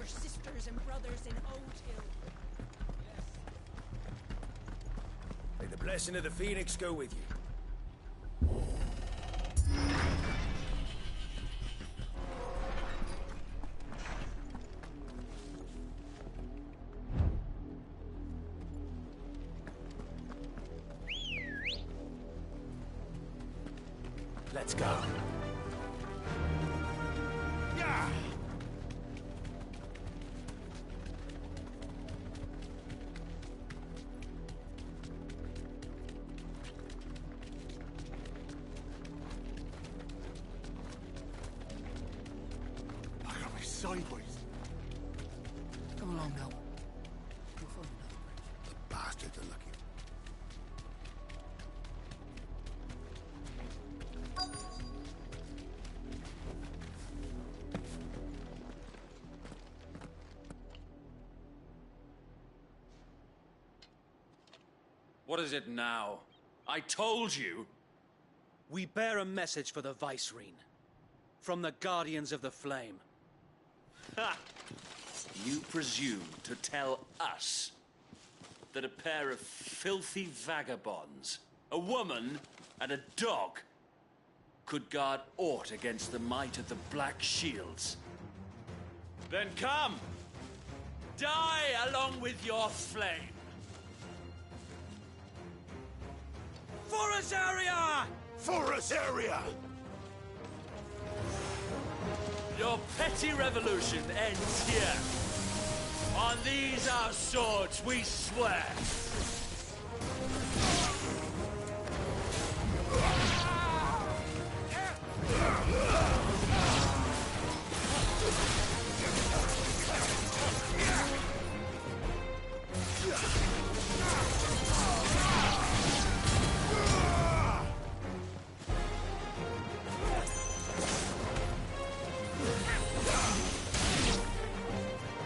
sisters and brothers in Old Hill. May the blessing of the Phoenix go with you. Let's go. Yeah! I got me sideways. Come along now. We'll find another bridge. The bastards are lucky. What is it now? I told you! We bear a message for the Vicereine. From the Guardians of the Flame. Ha! You presume to tell us that a pair of filthy vagabonds, a woman and a dog, could guard aught against the might of the Black Shields? Then come! Die along with your flame! For Azaria! For Azaria! Your petty revolution ends here. On these our swords we swear.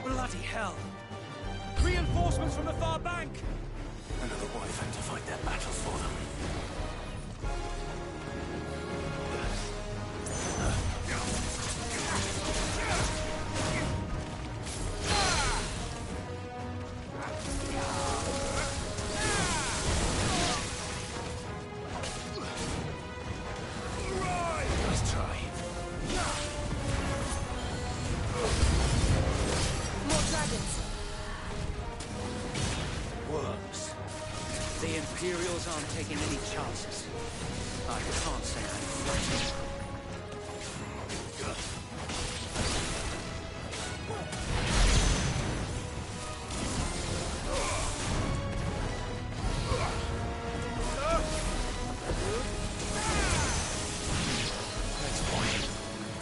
Bloody hell! Reinforcements from the far bank! Another wyvern to fight their battles for them. Nice try. More dragons. Worms. The Imperials aren't taking any chances. I can't say I'm frightened.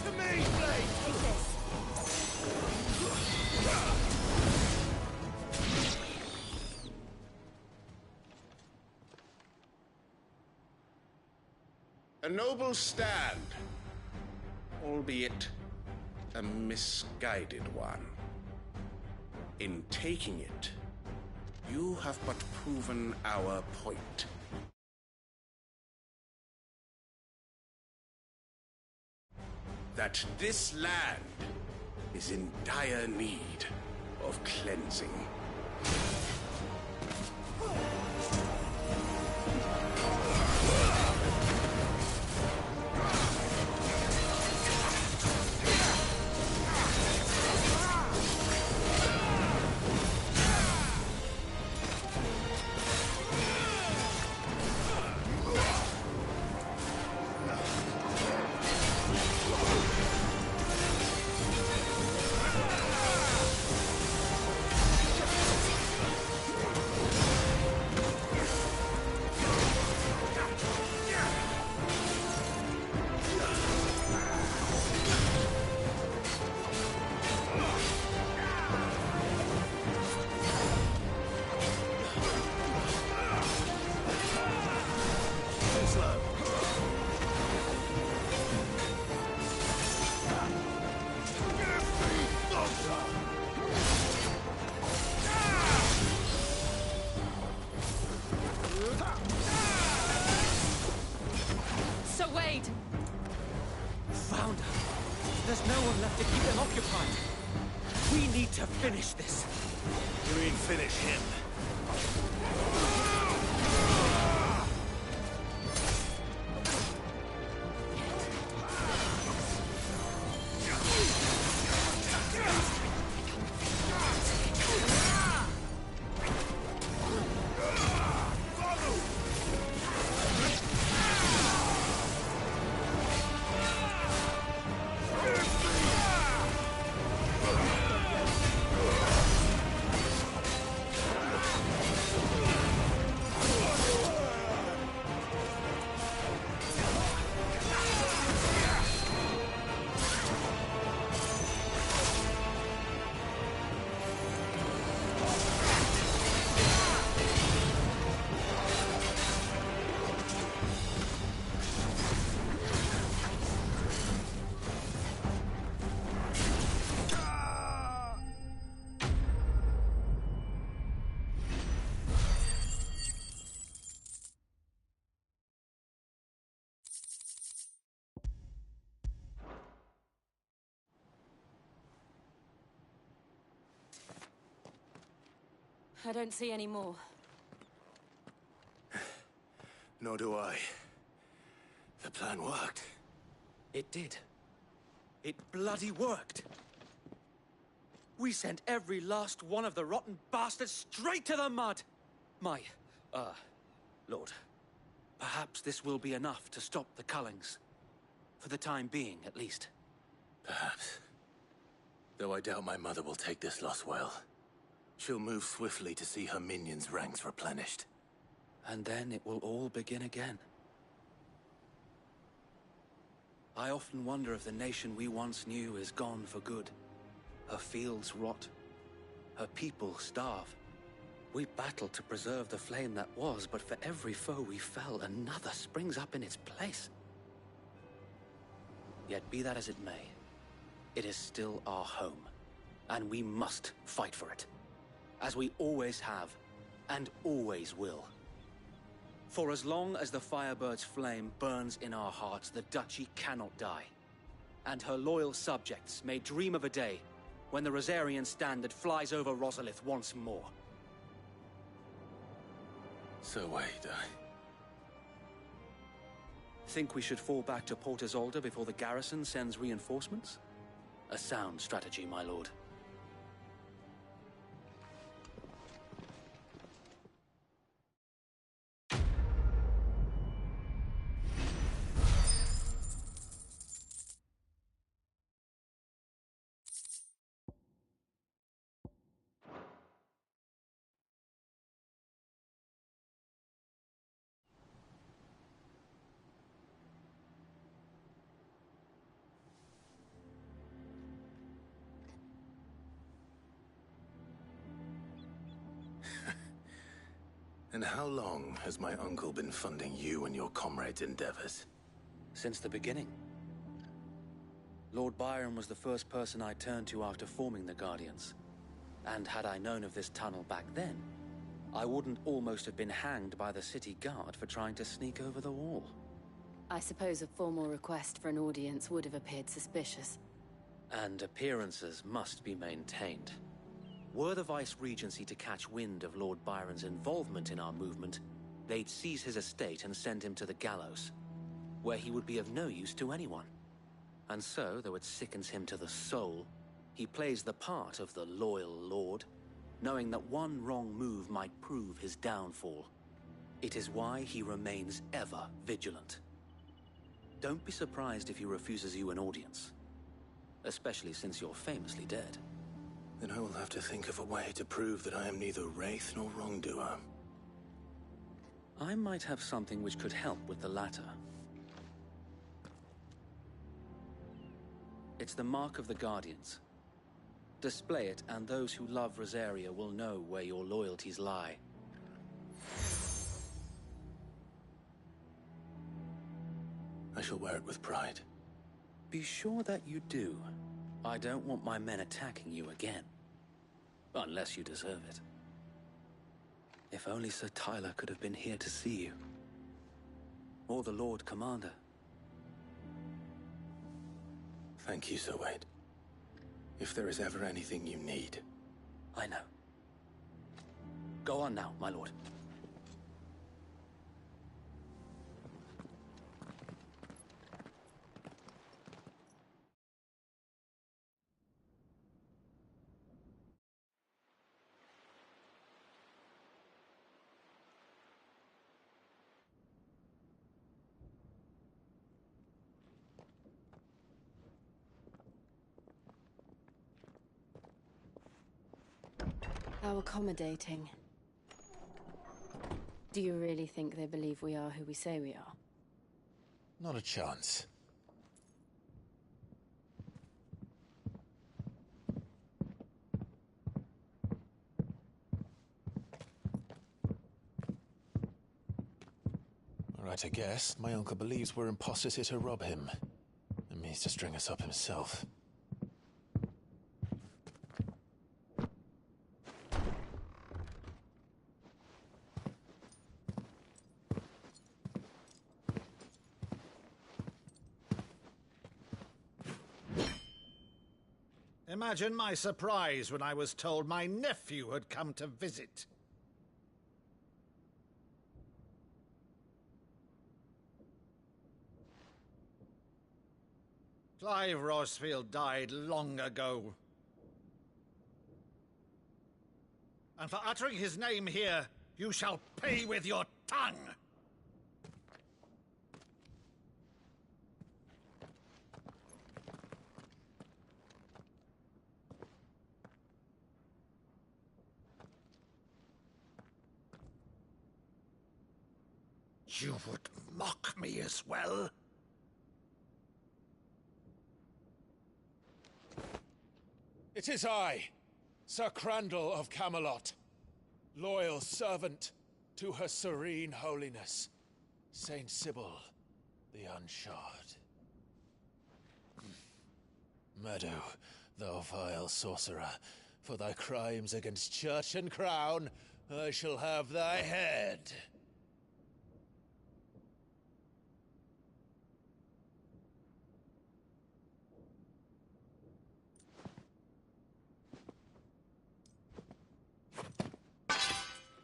To me, Blade! Take this. A noble stand, albeit a misguided one. In taking it, you have but proven our point. That this land is in dire need of cleansing. need to finish this. You mean finish him? I don't see any more. Nor do I. The plan worked. It did. It bloody worked. We sent every last one of the rotten bastards straight to the mud! Lord, perhaps this will be enough to stop the Cullings. For the time being, at least. Perhaps. Though I doubt my mother will take this loss well. She'll move swiftly to see her minions' ranks replenished. And then it will all begin again. I often wonder if the nation we once knew is gone for good. Her fields rot. Her people starve. We battled to preserve the flame that was, but for every foe we fell, another springs up in its place. Yet be that as it may, it is still our home, and we must fight for it. As we always have, and always will. For as long as the Firebird's flame burns in our hearts, the Duchy cannot die. And her loyal subjects may dream of a day when the Rosarian standard flies over Rosalith once more. So wait, Think we should fall back to Port Isolde before the garrison sends reinforcements? A sound strategy, my lord. And how long has my uncle been funding you and your comrades' endeavors? Since the beginning. Lord Byron was the first person I turned to after forming the Guardians. And had I known of this tunnel back then, I wouldn't almost have been hanged by the city guard for trying to sneak over the wall. I suppose a formal request for an audience would have appeared suspicious. And appearances must be maintained. Were the Vice-Regency to catch wind of Lord Byron's involvement in our movement, they'd seize his estate and send him to the gallows, where he would be of no use to anyone. And so, though it sickens him to the soul, he plays the part of the loyal lord, knowing that one wrong move might prove his downfall. It is why he remains ever vigilant. Don't be surprised if he refuses you an audience, especially since you're famously dead. Then I will have to think of a way to prove that I am neither wraith nor wrongdoer. I might have something which could help with the latter. It's the mark of the Guardians. Display it, and those who love Rosaria will know where your loyalties lie. I shall wear it with pride. Be sure that you do. I don't want my men attacking you again. Unless you deserve it. If only Sir Tyler could have been here to see you. Or the Lord Commander. Thank you, Sir Wade. If there is ever anything you need. I know. Go on now, my lord. How accommodating. Do you really think they believe we are who we say we are? Not a chance. Right, I guess. My uncle believes we're imposters here to rob him. And means to string us up himself. Imagine my surprise when I was told my nephew had come to visit. Clive Rosfield died long ago. And for uttering his name here, you shall pay with your tongue! You would mock me as well? It is I, Sir Crandall of Camelot, loyal servant to Her Serene Holiness, Saint Sybil the Unshod. Meadow, thou vile sorcerer, for thy crimes against church and crown, I shall have thy head.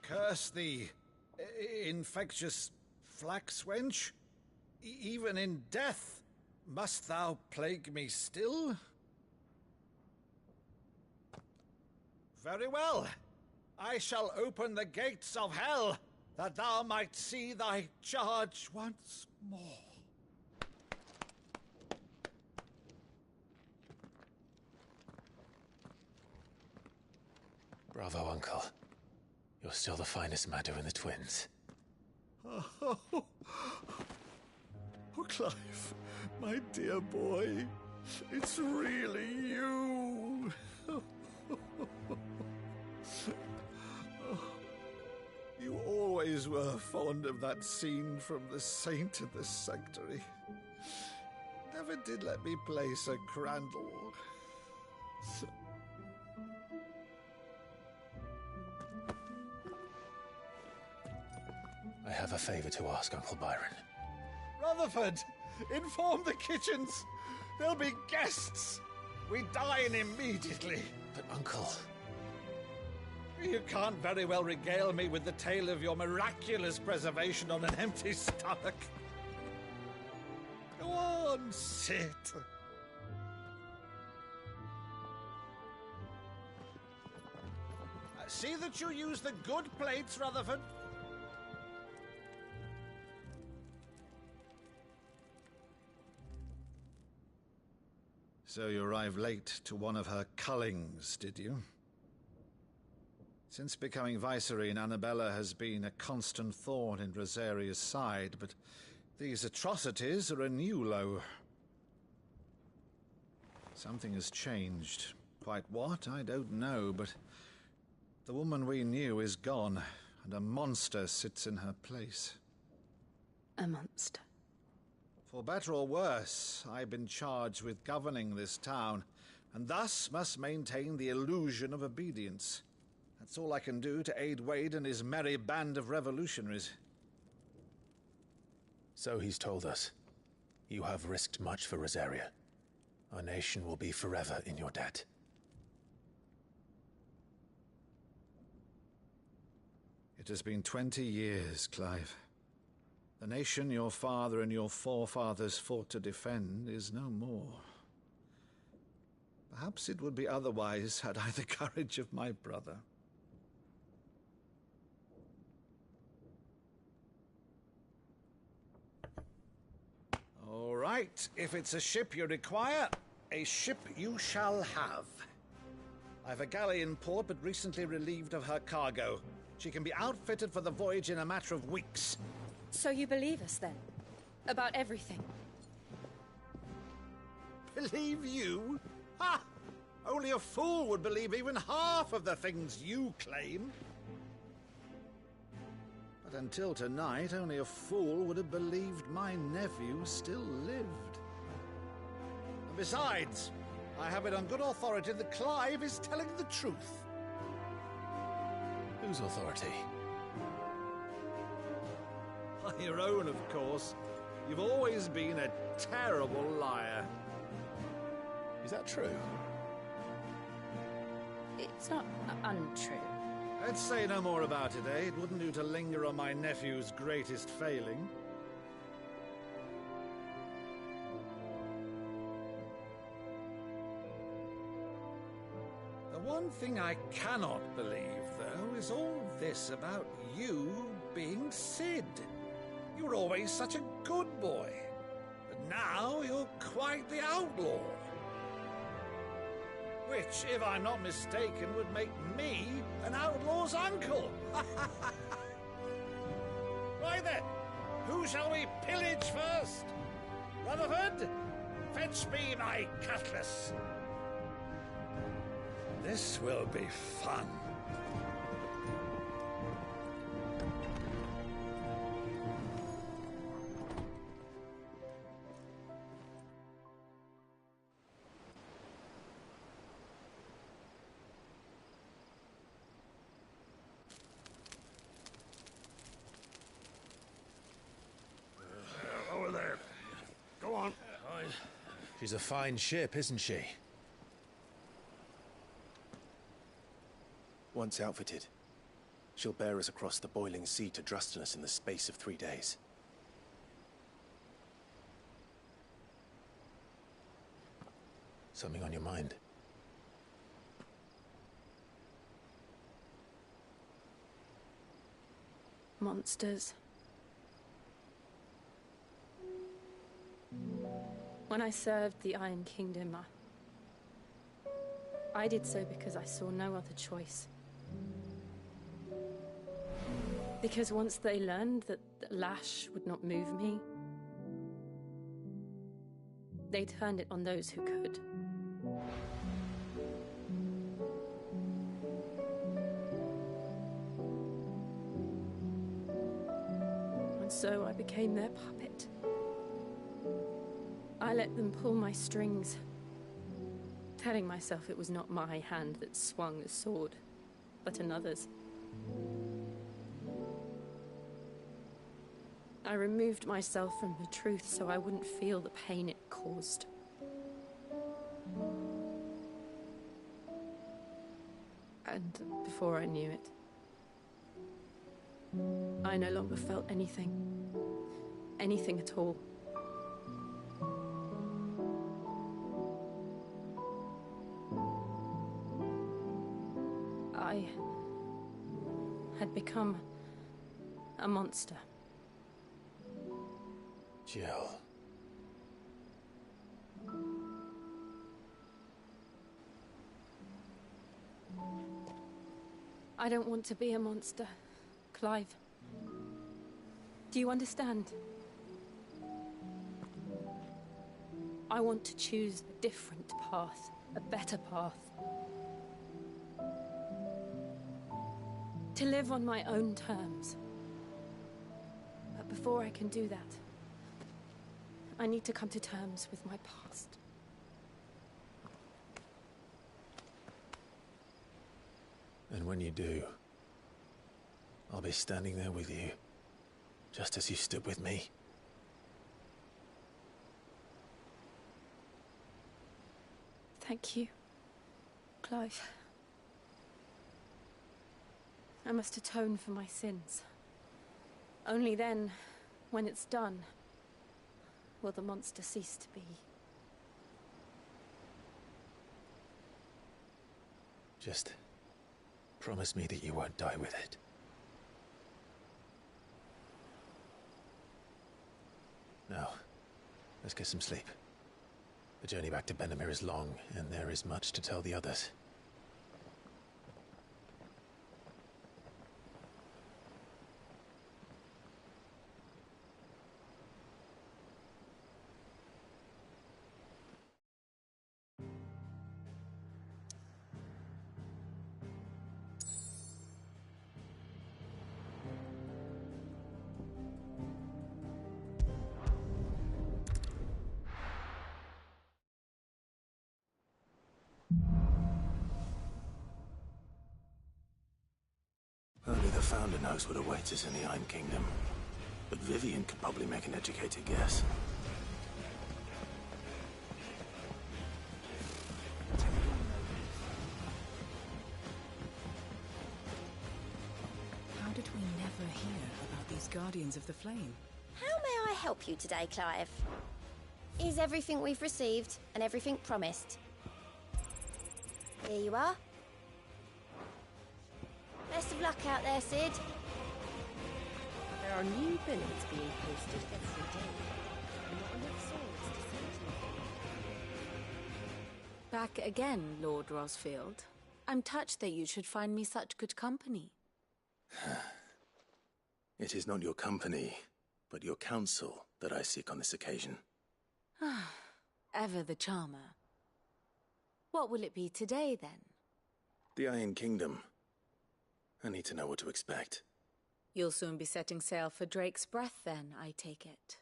Curse thee, infectious flax wench. Even in death, must thou plague me still? Very well. I shall open the gates of hell, that thou might see thy charge once more. Bravo, Uncle. You're still the finest Maddo in the twins. Oh, Clive, my dear boy, it's really you. You always were fond of that scene from The Saint in the Sanctuary. Never did let me play Sir Crandall. I have a favor to ask, Uncle Byron. Rutherford, inform the kitchens. There'll be guests. We dine immediately. But, Uncle... You can't very well regale me with the tale of your miraculous preservation on an empty stomach. Go on, sit. See that you use the good plates, Rutherford. So you arrived late to one of her cullings, did you? Since becoming Vicereine, Annabella has been a constant thorn in Rosaria's side, but these atrocities are a new low. Something has changed. Quite what, I don't know, but the woman we knew is gone, and a monster sits in her place. A monster. For better or worse, I've been charged with governing this town, and thus must maintain the illusion of obedience. That's all I can do to aid Wade and his merry band of revolutionaries. So he's told us. You have risked much for Rosaria. Our nation will be forever in your debt. It has been 20 years, Clive. The nation your father and your forefathers fought to defend is no more. Perhaps it would be otherwise had I the courage of my brother. All right, if it's a ship you require, a ship you shall have. I've a galley in port, but recently relieved of her cargo. She can be outfitted for the voyage in a matter of weeks. So you believe us, then? About everything? Believe you? Ha! Only a fool would believe even half of the things you claim. But until tonight, only a fool would have believed my nephew still lived. And besides, I have it on good authority that Clive is telling the truth. Whose authority? Your own, of course. You've always been a terrible liar. Is that true? It's not untrue. Let's say no more about it, eh? It wouldn't do to linger on my nephew's greatest failing. The one thing I cannot believe, though, is all this about you being Sid. You were always such a good boy, but now you're quite the outlaw. Which, if I'm not mistaken, would make me an outlaw's uncle. Right then, who shall we pillage first? Rutherford, fetch me my cutlass. This will be fun. Over there. Go on. She's a fine ship, isn't she? Once outfitted, she'll bear us across the boiling sea to Drustinus in the space of 3 days. Something on your mind? Monsters. When I served the Iron Kingdom, I did so because I saw no other choice. Because once they learned that the lash would not move me, they turned it on those who could. And so I became their puppet. I let them pull my strings, telling myself it was not my hand that swung the sword, but another's. I removed myself from the truth so I wouldn't feel the pain it caused. And before I knew it, I no longer felt anything. Anything at all. I had become a monster. Jill. I don't want to be a monster, Clive. Do you understand? I want to choose a different path, a better path. To live on my own terms. But before I can do that, I need to come to terms with my past. And when you do, I'll be standing there with you, just as you stood with me. Thank you, Clive. I must atone for my sins. Only then, when it's done, will the monster cease to be. Just promise me that you won't die with it. Now, let's get some sleep. The journey back to Benamir is long, and there is much to tell the others. Only the Founder knows what awaits us in the Iron Kingdom. But Vivian could probably make an educated guess. How did we never hear about these Guardians of the Flame? How may I help you today, Clive? Is everything we've received and everything promised? Here you are. Best of luck out there, Sid. There are new billets being posted every day. Not enough souls to send to them. Back again, Lord Rosfield. I'm touched that you should find me such good company. It is not your company, but your counsel that I seek on this occasion. Ever the charmer. What will it be today, then? The Iron Kingdom. I need to know what to expect. You'll soon be setting sail for Drake's Breath, then, I take it.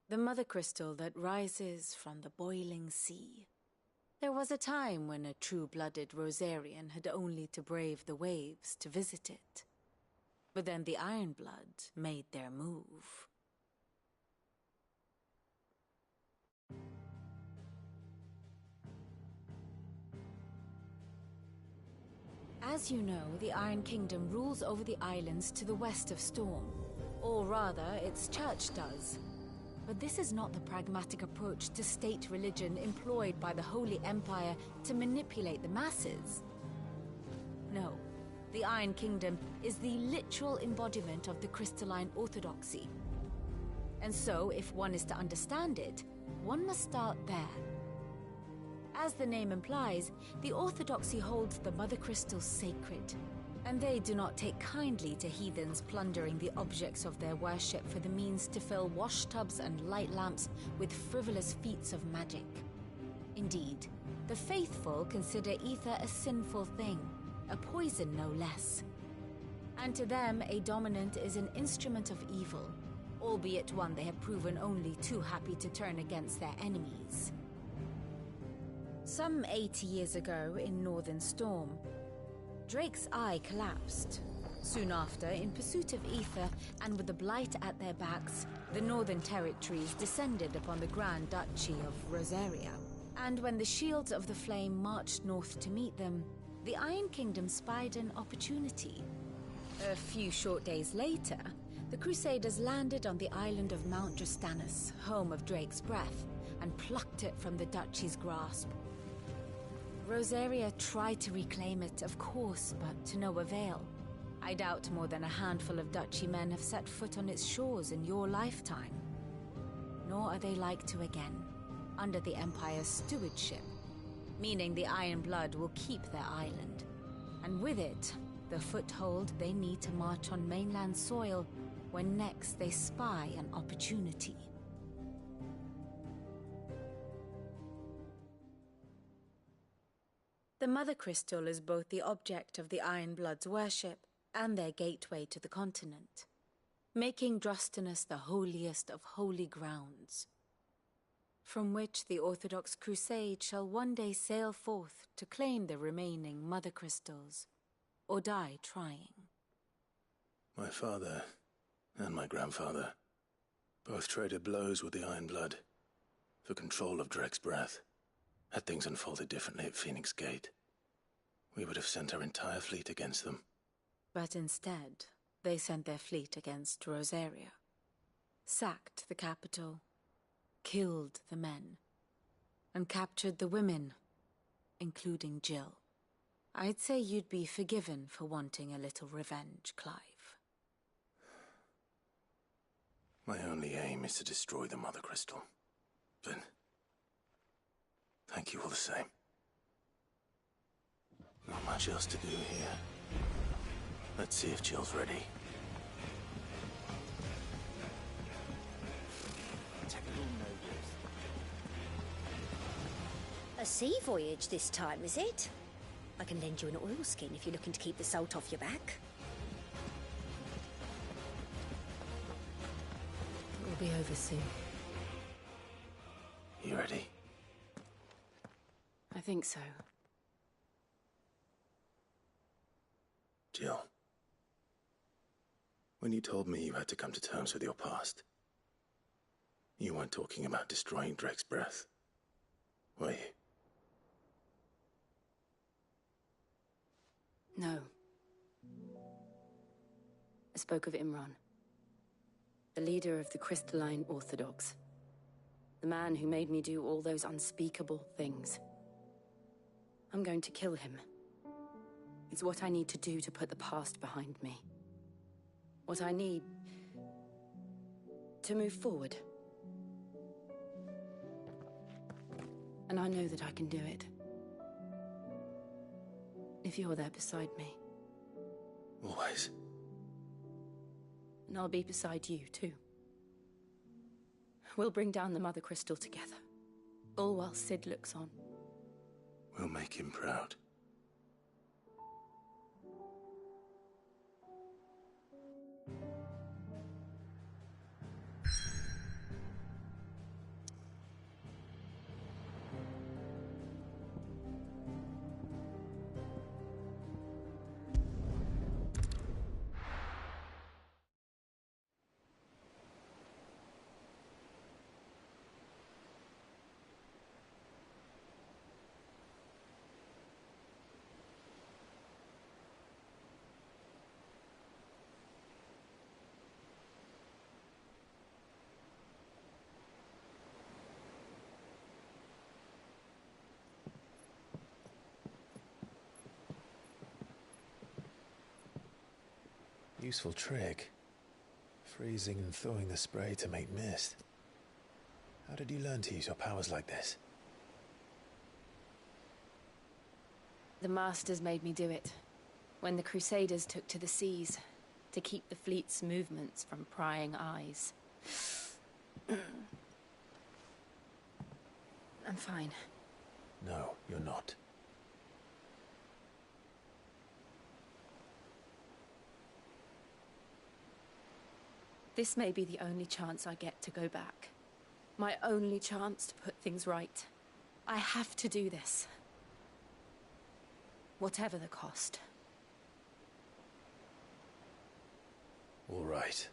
The mother crystal that rises from the boiling sea. There was a time when a true-blooded Rosarian had only to brave the waves to visit it. But then the Ironblood made their move. As you know, the Iron Kingdom rules over the islands to the west of Storm. Or rather, its church does. But this is not the pragmatic approach to state religion employed by the Holy Empire to manipulate the masses. No, the Iron Kingdom is the literal embodiment of the crystalline orthodoxy. And so, if one is to understand it, one must start there. As the name implies, the Orthodoxy holds the Mother Crystal sacred, and they do not take kindly to heathens plundering the objects of their worship for the means to fill washtubs and light lamps with frivolous feats of magic. Indeed, the faithful consider ether a sinful thing, a poison no less. And to them, a dominant is an instrument of evil, albeit one they have proven only too happy to turn against their enemies. Some 80 years ago, in Northern Storm, Drake's eye collapsed. Soon after, in pursuit of ether and with the Blight at their backs, the Northern Territories descended upon the Grand Duchy of Rosaria. And when the Shields of the Flame marched north to meet them, the Iron Kingdom spied an opportunity. A few short days later, the Crusaders landed on the island of Mount Drastanus, home of Drake's Breath, and plucked it from the Duchy's grasp. Rosaria tried to reclaim it, of course, but to no avail. I doubt more than a handful of Duchy men have set foot on its shores in your lifetime. Nor are they like to again, under the Empire's stewardship, meaning the Iron Blood will keep their island. And with it, the foothold they need to march on mainland soil when next they spy an opportunity. The Mother Crystal is both the object of the Iron Blood's worship and their gateway to the continent, making Drastanus the holiest of holy grounds, from which the Orthodox Crusade shall one day sail forth to claim the remaining Mother Crystals, or die trying. My father and my grandfather both traded blows with the Iron Blood for control of Drake's Breath. Had things unfolded differently at Phoenix Gate, we would have sent our entire fleet against them. But instead, they sent their fleet against Rosaria, sacked the capital, killed the men, and captured the women, including Jill. I'd say you'd be forgiven for wanting a little revenge, Clive. My only aim is to destroy the Mother Crystal. But thank you all the same. Not much else to do here. Let's see if Jill's ready. A sea voyage this time, is it? I can lend you an oilskin if you're looking to keep the salt off your back. We'll be over soon. You ready? I think so. Jill. When you told me you had to come to terms with your past, you weren't talking about destroying Drake's breath, were you? No. I spoke of Imran, the leader of the Crystalline Orthodox. The man who made me do all those unspeakable things. I'm going to kill him. It's what I need to do to put the past behind me. What I need to move forward. And I know that I can do it. If you're there beside me. Always. And I'll be beside you, too. We'll bring down the Mother Crystal together. All while Sid looks on. We'll make him proud. Useful trick. Freezing and thawing the spray to make mist. How did you learn to use your powers like this? The Masters made me do it. When the Crusaders took to the seas, to keep the fleet's movements from prying eyes. I'm fine. No, you're not. This may be the only chance I get to go back. My only chance to put things right. I have to do this. Whatever the cost. All right.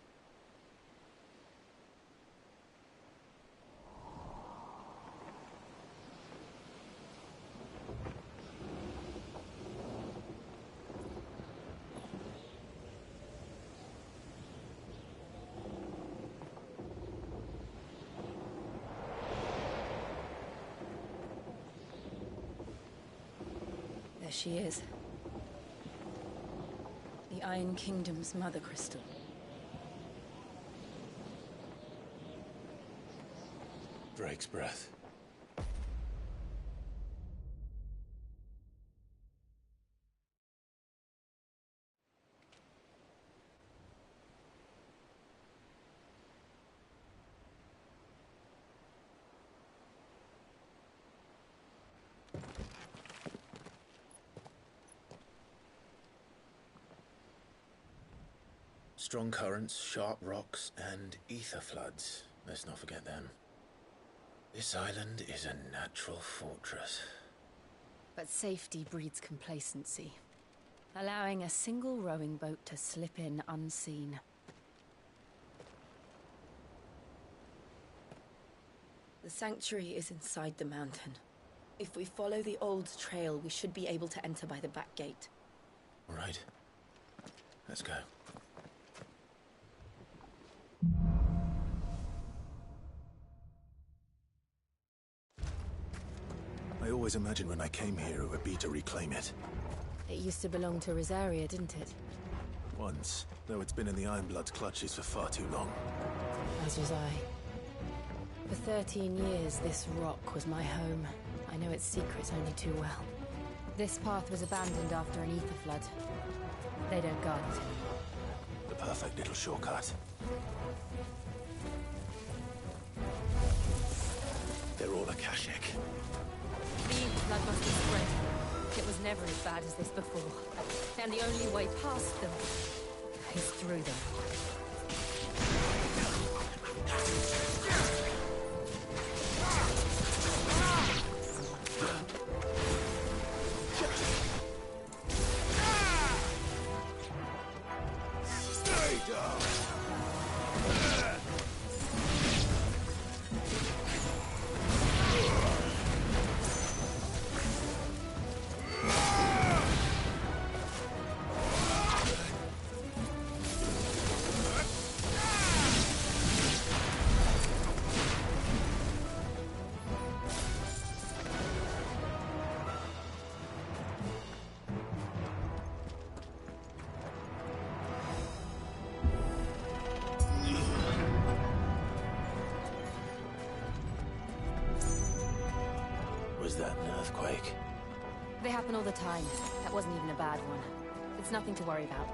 There she is. The Iron Kingdom's Mother Crystal. Drake's breath. Strong currents, sharp rocks, and ether floods. Let's not forget them. This island is a natural fortress. But safety breeds complacency, allowing a single rowing boat to slip in unseen. The sanctuary is inside the mountain. If we follow the old trail, we should be able to enter by the back gate. All right. Let's go. I always imagined when I came here it would be to reclaim it. It used to belong to Rosaria, didn't it? Once, though it's been in the Ironblood's clutches for far too long. As was I. For 13 years, this rock was my home. I know its secrets only too well. This path was abandoned after an ether flood. They don't guard it. The perfect little shortcut. They're all Akashic. The ether flood must have spread. It was never as bad as this before. And the only way past them is through them. Was that an earthquake? They happen all the time. That wasn't even a bad one. It's nothing to worry about.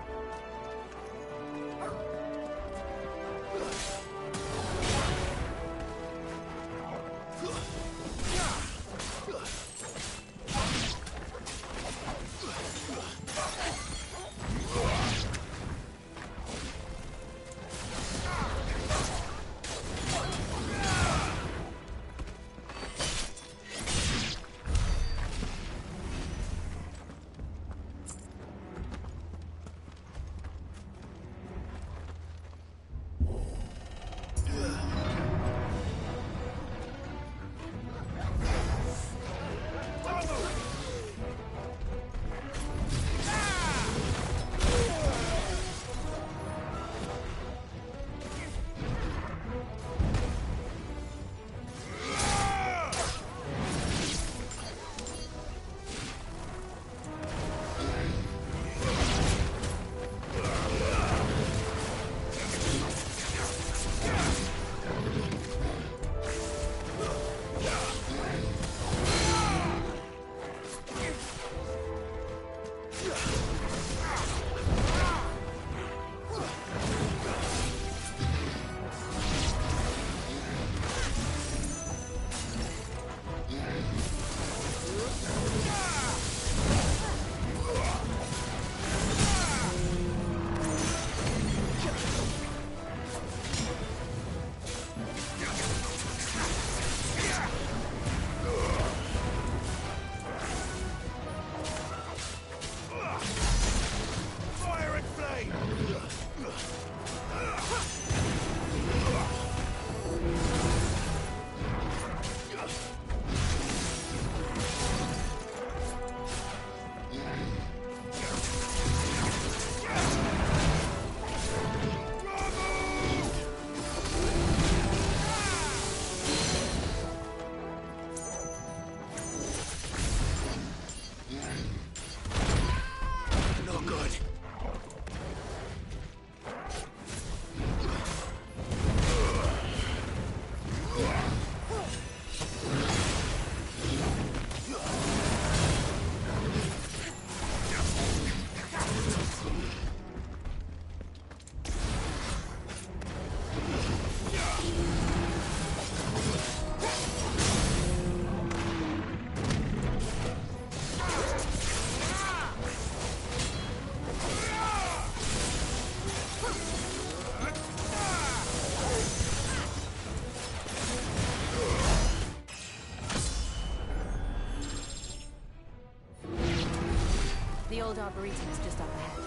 The old Arboretum is just up ahead.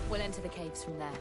We'll enter the caves from there.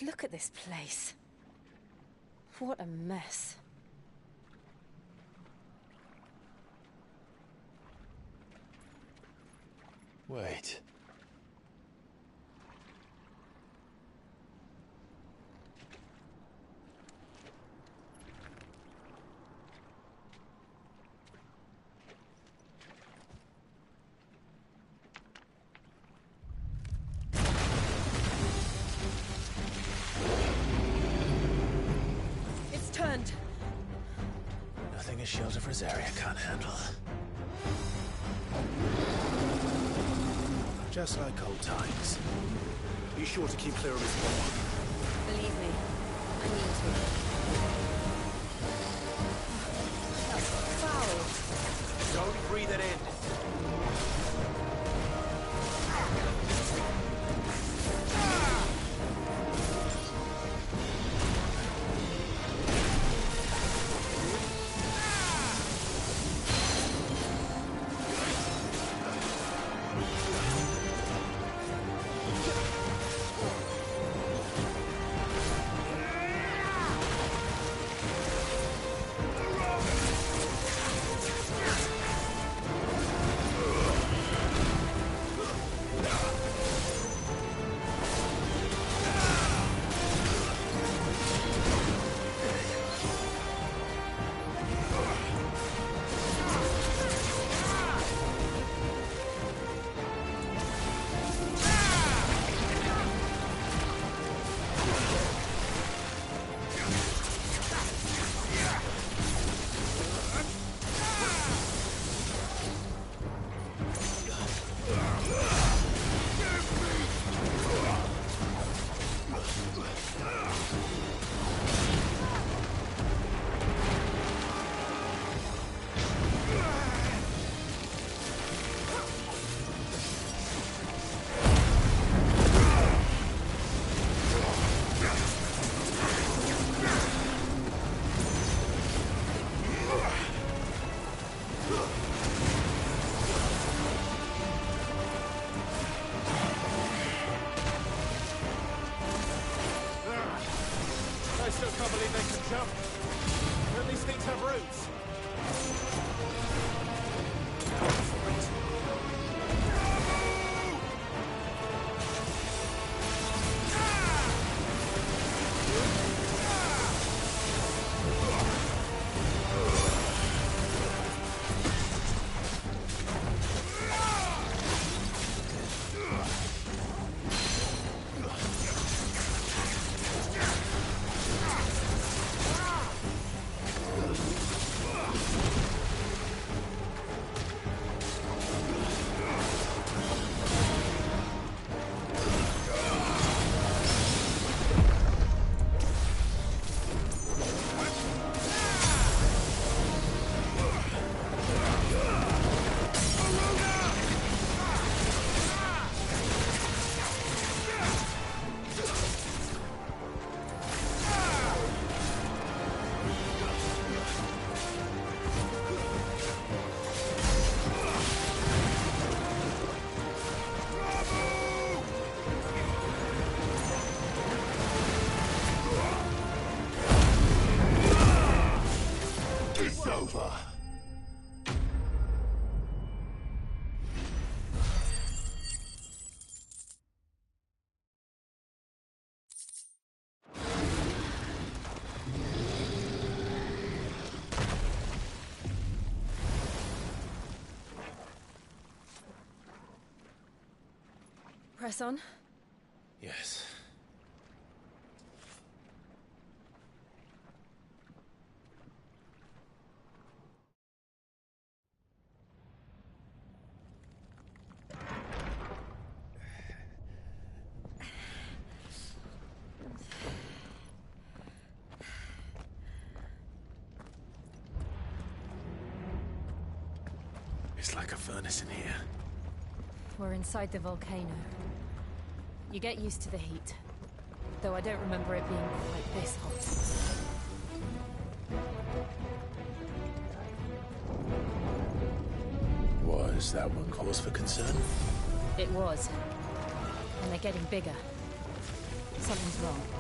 Look at this place. What a mess. Wait. It's turned. Nothing a shield of Rosaria can't handle. Just like old times. Be sure to keep clear of his wall. Believe me, I need to. That's foul. Don't breathe it in. I still can't believe they can jump. Don't these things have roots? Press on? Yes. It's like a furnace in here. We're inside the volcano. You get used to the heat. Though I don't remember it being quite this hot. Was that one cause for concern? It was. And they're getting bigger. Something's wrong.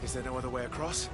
Is there no other way across?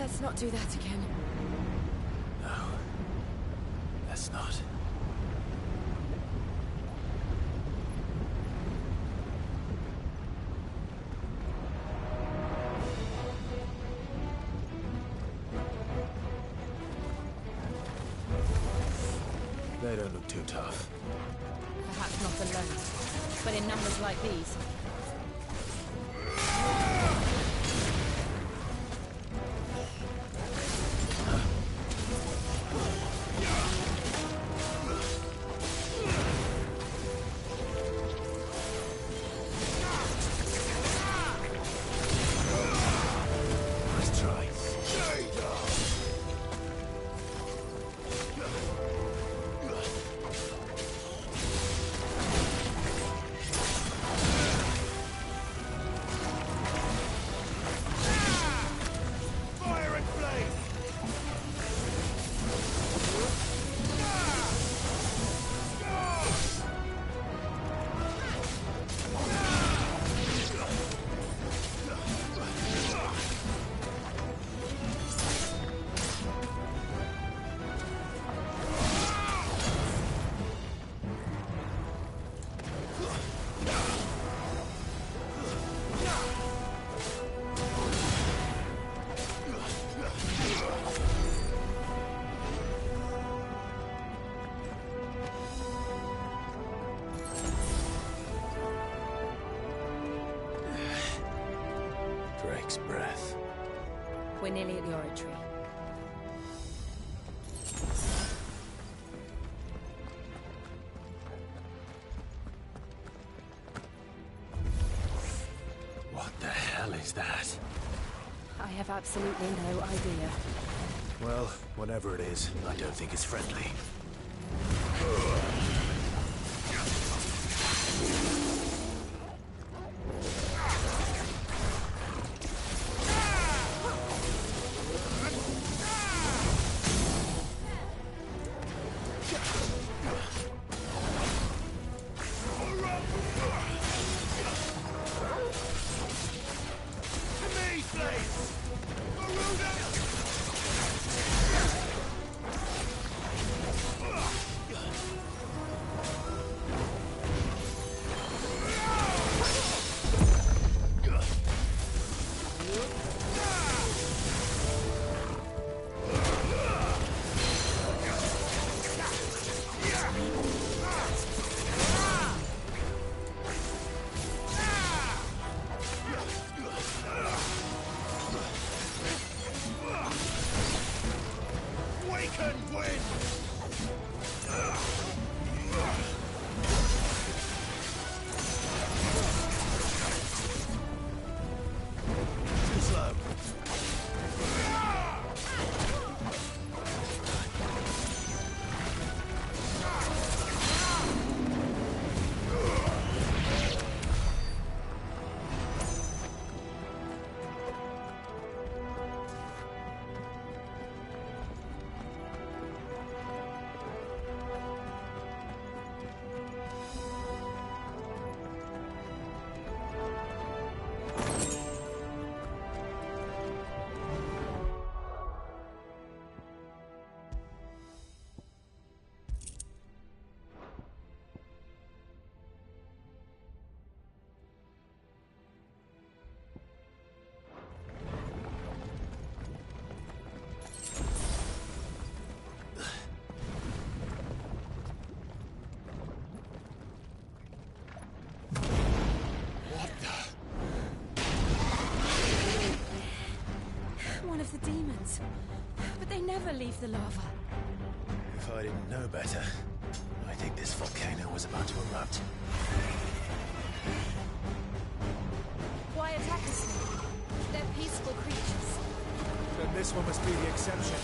Let's not do that again. No. Let's not. They don't look too tough. Perhaps not alone, but in numbers like these. Nice try. Drake's breath. We're nearly at the oratory. What the hell is that? I have absolutely no idea. Well, whatever it is, I don't think it's friendly. One of the demons. But they never leave the lava. If I didn't know better, I think this volcano was about to erupt. Why attack us then? They're peaceful creatures. Then this one must be the exception.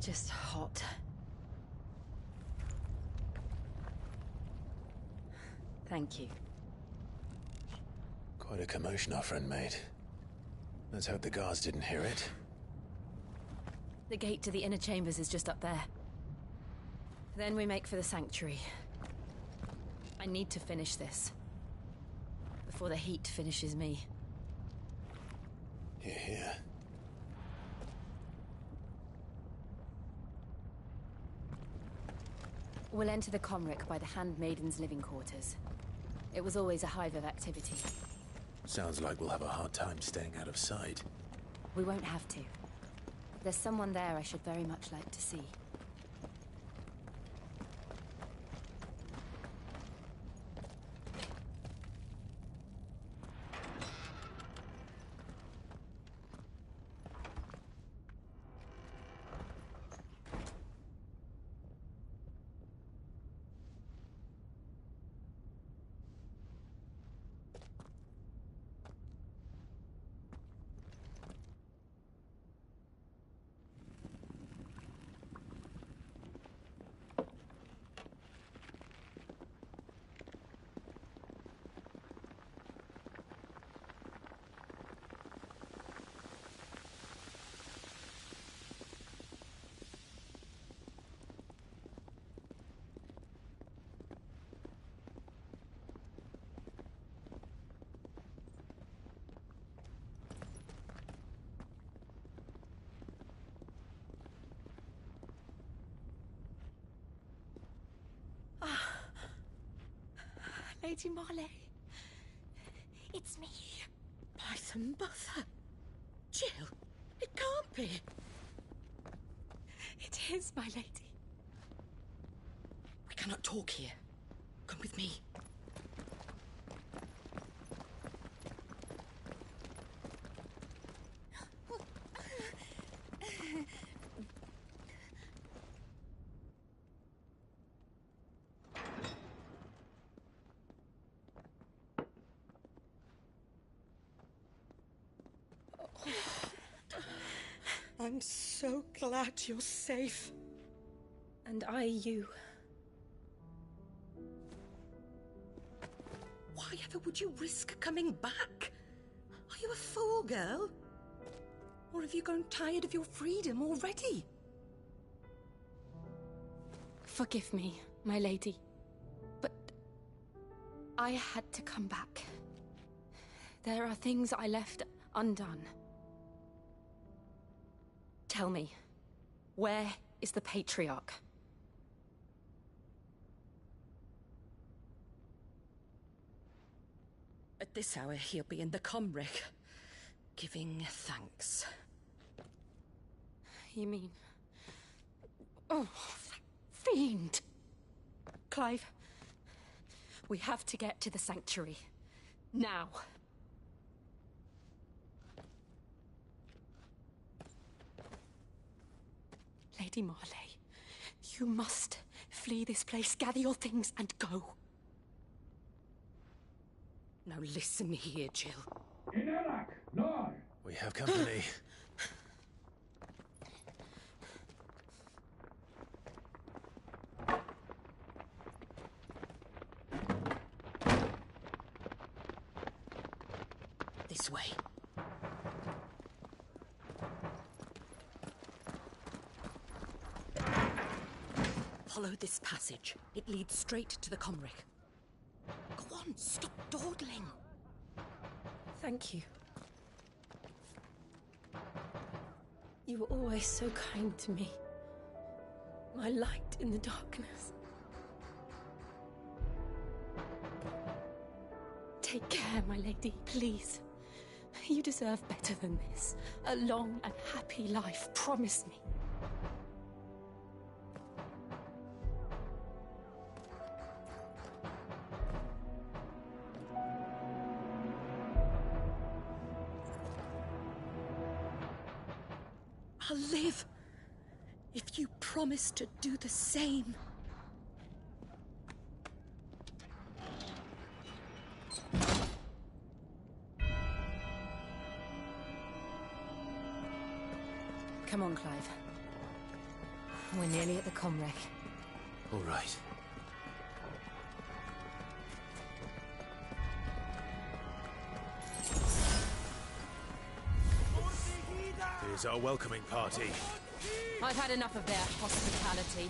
just hot. Thank you. Quite a commotion our friend made. Let's hope the guards didn't hear it. The gate to the inner chambers is just up there. Then we make for the sanctuary. I need to finish this. Before the heat finishes me. Hear, hear. We'll enter the Comric by the Handmaiden's living quarters. It was always a hive of activity. Sounds like we'll have a hard time staying out of sight. We won't have to. There's someone there I should very much like to see. Lady Marley. It's me. Python Mother. Jill, it can't be. It is, my lady. We cannot talk here. Come with me. I'm so glad you're safe. And I you. Why ever would you risk coming back? Are you a fool, girl? Or have you grown tired of your freedom already? Forgive me, my lady. But I had to come back. There are things I left undone. Tell me, where is the Patriarch? At this hour, he'll be in the Comric, giving thanks. You mean... Oh, that fiend! Clive, we have to get to the sanctuary. Now. Lady Marley, you must flee this place, gather your things, and go. Now listen here, Jill. We have company. This way. Follow this passage. It leads straight to the Comric. Go on, stop dawdling. Thank you. You were always so kind to me. My light in the darkness. Take care, my lady, please. You deserve better than this. A long and happy life, promise me. I'll live if you promise to do the same. Come on, Clive. We're nearly at the comwreck. All right. Here's our welcoming party. I've had enough of their hospitality.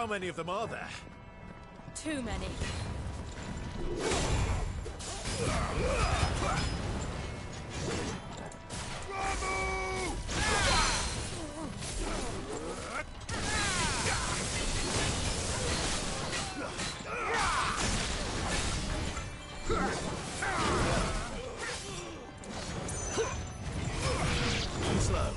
How many of them are there? Too many. Slow.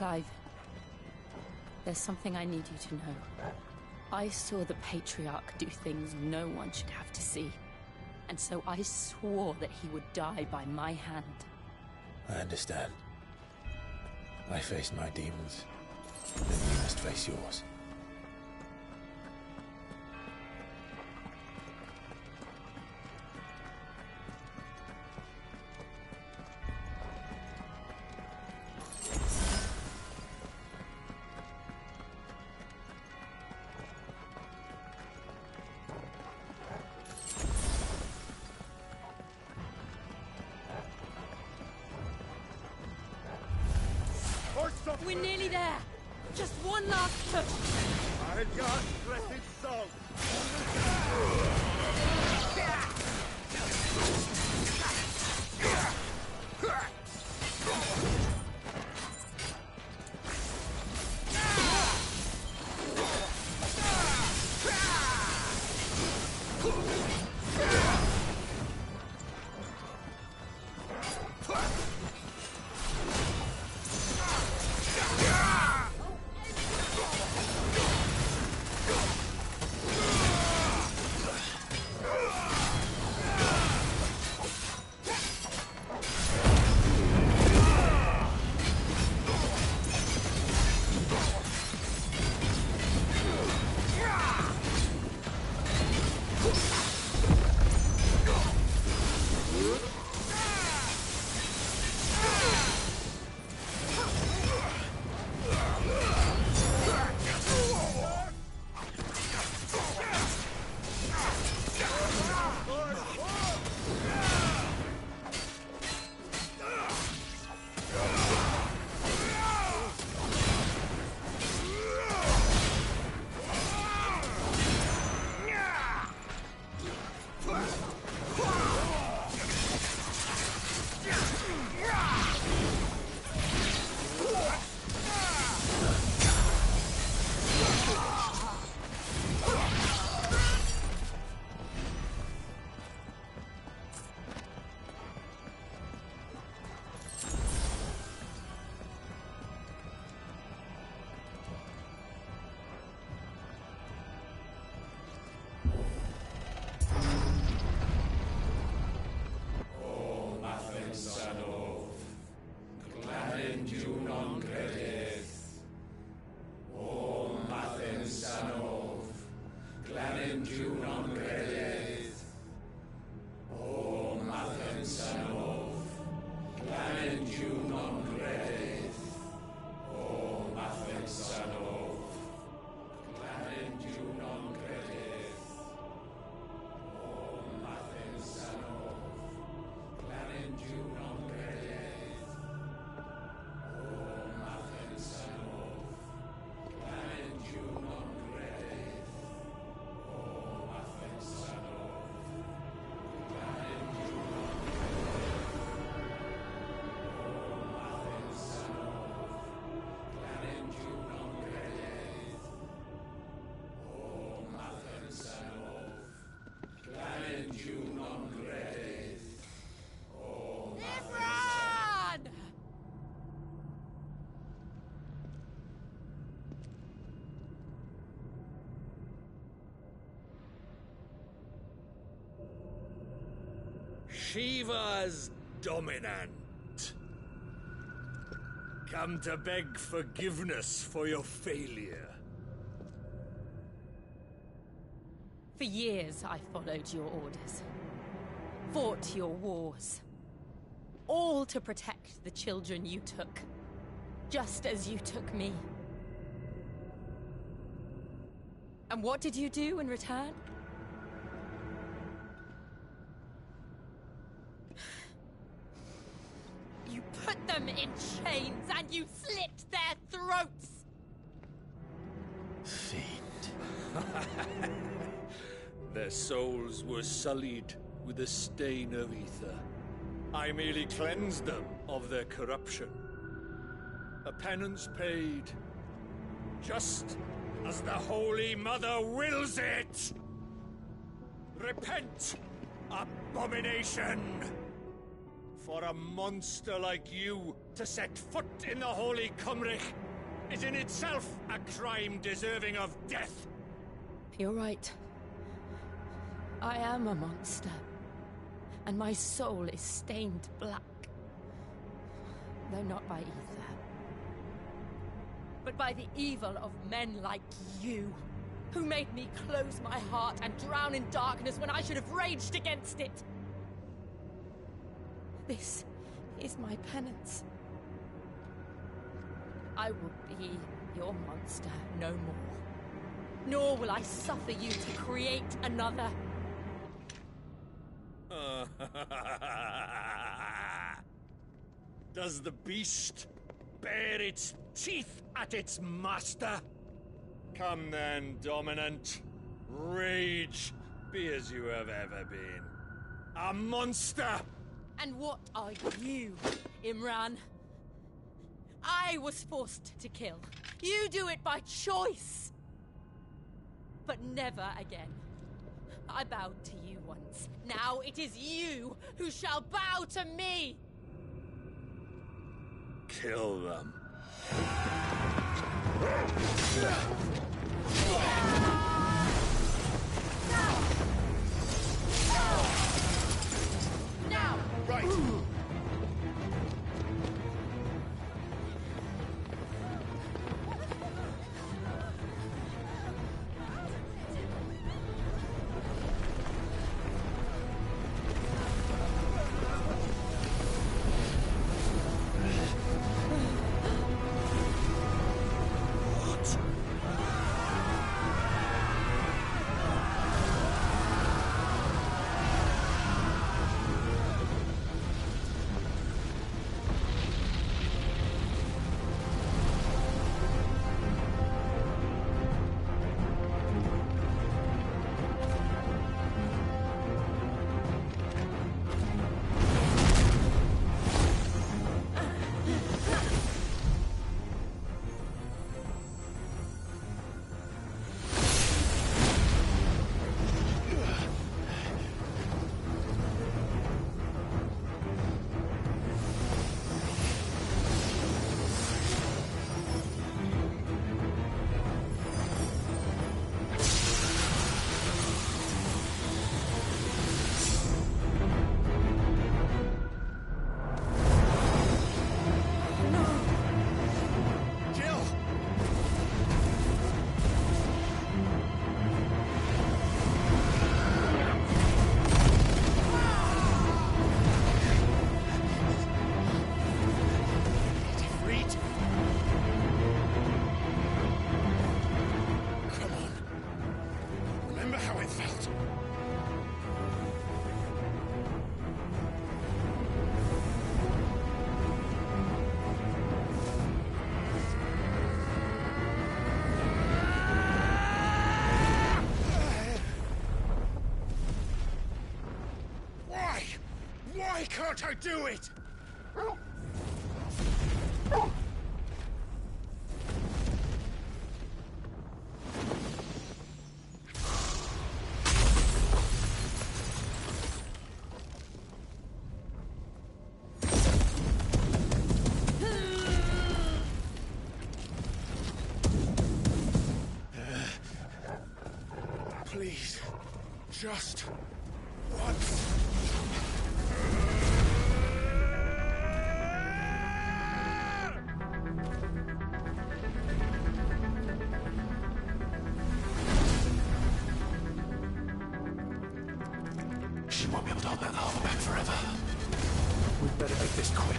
Clive, there's something I need you to know. I saw the Patriarch do things no one should have to see. And so I swore that he would die by my hand. I understand. I faced my demons. Then you must face yours. We're nearly there. Just one last push. Our God's blessed soul. Shiva's dominant. Come to beg forgiveness for your failure. For years, I followed your orders. Fought your wars. All to protect the children you took. Just as you took me. And what did you do in return? You put them in chains and you slit their throats! Fiend. Their souls were sullied with the stain of ether. I merely cleansed them of their corruption. A penance paid, just as the Holy Mother wills it! Repent, abomination! For a monster like you to set foot in the Holy Cymric is in itself a crime deserving of death. You're right. I am a monster. And my soul is stained black. Though not by ether. But by the evil of men like you, who made me close my heart and drown in darkness when I should have raged against it. This is my penance. I will be your monster no more. Nor will I suffer you to create another. Does the beast bare its teeth at its master? Come then, Dominant. Rage, be as you have ever been. A monster! And what are you, Imran? I was forced to kill. You do it by choice. But never again. I bowed to you once. Now it is you who shall bow to me! Kill them. Now! Right! Why can't I do it? Please, just once. She won't be able to hold that armor back forever. We'd better make this quick.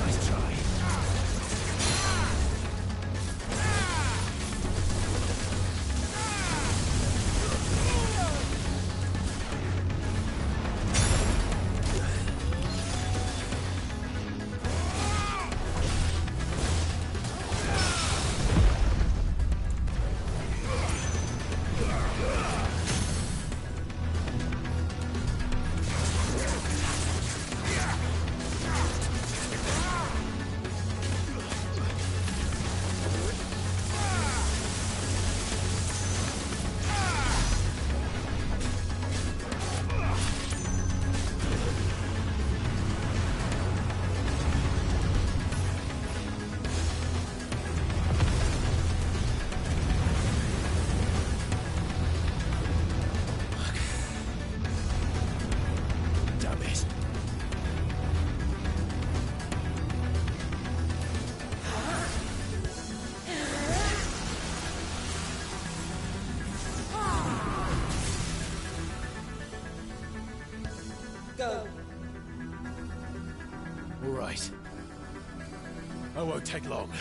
Nice try. Go. All right. I won't take long.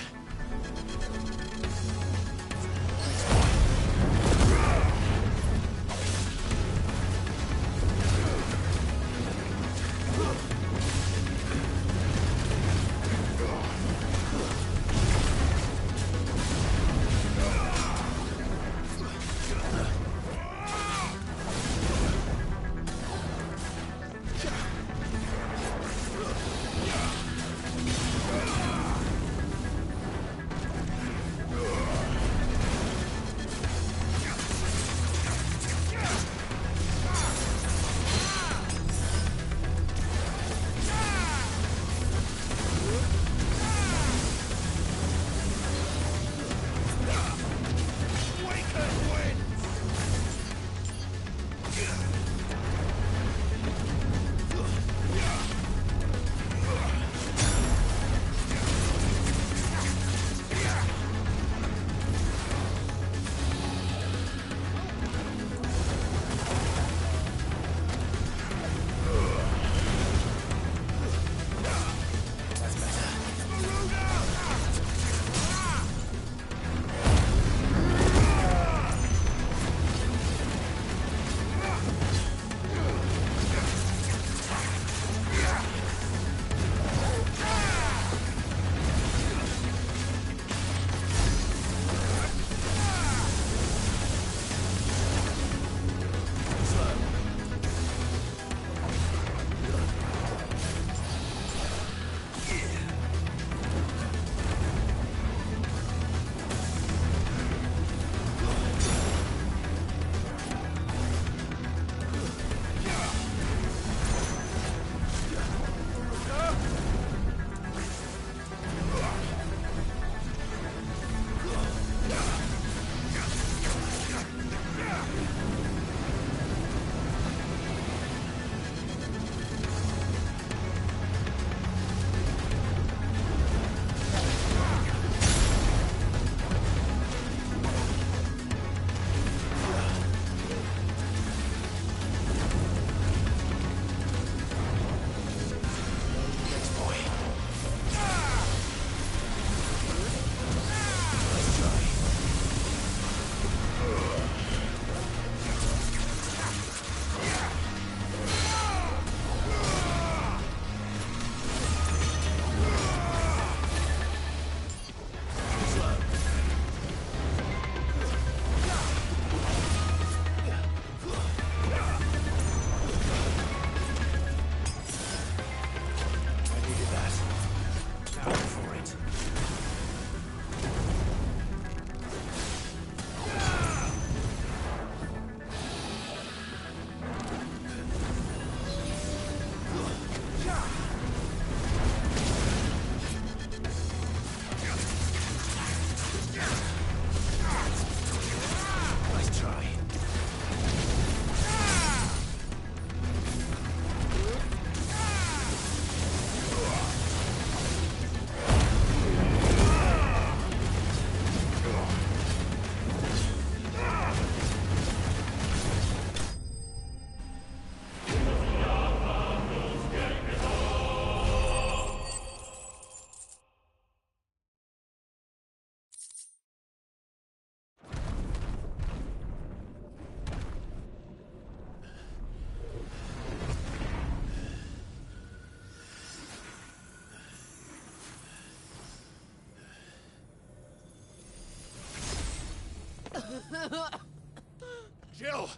Jill!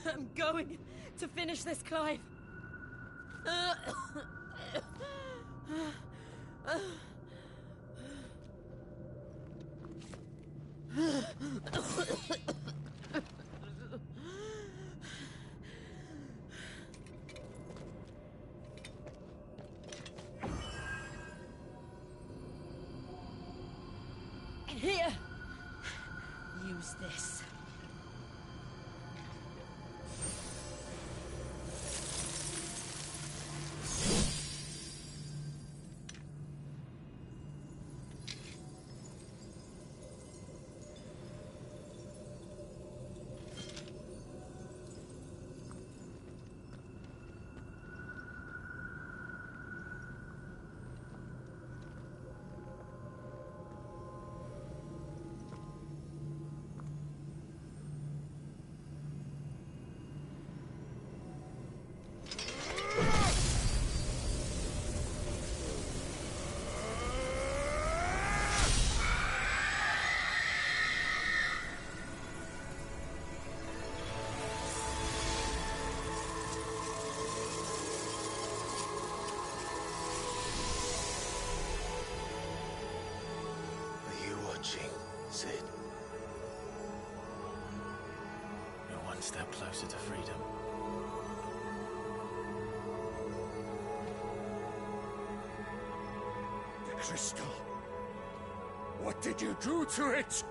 I'm going to finish this, Clive. Here. Use this. watching, Sid. You're one step closer to freedom. The crystal. What did you do to it?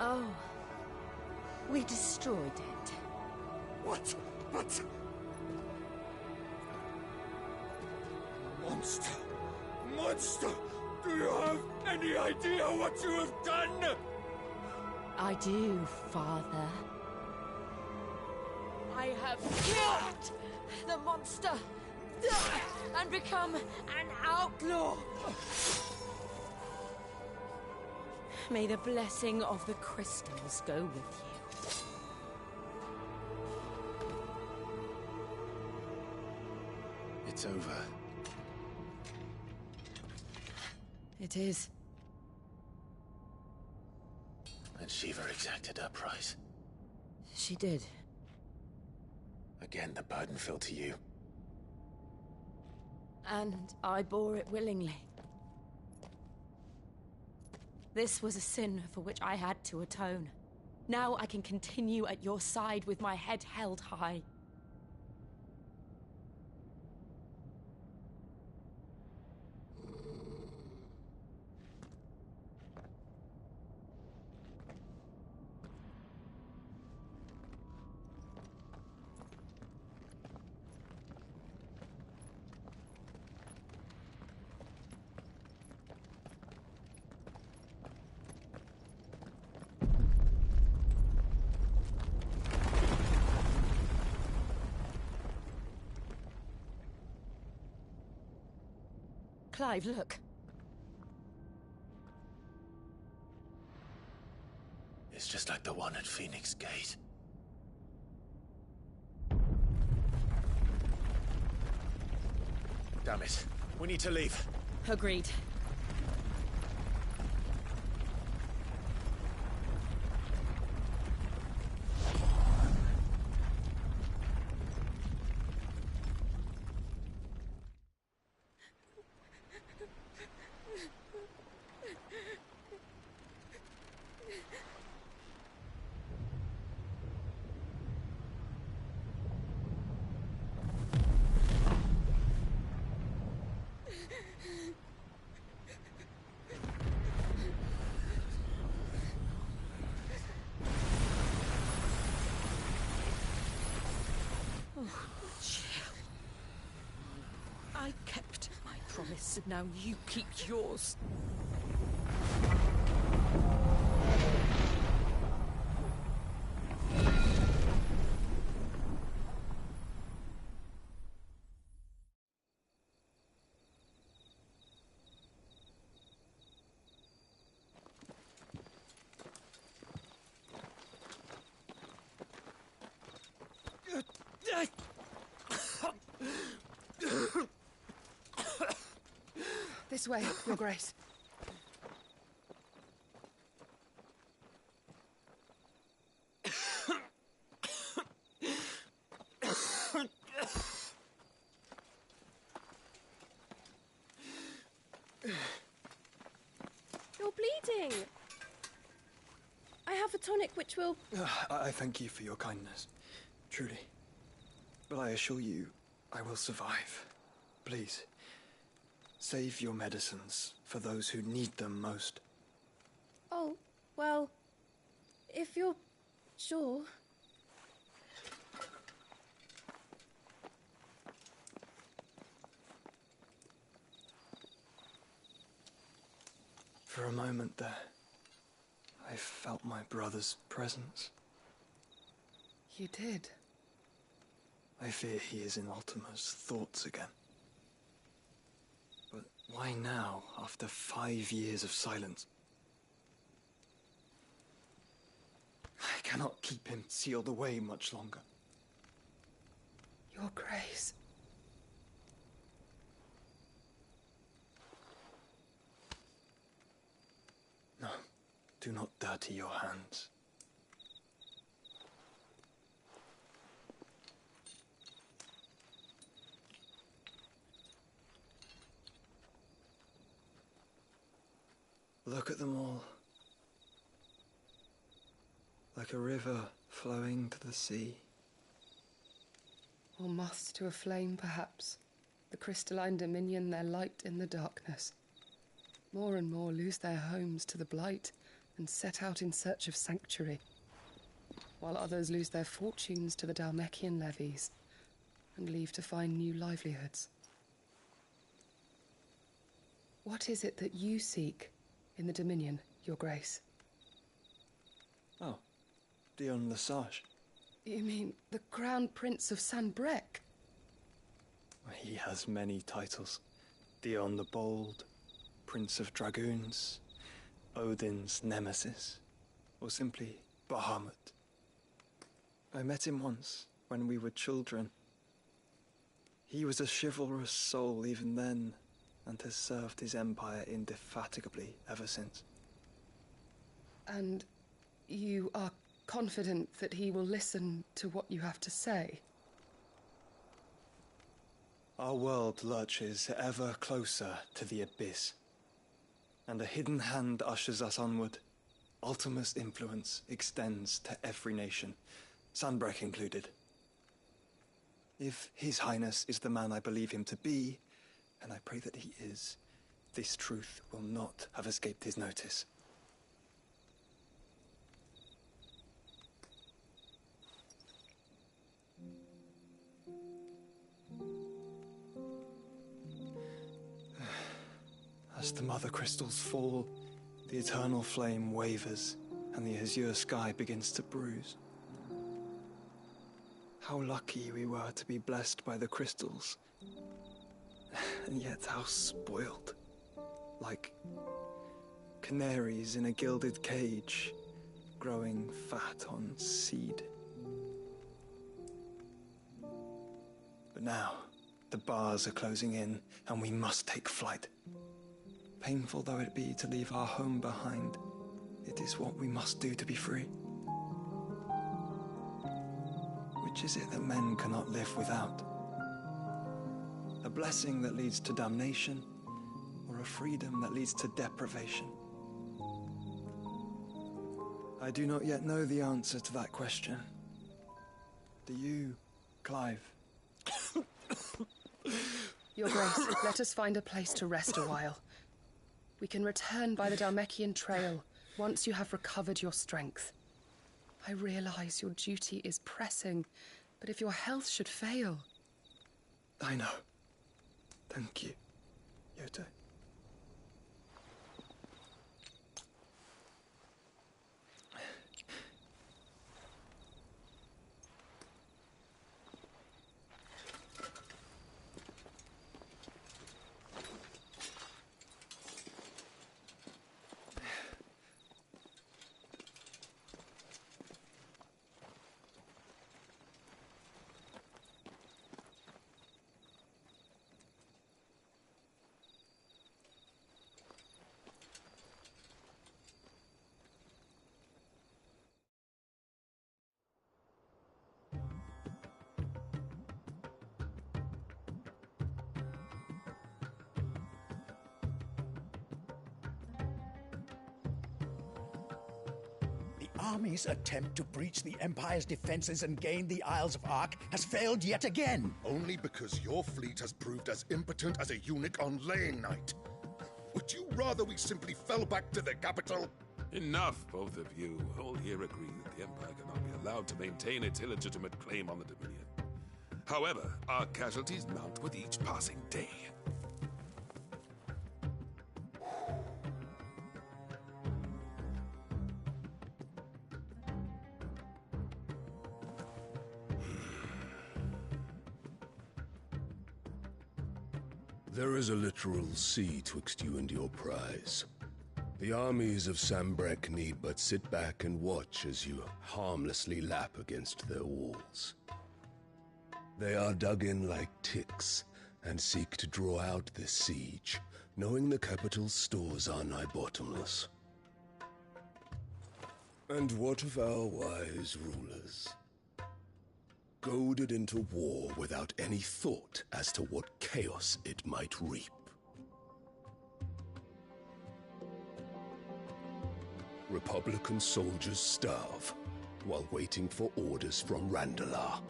Oh. We destroyed it. What? But... Monster! Monster! Do you have any idea what you have done? I do, Father. I have killed the monster and become an outlaw. May the blessing of the crystals go with you. It's over. It is. And Shiva exacted her price. She did. Again, the burden fell to you. And I bore it willingly. This was a sin for which I had to atone. Now I can continue at your side with my head held high. Clive, look. It's just like the one at Phoenix Gate. Damn it. We need to leave. Agreed. I kept my promise, and now you keep yours. This way, Your Grace. You're bleeding. I have a tonic which will... I thank you for your kindness, truly. But I assure you, I will survive. Please, save your medicines for those who need them most. Oh, well, if you're sure... For a moment there, I felt my brother's presence. You did? I fear he is in Ultima's thoughts again. But why now, after 5 years of silence? I cannot keep him sealed away much longer. Your Grace. No, do not dirty your hands. Look at them all. Like a river flowing to the sea. Or moths to a flame, perhaps. The crystalline dominion, their light in the darkness. More and more lose their homes to the blight and set out in search of sanctuary, while others lose their fortunes to the Dhalmekian levies and leave to find new livelihoods. What is it that you seek in the Dominion, Your Grace? Oh, Dion Lesage. You mean the Crown Prince of Sanbreque? He has many titles. Dion the Bold, Prince of Dragoons, Odin's Nemesis, or simply Bahamut. I met him once, when we were children. He was a chivalrous soul even then, and has served his empire indefatigably ever since. And you are confident that he will listen to what you have to say? Our world lurches ever closer to the abyss, and a hidden hand ushers us onward. Ultima's influence extends to every nation, Sanbreque included. If His Highness is the man I believe him to be, and I pray that he is, this truth will not have escaped his notice. As the mother crystals fall, the eternal flame wavers, and the azure sky begins to bruise. How lucky we were to be blessed by the crystals, and yet how spoiled. Like canaries in a gilded cage, growing fat on seed. But now, the bars are closing in, and we must take flight. Painful though it be to leave our home behind, it is what we must do to be free. Which is it that men cannot live without? A blessing that leads to damnation, or a freedom that leads to deprivation? I do not yet know the answer to that question. Do you, Clive? Your Grace, let us find a place to rest a while. We can return by the Dhalmekian trail once you have recovered your strength. I realize your duty is pressing, but if your health should fail... I know. Thank you, Yote. Army's attempt to breach the Empire's defenses and gain the Isles of Ark has failed yet again. Only because your fleet has proved as impotent as a eunuch on laying night. Would you rather we simply fell back to the capital? Enough, both of you. All here agree that the Empire cannot be allowed to maintain its illegitimate claim on the Dominion. However, our casualties mount with each passing day. There is a literal sea twixt you and your prize. The armies of Sanbreque need but sit back and watch as you harmlessly lap against their walls. They are dug in like ticks and seek to draw out this siege, knowing the capital's stores are nigh bottomless. And what of our wise rulers? Goaded into war without any thought as to what chaos it might reap. Republican soldiers starve while waiting for orders from Randalar.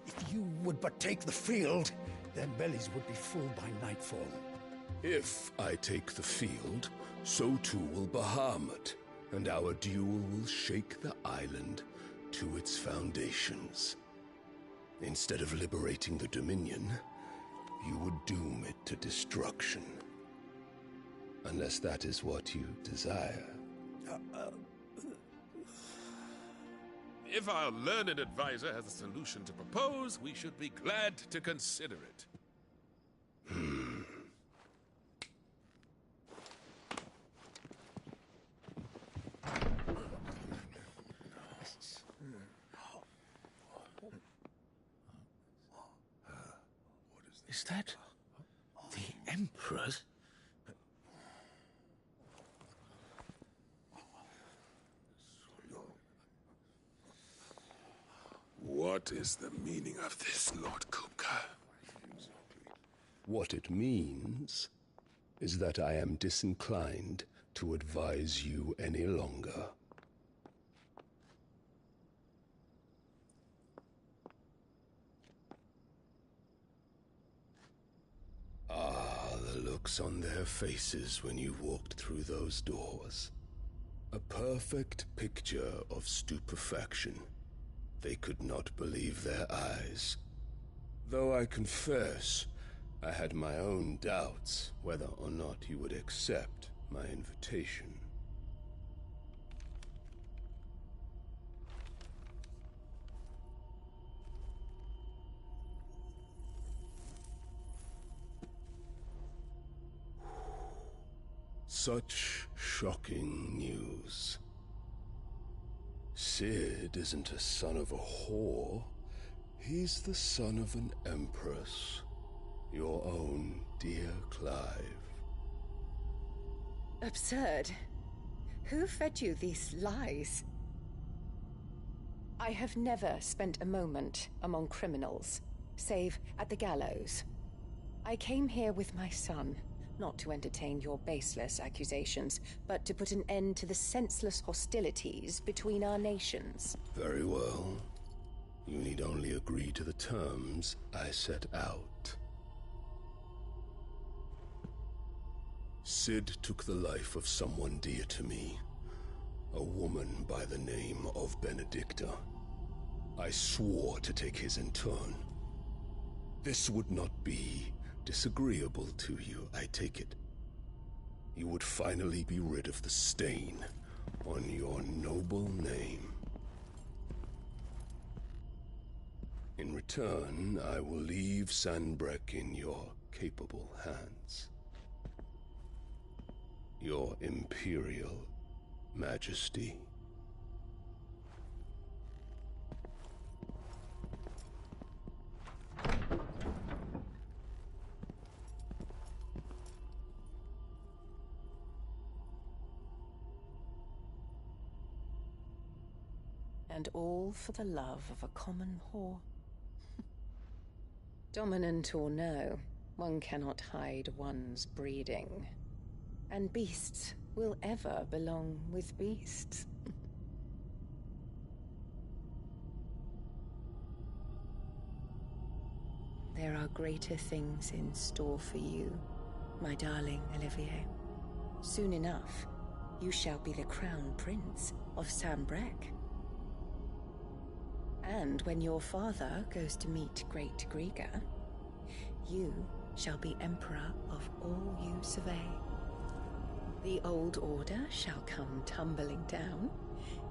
If you would but take the field, their bellies would be full by nightfall. If I take the field, so too will Bahamut, and our duel will shake the island to its foundations. Instead of liberating the Dominion, you would doom it to destruction. Unless that is what you desire. If our learned advisor has a solution to propose, we should be glad to consider it. Is that the Emperor's? What is the meaning of this, Lord Kupka? What it means is that I am disinclined to advise you any longer. Ah, the looks on their faces when you walked through those doors. A perfect picture of stupefaction. They could not believe their eyes. Though I confess, I had my own doubts whether or not you would accept my invitation. Such shocking news. Sid isn't a son of a whore. He's the son of an empress. Your own dear Clive. Absurd. Who fed you these lies? I have never spent a moment among criminals, save at the gallows. I came here with my son, not to entertain your baseless accusations, but to put an end to the senseless hostilities between our nations. Very well. You need only agree to the terms I set out. Sid took the life of someone dear to me, a woman by the name of Benedicta. I swore to take his in turn. This would not be disagreeable to you, I take it. You would finally be rid of the stain on your noble name. In return, I will leave Sanbreque in your capable hands. Your Imperial Majesty. And all for the love of a common whore. Dominant or no, one cannot hide one's breeding. And beasts will ever belong with beasts. There are greater things in store for you, my darling Olivier. Soon enough, you shall be the crown prince of Sanbreque. And when your father goes to meet Great Griga, you shall be emperor of all you survey. The old order shall come tumbling down,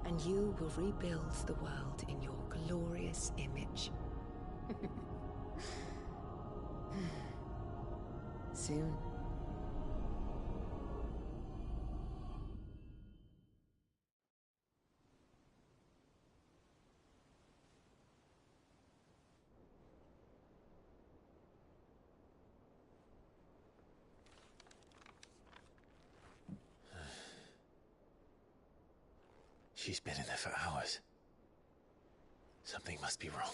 and you will rebuild the world in your glorious image. Soon. She's been in there for hours. Something must be wrong.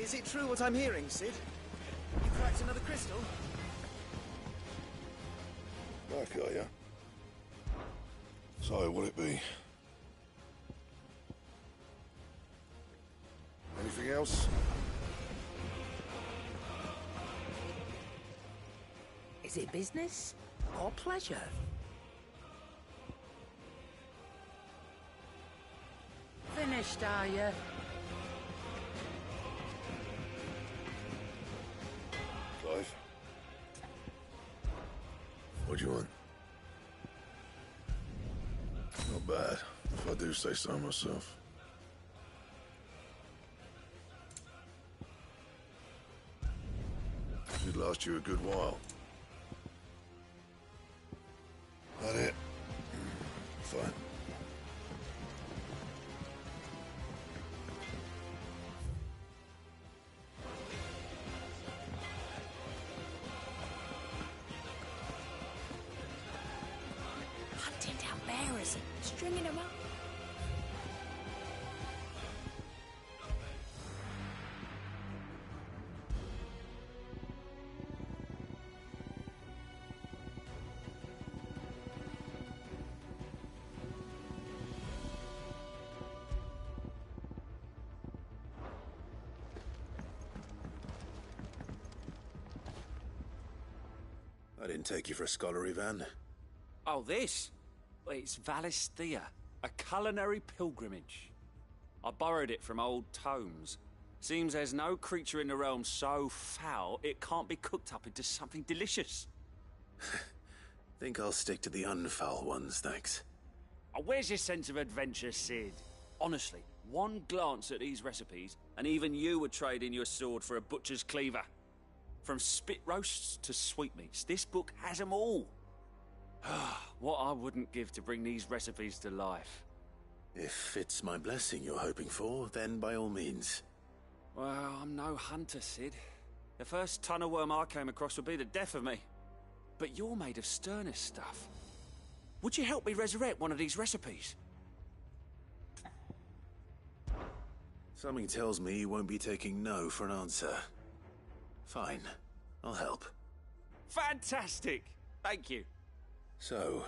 Is it true what I'm hearing, Sid? You cracked another crystal? Back, are ya? So, will it be? Anything else? Is it business or pleasure? Finished, are you? Clive? What do you want? Not bad, if I do say so myself. Should last you a good while. That it? Fine. Hunting down bearers and stringing them up. I didn't take you for a scholarly van. Oh, this? It's Valisthea, a culinary pilgrimage. I borrowed it from old tomes. Seems there's no creature in the realm so foul it can't be cooked up into something delicious. Think I'll stick to the unfoul ones, thanks. Oh, where's your sense of adventure, Sid? Honestly, one glance at these recipes, and even you would trade in your sword for a butcher's cleaver. From spit roasts to sweetmeats, this book has them all. What I wouldn't give to bring these recipes to life. If it's my blessing you're hoping for, then by all means. Well, I'm no hunter, Sid. The first ton of worm I came across would be the death of me. But you're made of sterner stuff. Would you help me resurrect one of these recipes? Something tells me you won't be taking no for an answer. Fine, I'll help. Fantastic! Thank you. So,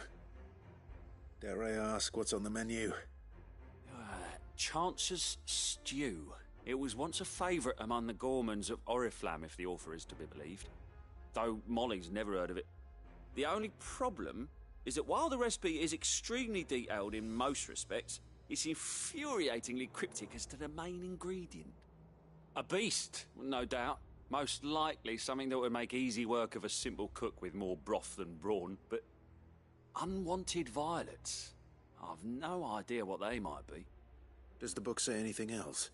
dare I ask what's on the menu? Chance's Stew. It was once a favourite among the gourmands of Oriflamme, if the author is to be believed. Though Molly's never heard of it. The only problem is that while the recipe is extremely detailed in most respects, it's infuriatingly cryptic as to the main ingredient. A beast, no doubt. Most likely something that would make easy work of a simple cook with more broth than brawn, but unwanted violets. I've no idea what they might be. Does the book say anything else?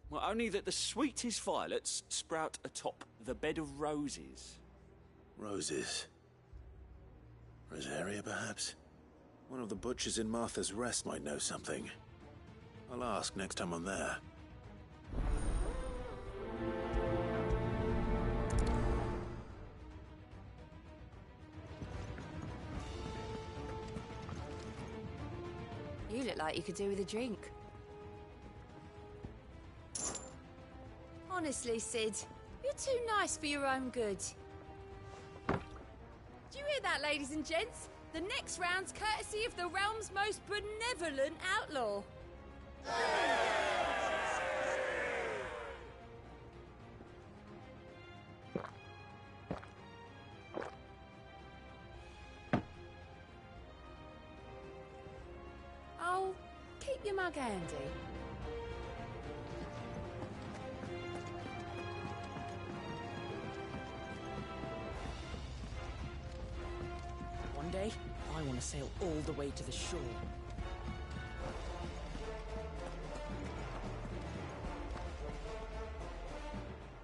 Well, only that the sweetest violets sprout atop the bed of roses. Roses? Rosaria, perhaps? One of the butchers in Martha's Rest might know something. I'll ask next time I'm there. You look like you could do with a drink. Honestly, Sid, you're too nice for your own good. Do you hear that, ladies and gents? The next round's courtesy of the realm's most benevolent outlaw. Oh, keep your mug handy. One day, I want to sail all the way to the shore.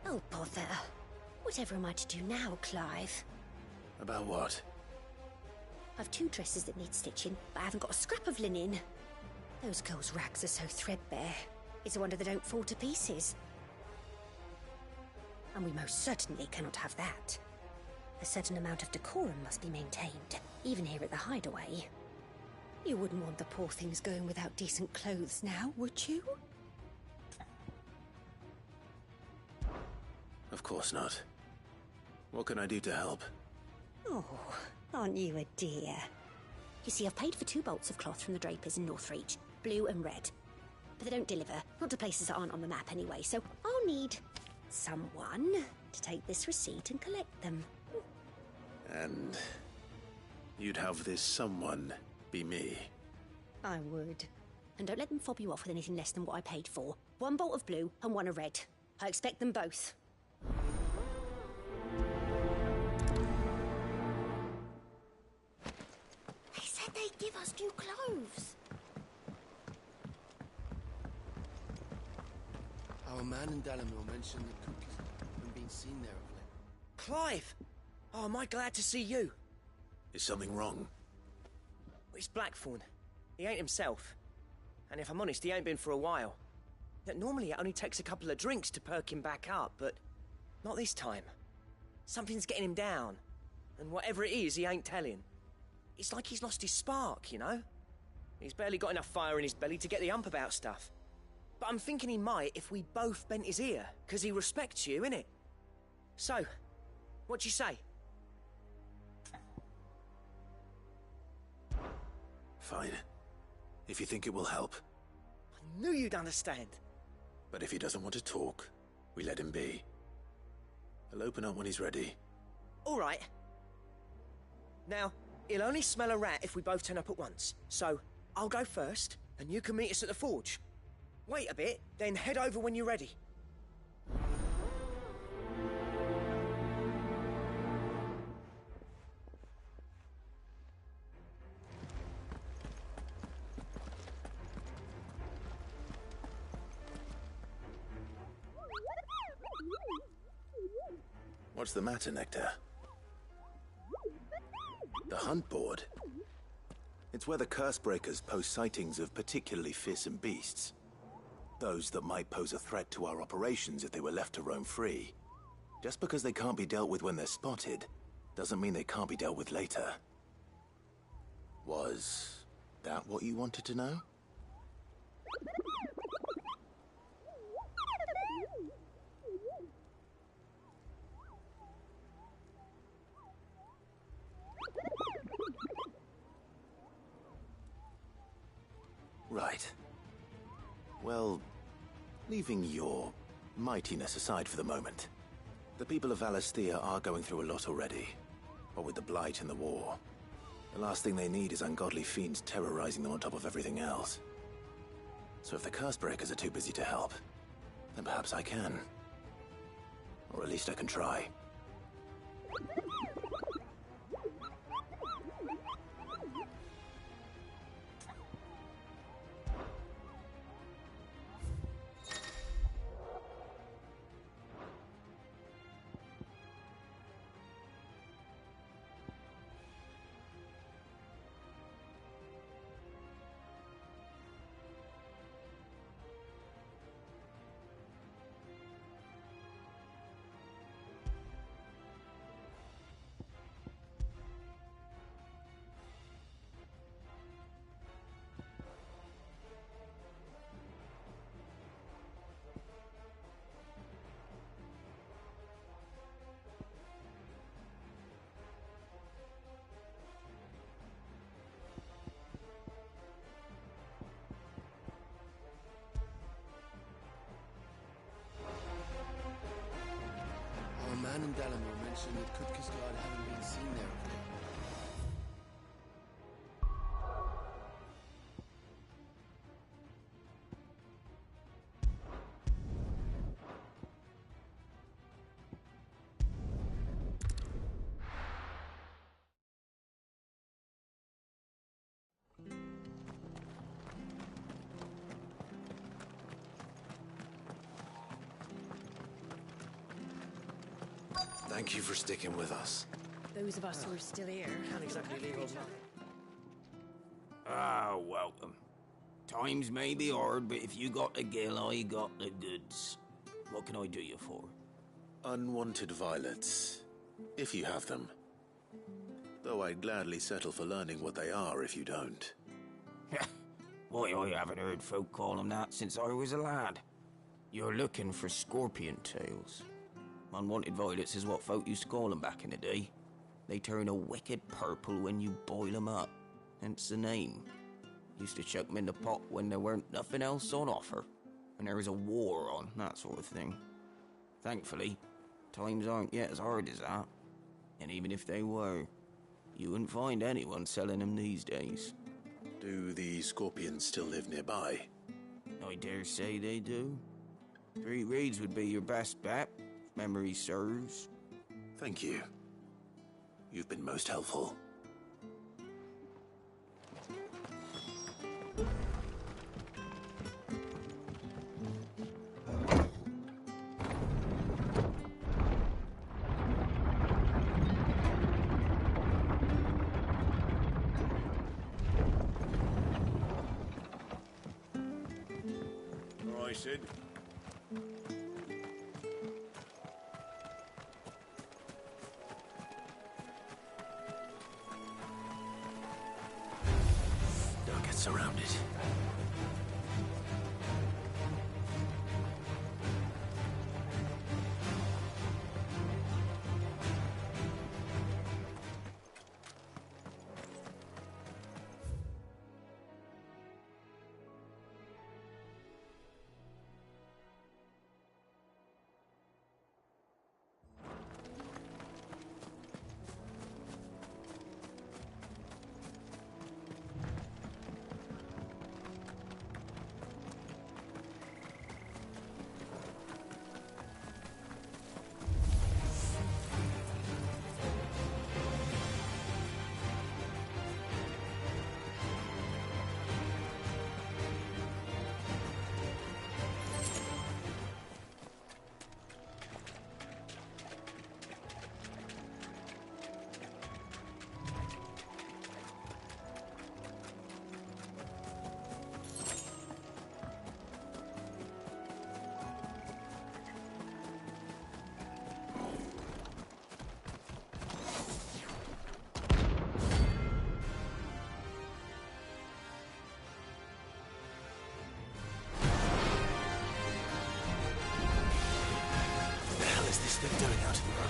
Oh, bother. Whatever am I to do now, Clive? About what? I've 2 dresses that need stitching, but I haven't got a scrap of linen. Those girls' rags are so threadbare. It's a wonder they don't fall to pieces. And we most certainly cannot have that. A certain amount of decorum must be maintained, even here at the Hideaway. You wouldn't want the poor things going without decent clothes now, would you? Of course not. What can I do to help? Oh, aren't you a dear? You see, I've paid for 2 bolts of cloth from the drapers in Northreach, blue and red. But they don't deliver, not to places that aren't on the map anyway, so I'll need someone to take this receipt and collect them. And you'd have this someone be me? I would. And don't let them fob you off with anything less than what I paid for. 1 bolt of blue and 1 of red. I expect them both. They said they'd give us new clothes. Our man in Dalamil mentioned the cookies haven't been seen there of late. Clive! Oh, am I glad to see you? Is something wrong? It's Blackthorn. He ain't himself. And if I'm honest, he ain't been for a while. Yet normally it only takes a couple of drinks to perk him back up, but not this time. Something's getting him down. And whatever it is, he ain't telling. It's like he's lost his spark, you know? He's barely got enough fire in his belly to get the ump about stuff. But I'm thinking he might if we both bent his ear, because he respects you, innit? So, what you say? Fine. If you think it will help. I knew you'd understand. But if he doesn't want to talk, we let him be. He'll open up when he's ready. All right. Now, he'll only smell a rat if we both turn up at once. So, I'll go first, and you can meet us at the forge. Wait a bit, then head over when you're ready. What's the matter, Nectar? The hunt board? It's where the Cursebreakers post sightings of particularly fearsome beasts. Those that might pose a threat to our operations if they were left to roam free. Just because they can't be dealt with when they're spotted, doesn't mean they can't be dealt with later. Was that what you wanted to know? Right. Well, leaving your mightiness aside for the moment, the people of Valisthea are going through a lot already. What with the Blight and the war. The last thing they need is ungodly fiends terrorizing them on top of everything else. So if the Cursebreakers are too busy to help, then perhaps I can. Or at least I can try. Our man in Dalamil mentioned that Kutkisgard haven't been seen there of late. Thank you for sticking with us. Those of us who are still here Can't exactly leave old man. Ah, welcome. Times may be hard, but if you got the gill, I got the goods. What can I do you for? Unwanted violets, if you have them. Though I'd gladly settle for learning what they are if you don't. Why, I haven't heard folk call them that since I was a lad. You're looking for scorpion tails. Unwanted violets is what folk used to call them back in the day. They turn a wicked purple when you boil them up, hence the name. Used to chuck them in the pot when there weren't nothing else on offer, when there was a war on, that sort of thing. Thankfully, times aren't yet as hard as that. And even if they were, you wouldn't find anyone selling them these days. Do the scorpions still live nearby? I dare say they do. 3 Reeds would be your best bet, if memory serves. Thank you. You've been most helpful. Sid. Don't get surrounded. They're doing out in the road.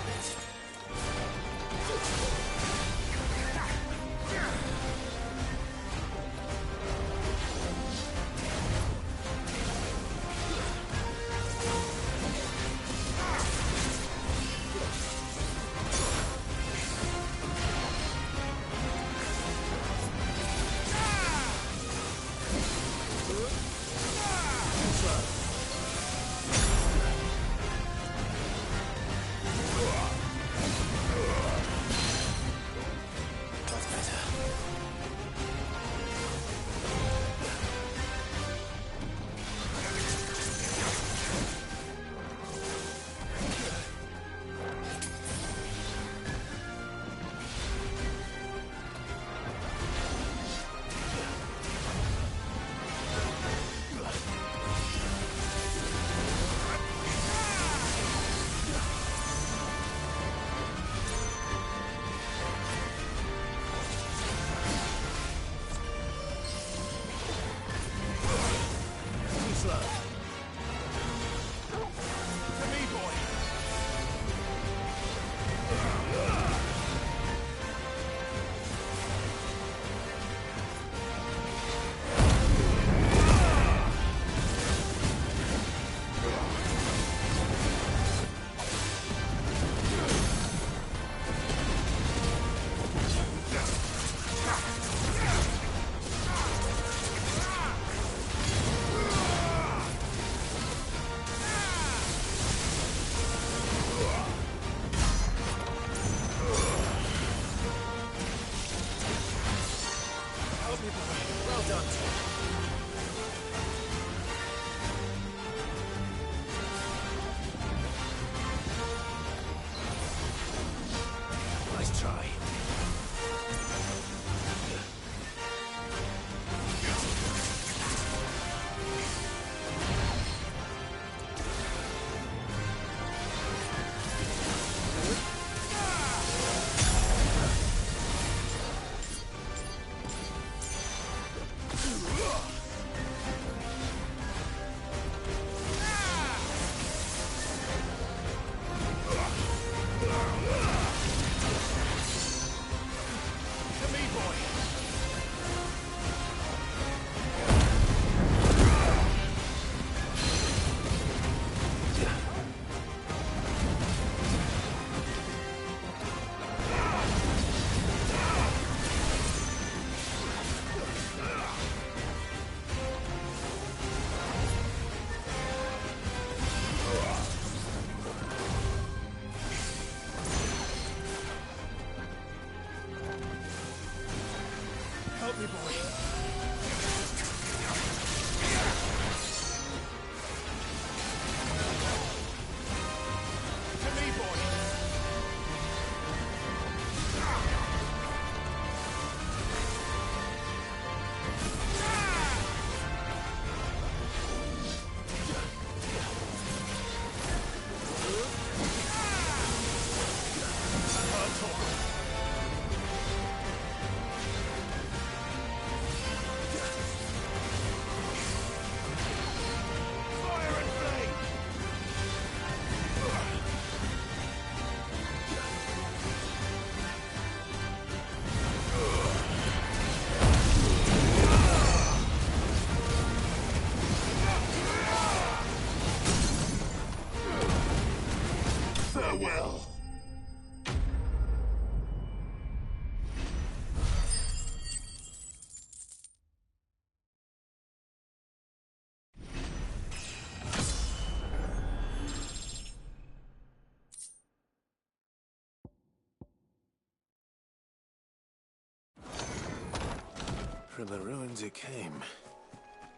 From the ruins it came,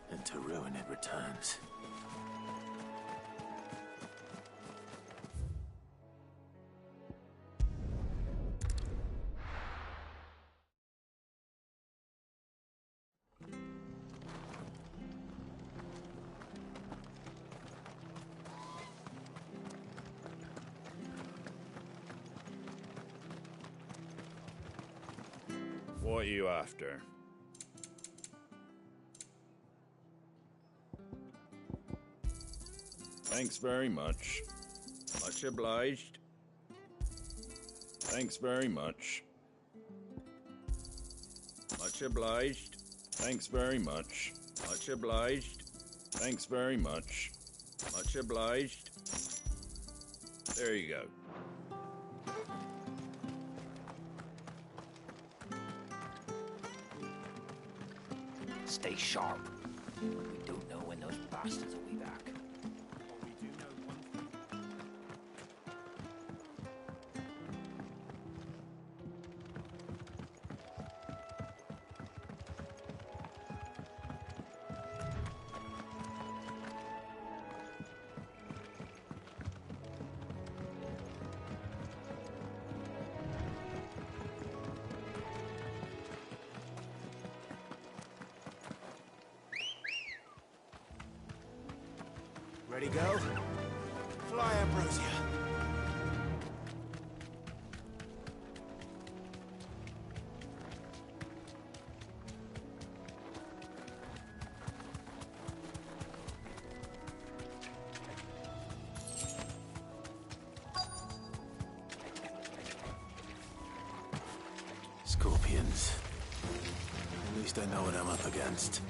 and to ruin it returns. What are you after? Thanks very much. Much obliged. Thanks very much. Much obliged. Thanks very much. Much obliged. Thanks very much. Much obliged. There you go. Stay sharp. We don't know when those bastards will be back. Ready, go? Fly, Ambrosia. Scorpions. At least I know what I'm up against.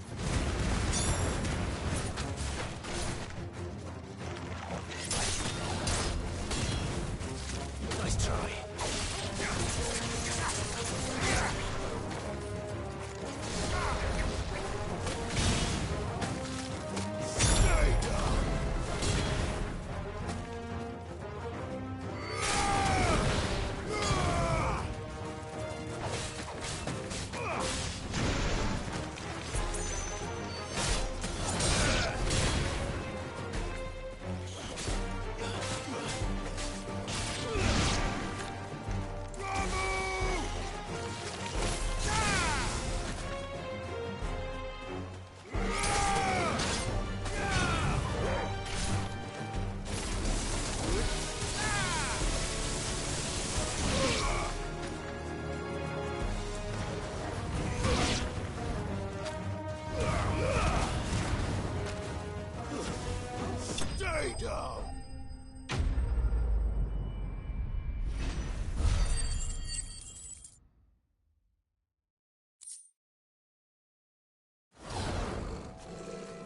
Nice try.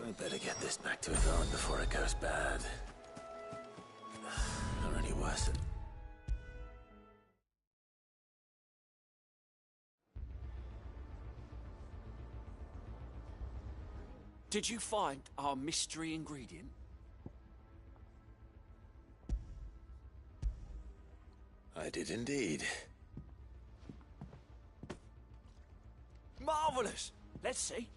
I better get this back to Yvonne before it goes bad. Or any worse. Did you find our mystery ingredient? I did indeed. Marvellous! Let's see.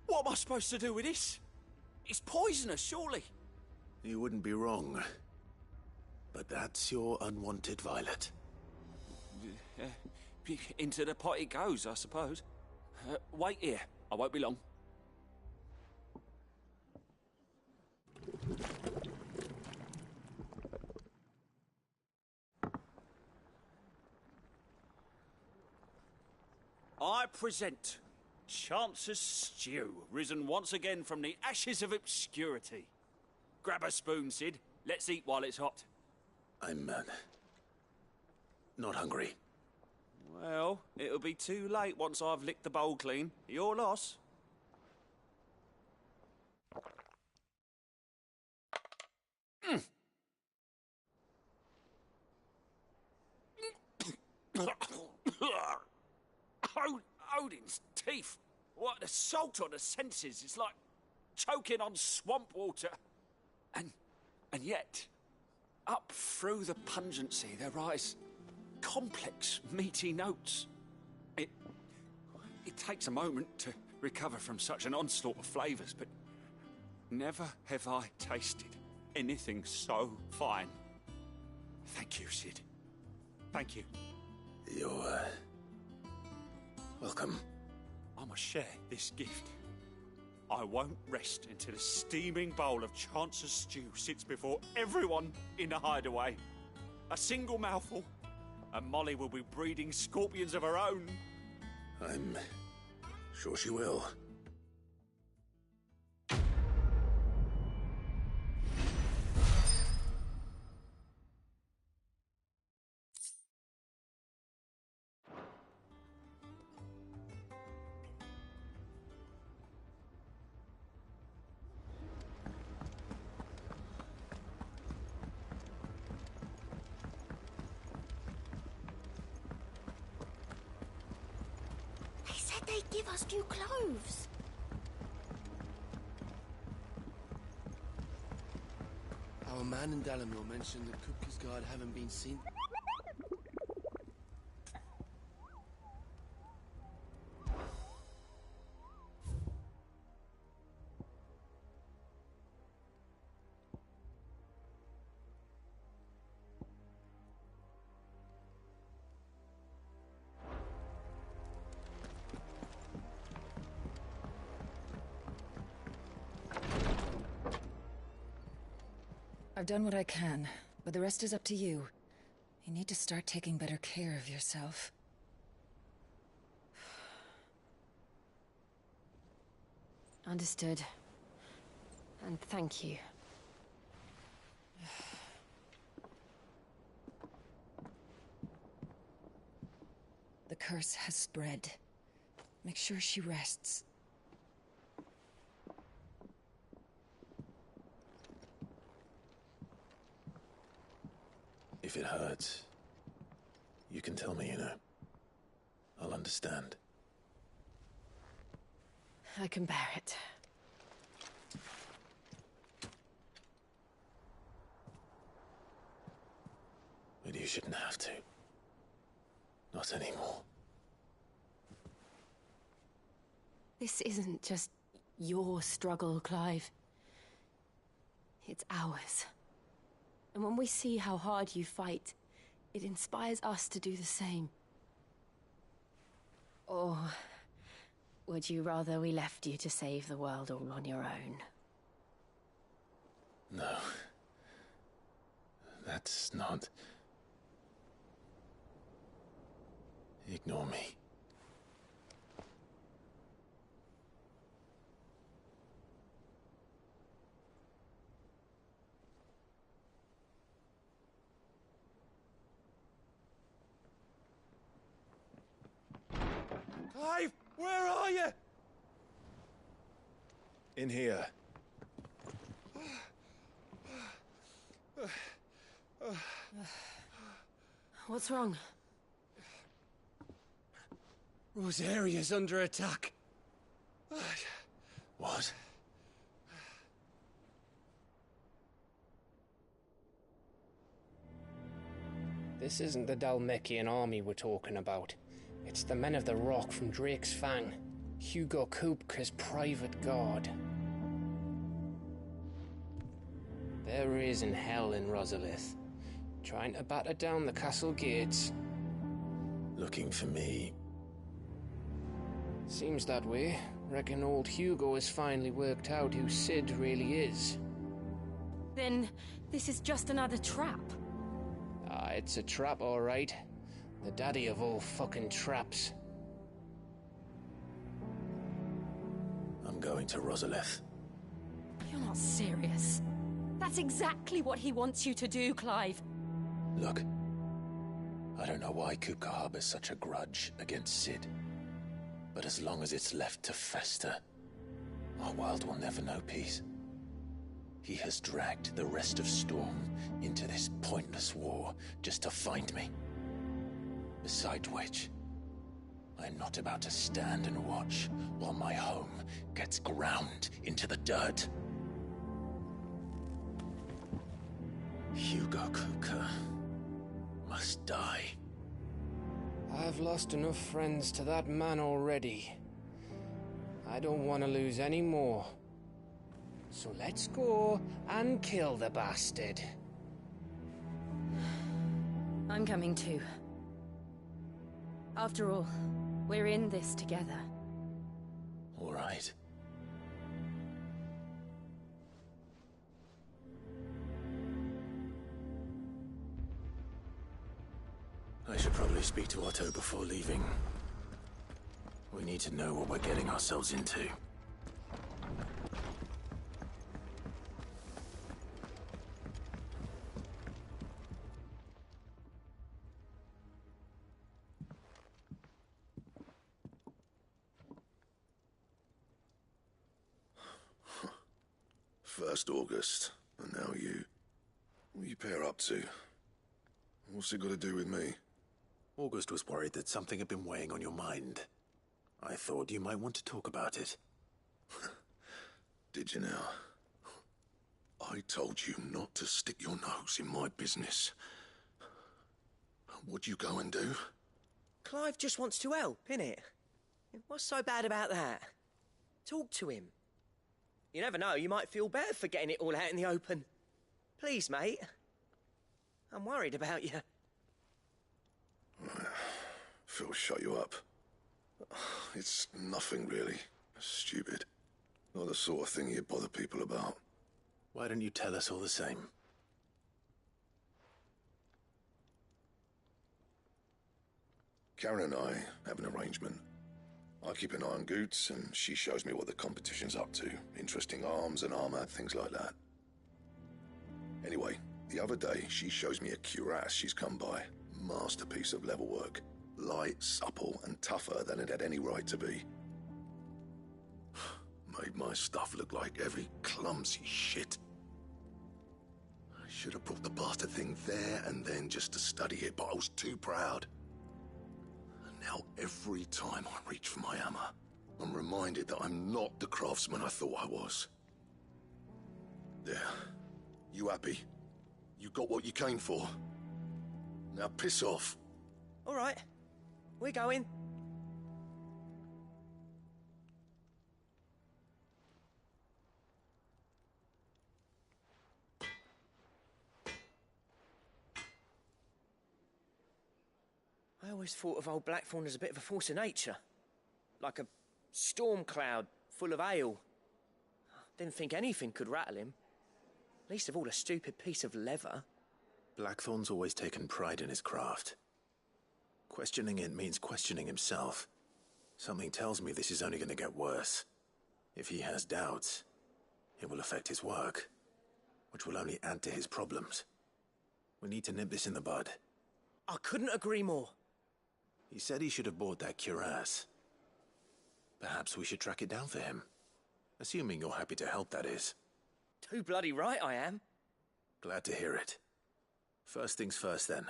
What am I supposed to do with this? It's poisonous, surely. You wouldn't be wrong. But that's your unwanted violet. Into the pot it goes, I suppose. Wait here. I won't be long. I present Chance's Stew, risen once again from the ashes of obscurity. Grab a spoon, Sid. Let's eat while it's hot. I'm, not hungry. Well, it'll be too late once I've licked the bowl clean. Your loss. Odin's teeth. What, the salt on the senses. It's like choking on swamp water. And yet, up through the pungency, there rise complex, meaty notes. It takes a moment to recover from such an onslaught of flavours, but never have I tasted anything so fine. Thank you, Sid. Thank you. You're, welcome. I must share this gift. I won't rest until a steaming bowl of Chancer's stew sits before everyone in the hideaway. A single mouthful, and Molly will be breeding scorpions of her own. I'm sure she will. They said they'd give us new clothes. Our man in Dalamil mentioned that Kupka's guard haven't been seen. I've done what I can, but the rest is up to you. You need to start taking better care of yourself. Understood. And thank you. The curse has spread. Make sure she rests. If it hurts, you can tell me, you know. I'll understand. I can bear it. But you shouldn't have to. Not anymore. This isn't just your struggle, Clive. It's ours. And when we see how hard you fight, it inspires us to do the same. Or would you rather we left you to save the world all on your own? No. That's not... Ignore me. Clive, where are you? In here. What's wrong? Rosaria's under attack. What? This isn't the Dalmekian army we're talking about. It's the men of the Rock from Drake's Fang. Hugo Kupka's private guard. There is in hell in Rosalith, trying to batter down the castle gates. Looking for me? Seems that way. Reckon old Hugo has finally worked out who Sid really is. Then this is just another trap. Ah, it's a trap, all right. The daddy of all fucking traps. I'm going to Rosalith. You're not serious. That's exactly what he wants you to do, Clive. Look, I don't know why Kupka harbors such a grudge against Sid. But as long as it's left to fester, our world will never know peace. He has dragged the rest of Storm into this pointless war just to find me. Besides which, I am not about to stand and watch while my home gets ground into the dirt. Hugo Kupka must die. I've lost enough friends to that man already. I don't want to lose any more. So let's go and kill the bastard. I'm coming too. After all, we're in this together. All right. I should probably speak to Otto before leaving. We need to know what we're getting ourselves into. First August, and now you. What are you pair up to? What's it got to do with me? August was worried that something had been weighing on your mind. I thought you might want to talk about it. Did you now? I told you not to stick your nose in my business. What'd you go and do? Clive just wants to help, innit? What's so bad about that? Talk to him. You never know, you might feel better for getting it all out in the open. Please, mate. I'm worried about you. Phil shut you up. It's nothing, really. Stupid. Not the sort of thing you bother people about. Why don't you tell us all the same? Karen and I have an arrangement. I keep an eye on Goots, and she shows me what the competition's up to. Interesting arms and armor, things like that. Anyway, the other day, she shows me a cuirass she's come by. Masterpiece of level work. Light, supple, and tougher than it had any right to be. Made my stuff look like every clumsy shit. I should have brought the bastard thing there and then just to study it, but I was too proud. And now every time I reach for my hammer, I'm reminded that I'm not the craftsman I thought I was. There. You happy? You got what you came for? Now piss off. All right. We're going. I always thought of old Blackthorn as a bit of a force of nature. Like a storm cloud full of hail. Didn't think anything could rattle him. Least of all a stupid piece of leather. Blackthorn's always taken pride in his craft. Questioning it means questioning himself. Something tells me this is only going to get worse. If he has doubts, it will affect his work, which will only add to his problems. We need to nip this in the bud. I couldn't agree more. He said he should have bought that cuirass. Perhaps we should track it down for him. Assuming you're happy to help, that is. Too bloody right I am. Glad to hear it. First things first, then.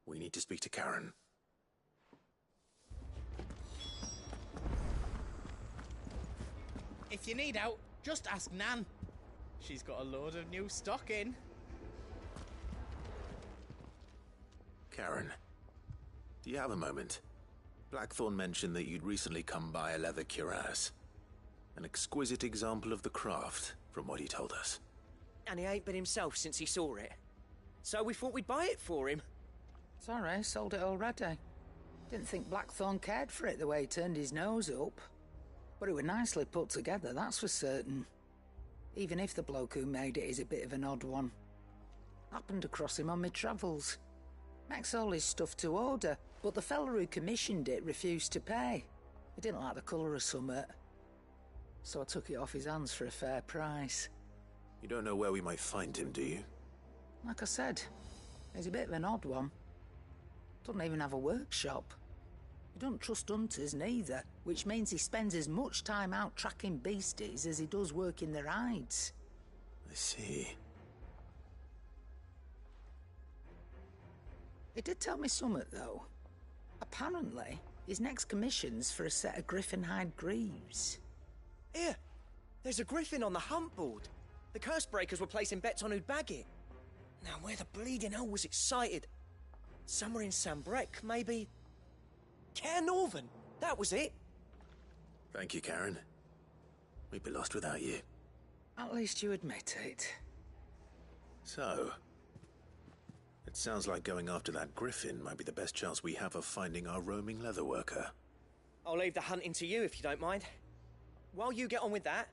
We need to speak to Karen. If you need out, just ask Nan. She's got a load of new stock in. Karen, do you have a moment? Blackthorn mentioned that you'd recently come by a leather cuirass. An exquisite example of the craft, from what he told us. And he ain't been himself since he saw it. So we thought we'd buy it for him. Sorry, sold it already. Didn't think Blackthorn cared for it the way he turned his nose up. But it was nicely put together, that's for certain. Even if the bloke who made it is a bit of an odd one. Happened across him on my travels. Makes all his stuff to order, but the fella who commissioned it refused to pay. He didn't like the colour of summit. So I took it off his hands for a fair price. You don't know where we might find him, do you? Like I said, he's a bit of an odd one. Doesn't even have a workshop. He don't trust hunters neither, which means he spends as much time out tracking beasties as he does working their hides. I see. He did tell me something, though. Apparently, his next commission's for a set of griffin hide greaves. Here, there's a griffin on the hunt board. The curse breakers were placing bets on who'd bag it. Now, where the bleeding hell was it sighted? Somewhere in Sambrec, maybe? Care Northern, that was it. Thank you, Karen. We'd be lost without you. At least you admit it. So, it sounds like going after that griffin might be the best chance we have of finding our roaming leatherworker. I'll leave the hunting to you if you don't mind. While you get on with that,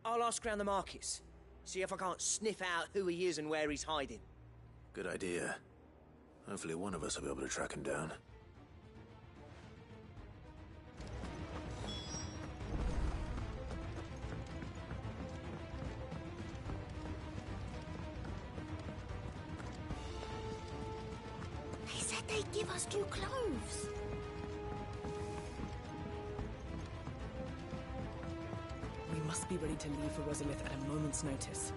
I'll ask around the markets. See if I can't sniff out who he is and where he's hiding. Good idea. Hopefully one of us will be able to track him down. They said they'd give us new clothes. We must be ready to leave for Rosalith at a moment's notice.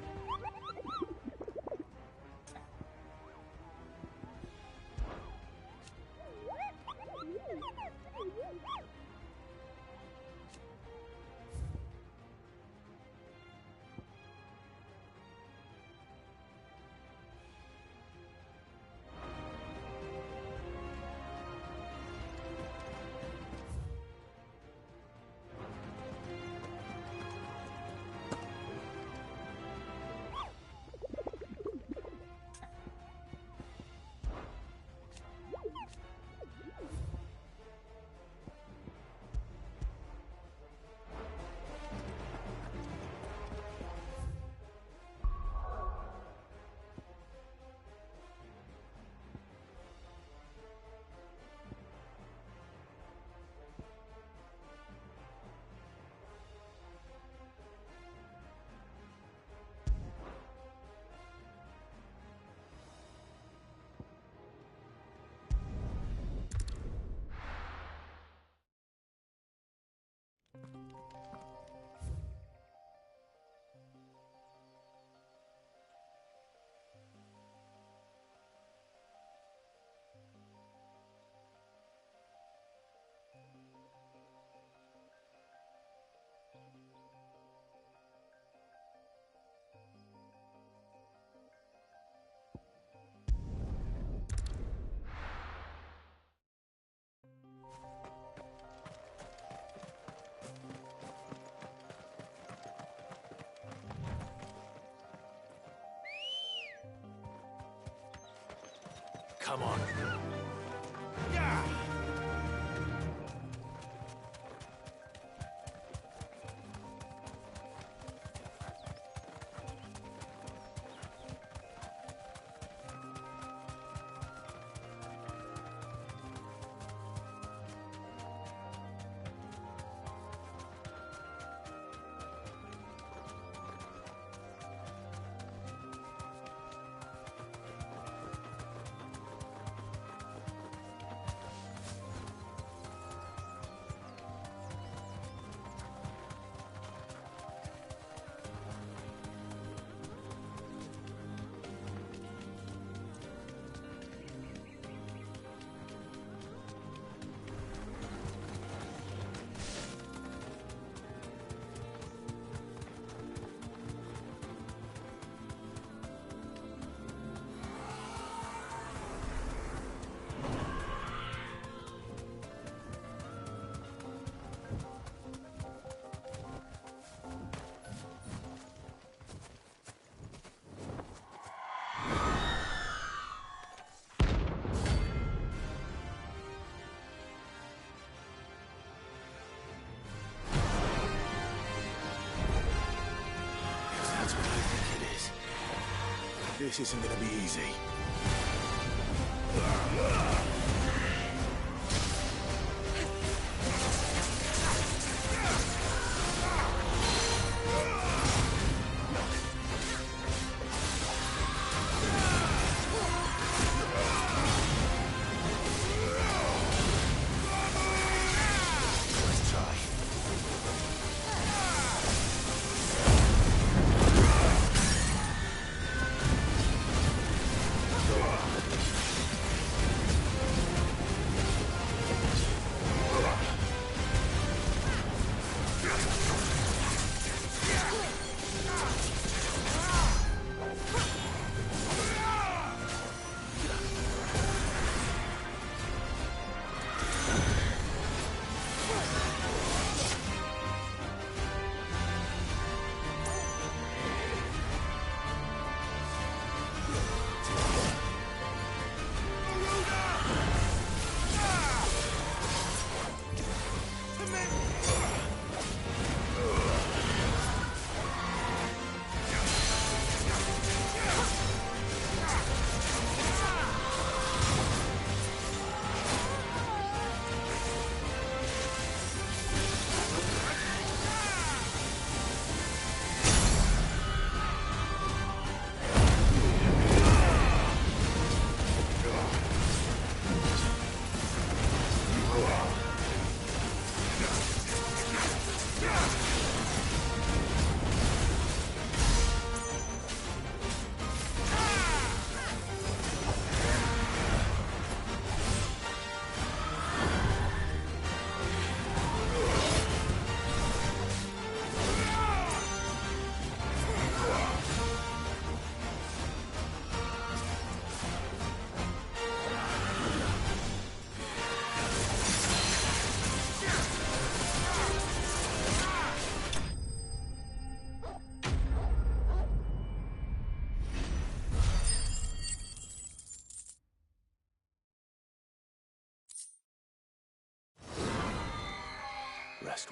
Come on. This isn't gonna be easy. Let's try.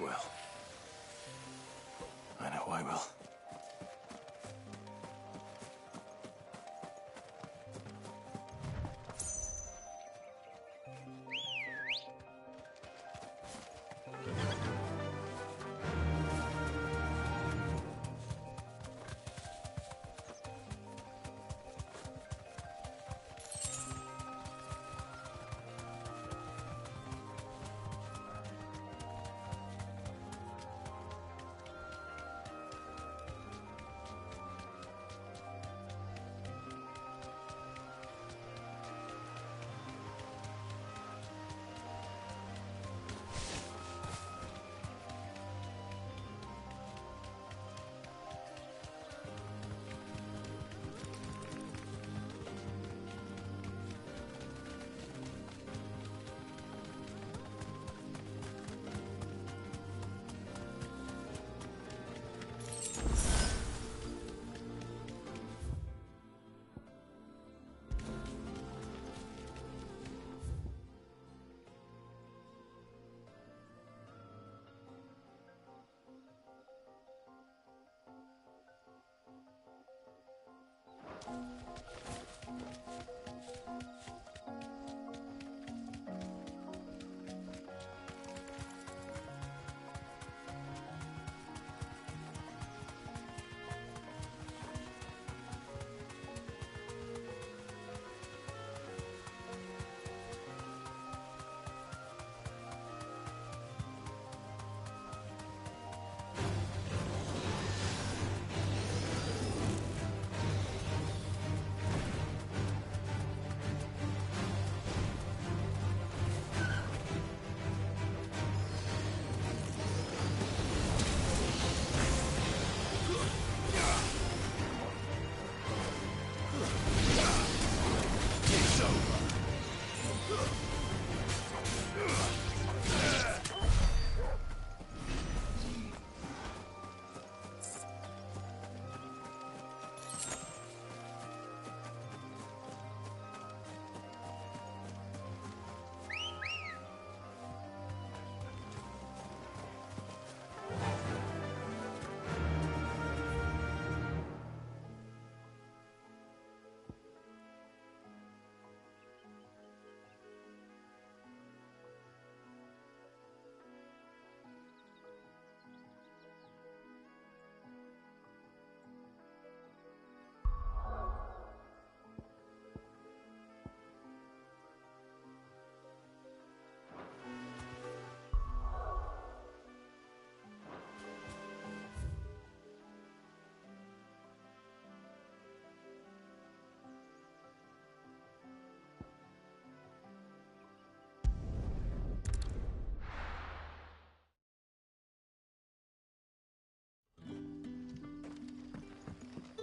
rest well. I know I will.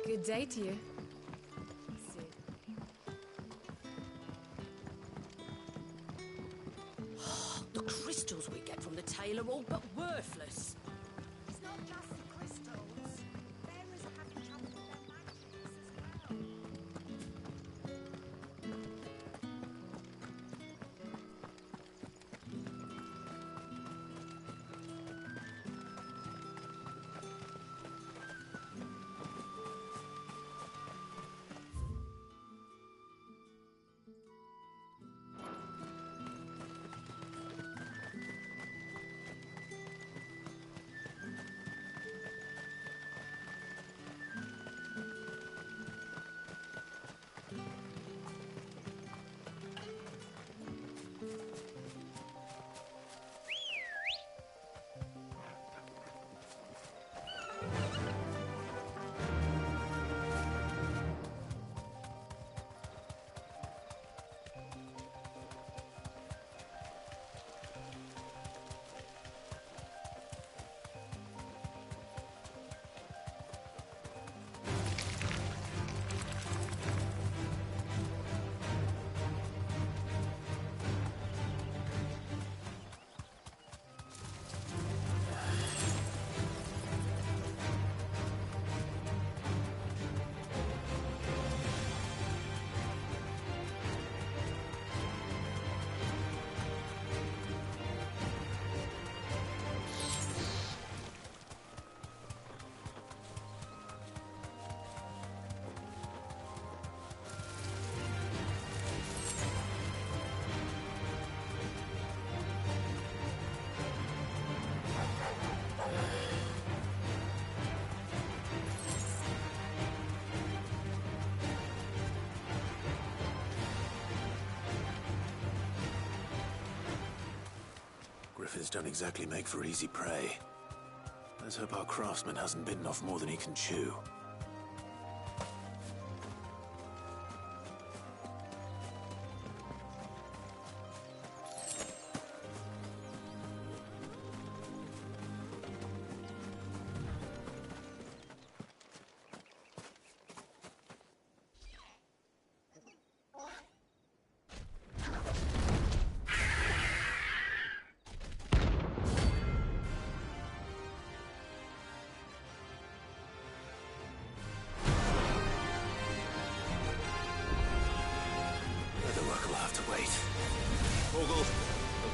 Good day to you. The crystals we get from the tail are all but worthless. It's not just the crystals. Bearers are having trouble with their magics as well. griffins don't exactly make for easy prey. Let's hope our craftsman hasn't bitten off more than he can chew.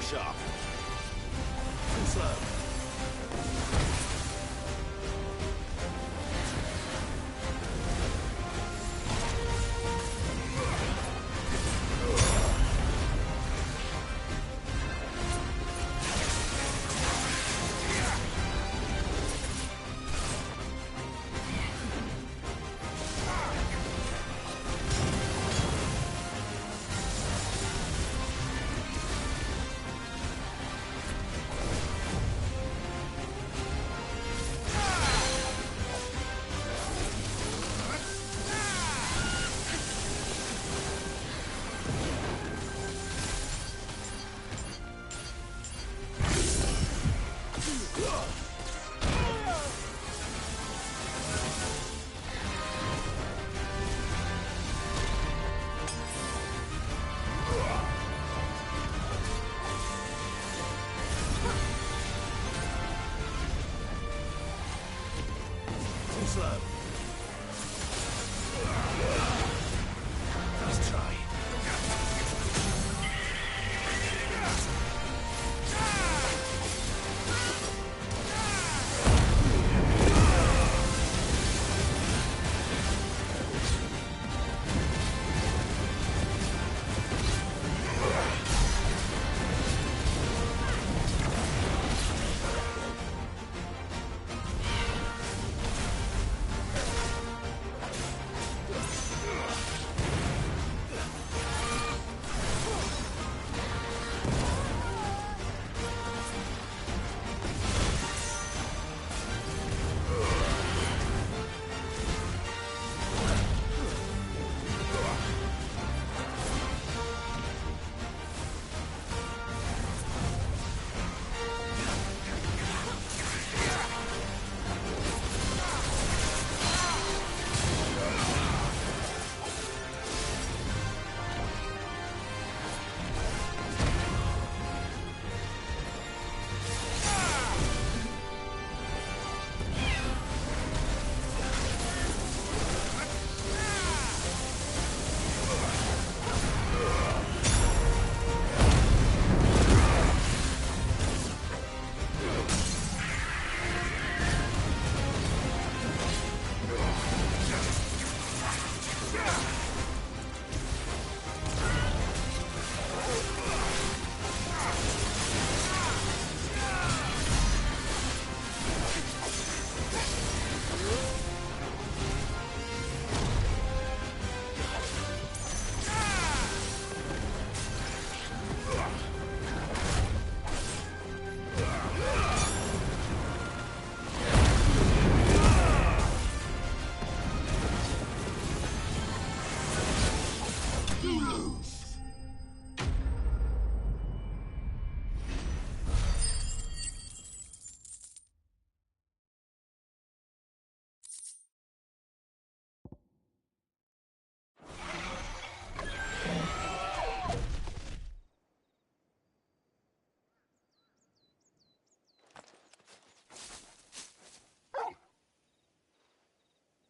Sharp. Too slow. Slow. Let's try.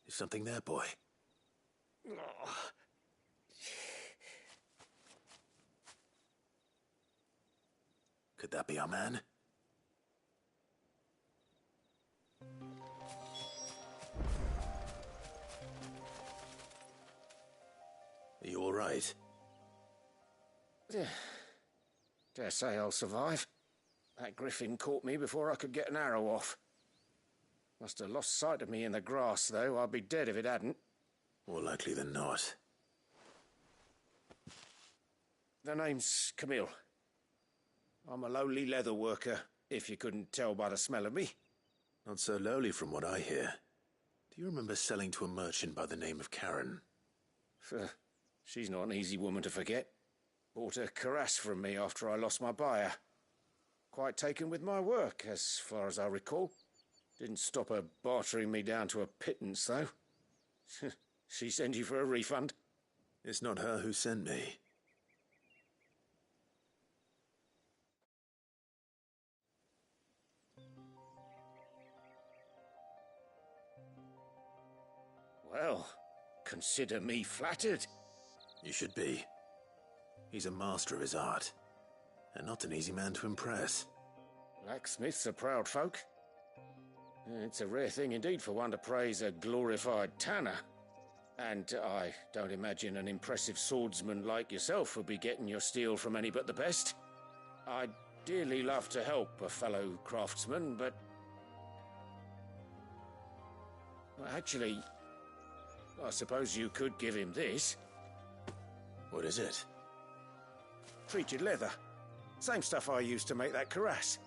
Is something there, boy? Could that be our man? Are you all right? Dare say I'll survive. That griffin caught me before I could get an arrow off. Must have lost sight of me in the grass, though. I'd be dead if it hadn't. More likely than not. The name's Camille. I'm a lowly leather worker, if you couldn't tell by the smell of me. Not so lowly from what I hear. Do you remember selling to a merchant by the name of Karen? She's not an easy woman to forget. Bought a cuirass from me after I lost my buyer. Quite taken with my work, as far as I recall. Didn't stop her bartering me down to a pittance, though. She sent you for a refund? It's not her who sent me. Well, consider me flattered. You should be. He's a master of his art, and not an easy man to impress. Blacksmiths are proud folk. It's a rare thing indeed for one to praise a glorified tanner. And I don't imagine an impressive swordsman like yourself would be getting your steel from any but the best. I'd dearly love to help a fellow craftsman, but... Well, actually, I suppose you could give him this. What is it? Treated leather. Same stuff I used to make that cuirass.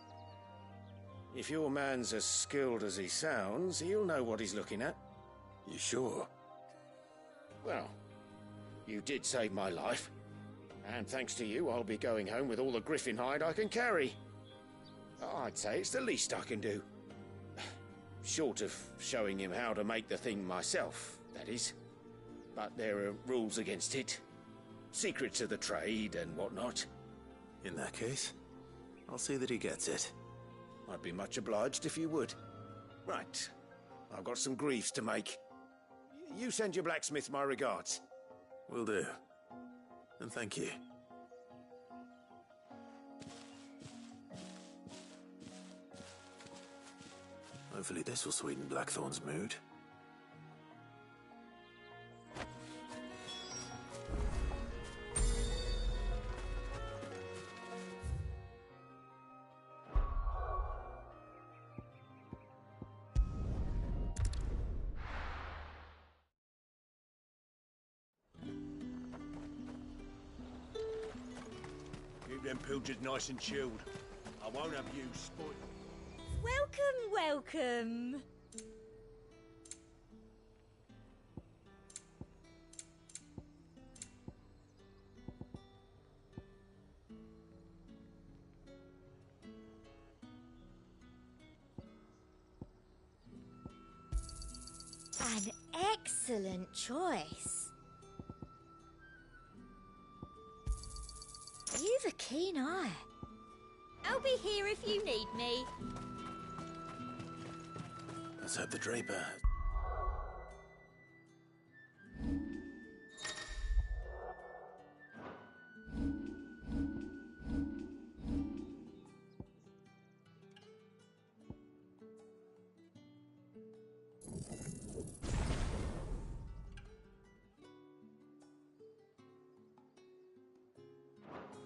If your man's as skilled as he sounds, he'll know what he's looking at. You sure? Well, you did save my life. And thanks to you, I'll be going home with all the griffin hide I can carry. I'd say it's the least I can do. Short of showing him how to make the thing myself, that is. But there are rules against it. Secrets of the trade and whatnot. In that case, I'll see that he gets it. I'd be much obliged if you would. Right. I've got some greaves to make. You send your blacksmith my regards. Will do. And thank you. Hopefully this will sweeten Blackthorn's mood. Keep them pilgers nice and chilled. I won't have you spoiled. Welcome, welcome. An excellent choice. You've a keen eye. I'll be here if you need me. Let's hope the Draper...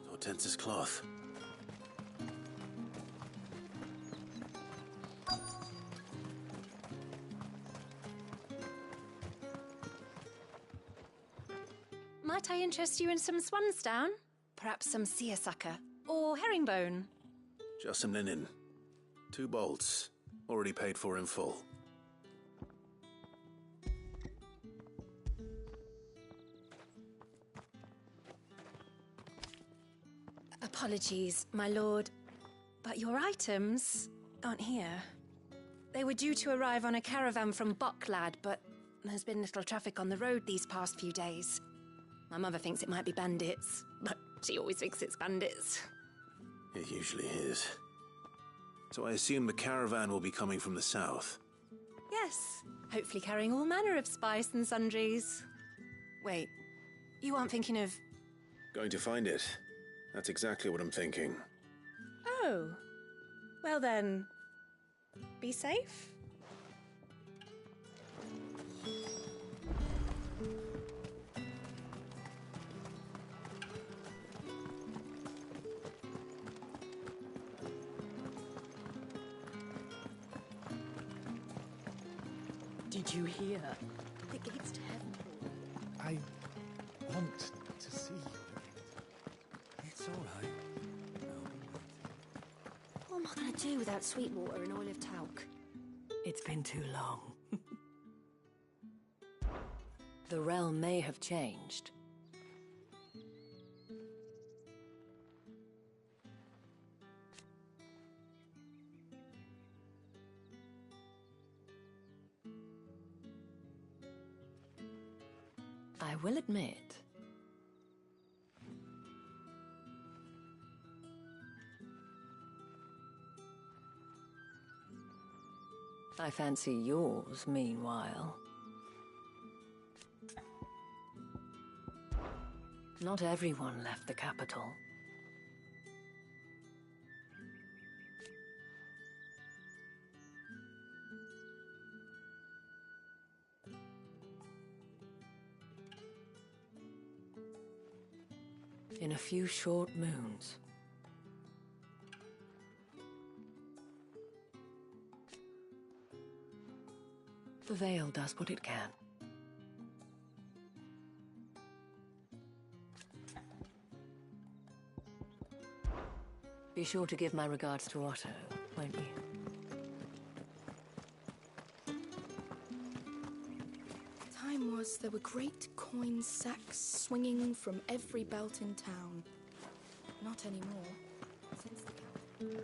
Hortense's cloth. Might I interest you in some swansdown? Perhaps some seersucker or herringbone? Just some linen. 2 bolts. Already paid for in full. Apologies, my lord, but your items aren't here. They were due to arrive on a caravan from Bucklad, but there's been little traffic on the road these past few days. My mother thinks it might be bandits, but she always thinks it's bandits. It usually is. So I assume the caravan will be coming from the south. Yes, hopefully carrying all manner of spice and sundries. Wait, you aren't thinking of... Going to find it. That's exactly what I'm thinking. Oh. Well then, be safe. Did you hear? The gates to heaven. I want to see you. It's all right. I'll be waiting. am I going to do without sweet water and oil of talc? It's been too long. The realm may have changed. I will admit, I fancy yours, meanwhile. Not everyone left the capital. In a few short moons. The Veil does what it can. Be sure to give my regards to Otto, won't you? Time was there were great coin sacks swinging from every belt in town. Not anymore. Since the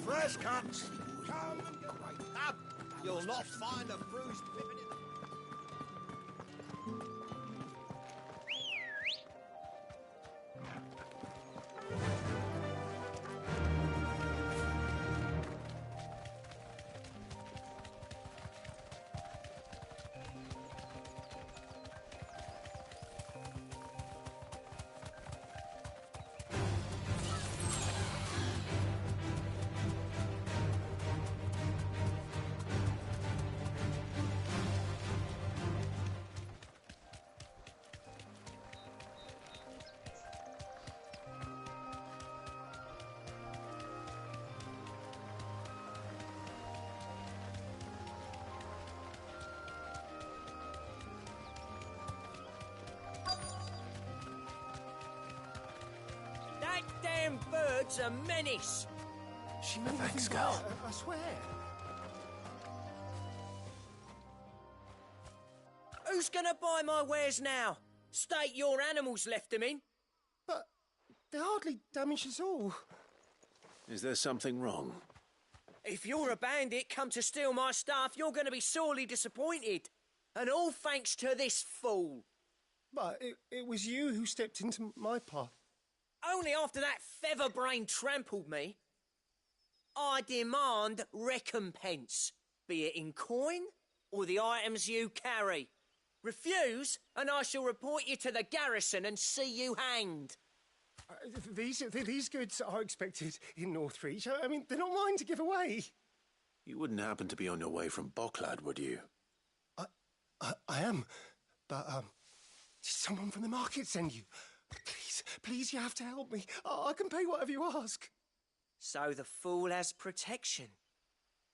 Fresh cuts! Come and great up! You'll not find a bruised pippin in the... That damn bird's a menace! She made Thanks, girl. I swear. Who's gonna buy my wares now? State your animals left them in. But they hardly damaged us all. Is there something wrong? If you're a bandit come to steal my stuff, you're gonna be sorely disappointed. And all thanks to this fool. But it was you who stepped into my path. Only after that feather-brain trampled me. I demand recompense, be it in coin or the items you carry. Refuse, and I shall report you to the garrison and see you hanged. These goods are expected in Northreach. I mean, they're not mine to give away. You wouldn't happen to be on your way from Bocklad, would you? I am, but did someone from the market send you? Please, you have to help me. I can pay whatever you ask. So the fool has protection.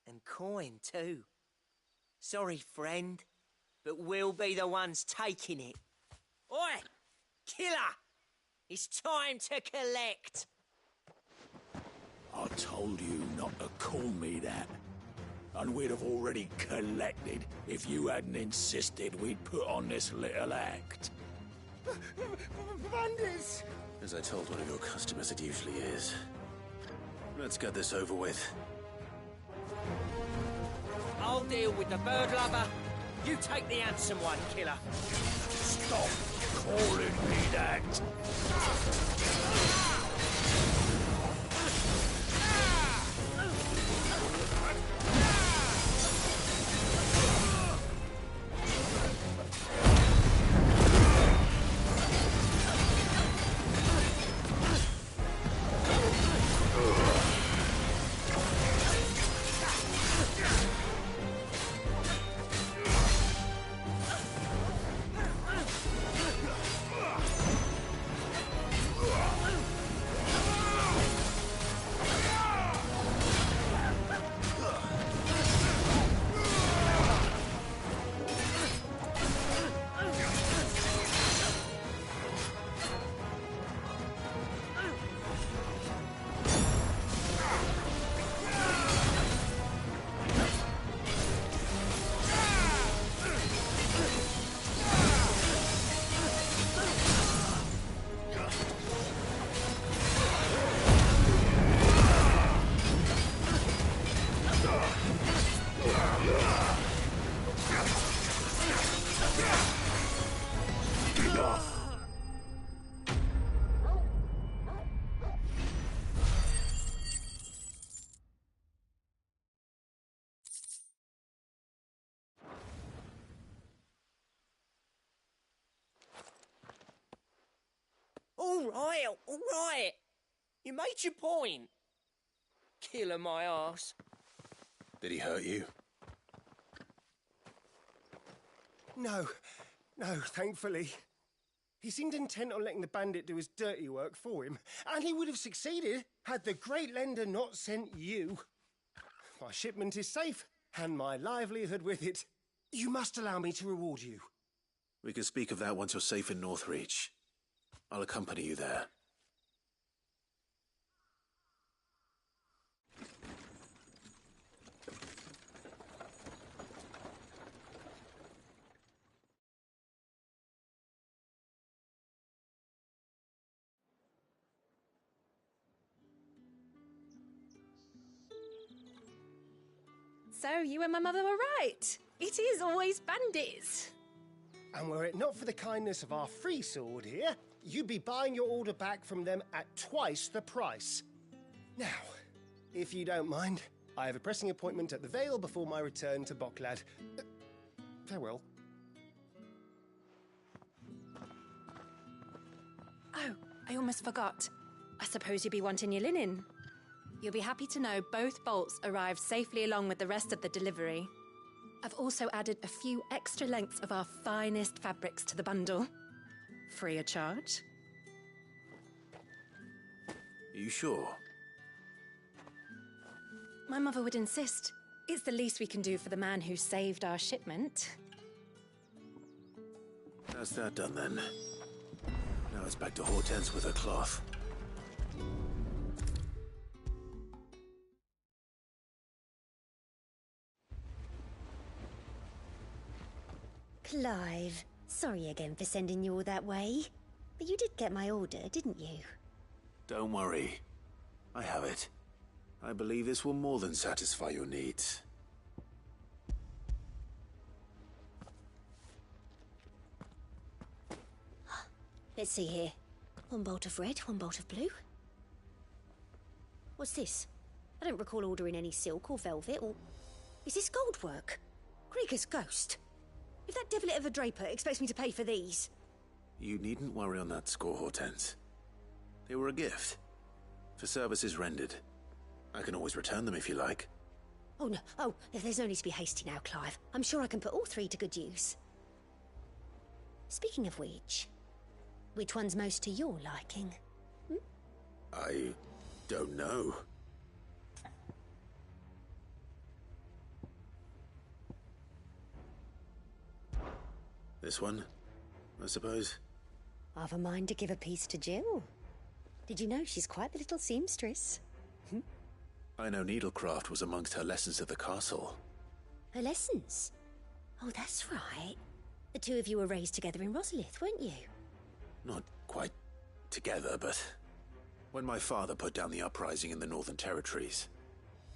And coin, too. Sorry, friend, but we'll be the ones taking it. Oi! Killer! It's time to collect! I told you not to call me that. And we'd have already collected if you hadn't insisted we'd put on this little act. Bandits! As I told one of your customers, it usually is. Let's get this over with. I'll deal with the bird lover. You take the handsome one, killer. Stop calling me that! All right. You made your point. Killer my arse. Did he hurt you? No, thankfully. He seemed intent on letting the bandit do his dirty work for him, and he would have succeeded had the Great Lender not sent you. My shipment is safe, and my livelihood with it. You must allow me to reward you. We can speak of that once you're safe in Northreach. I'll accompany you there. So you and my mother were right. It is always bandits. And were it not for the kindness of our free sword here, you'd be buying your order back from them at twice the price. Now, if you don't mind, I have a pressing appointment at the Vale before my return to Boklad. Farewell. Oh, I almost forgot. I suppose you'll be wanting your linen. You'll be happy to know both bolts arrived safely along with the rest of the delivery. I've also added a few extra lengths of our finest fabrics to the bundle. Free of charge. Are you sure? My mother would insist. It's the least we can do for the man who saved our shipment. That's that done then. Now it's back to Hortense with her cloth. Clive, sorry again for sending you all that way. But you did get my order, didn't you? Don't worry. I have it. I believe this will more than satisfy your needs. Let's see here. One bolt of red, one bolt of blue. What's this? I don't recall ordering any silk or velvet or... Is this gold work? Krieger's ghost. If that devilet of a draper expects me to pay for these... You needn't worry on that score, Hortense. They were a gift. For services rendered. I can always return them if you like. Oh, no. Oh, there's no need to be hasty now, Clive. I'm sure I can put all three to good use. Speaking of which one's most to your liking? I don't know. This one, I suppose. I've a mind to give a piece to Jill. Did you know she's quite the little seamstress? I know needlecraft was amongst her lessons at the castle. Her lessons? Oh, that's right. The two of you were raised together in Rosalith, weren't you? Not quite together, but... When my father put down the uprising in the Northern Territories,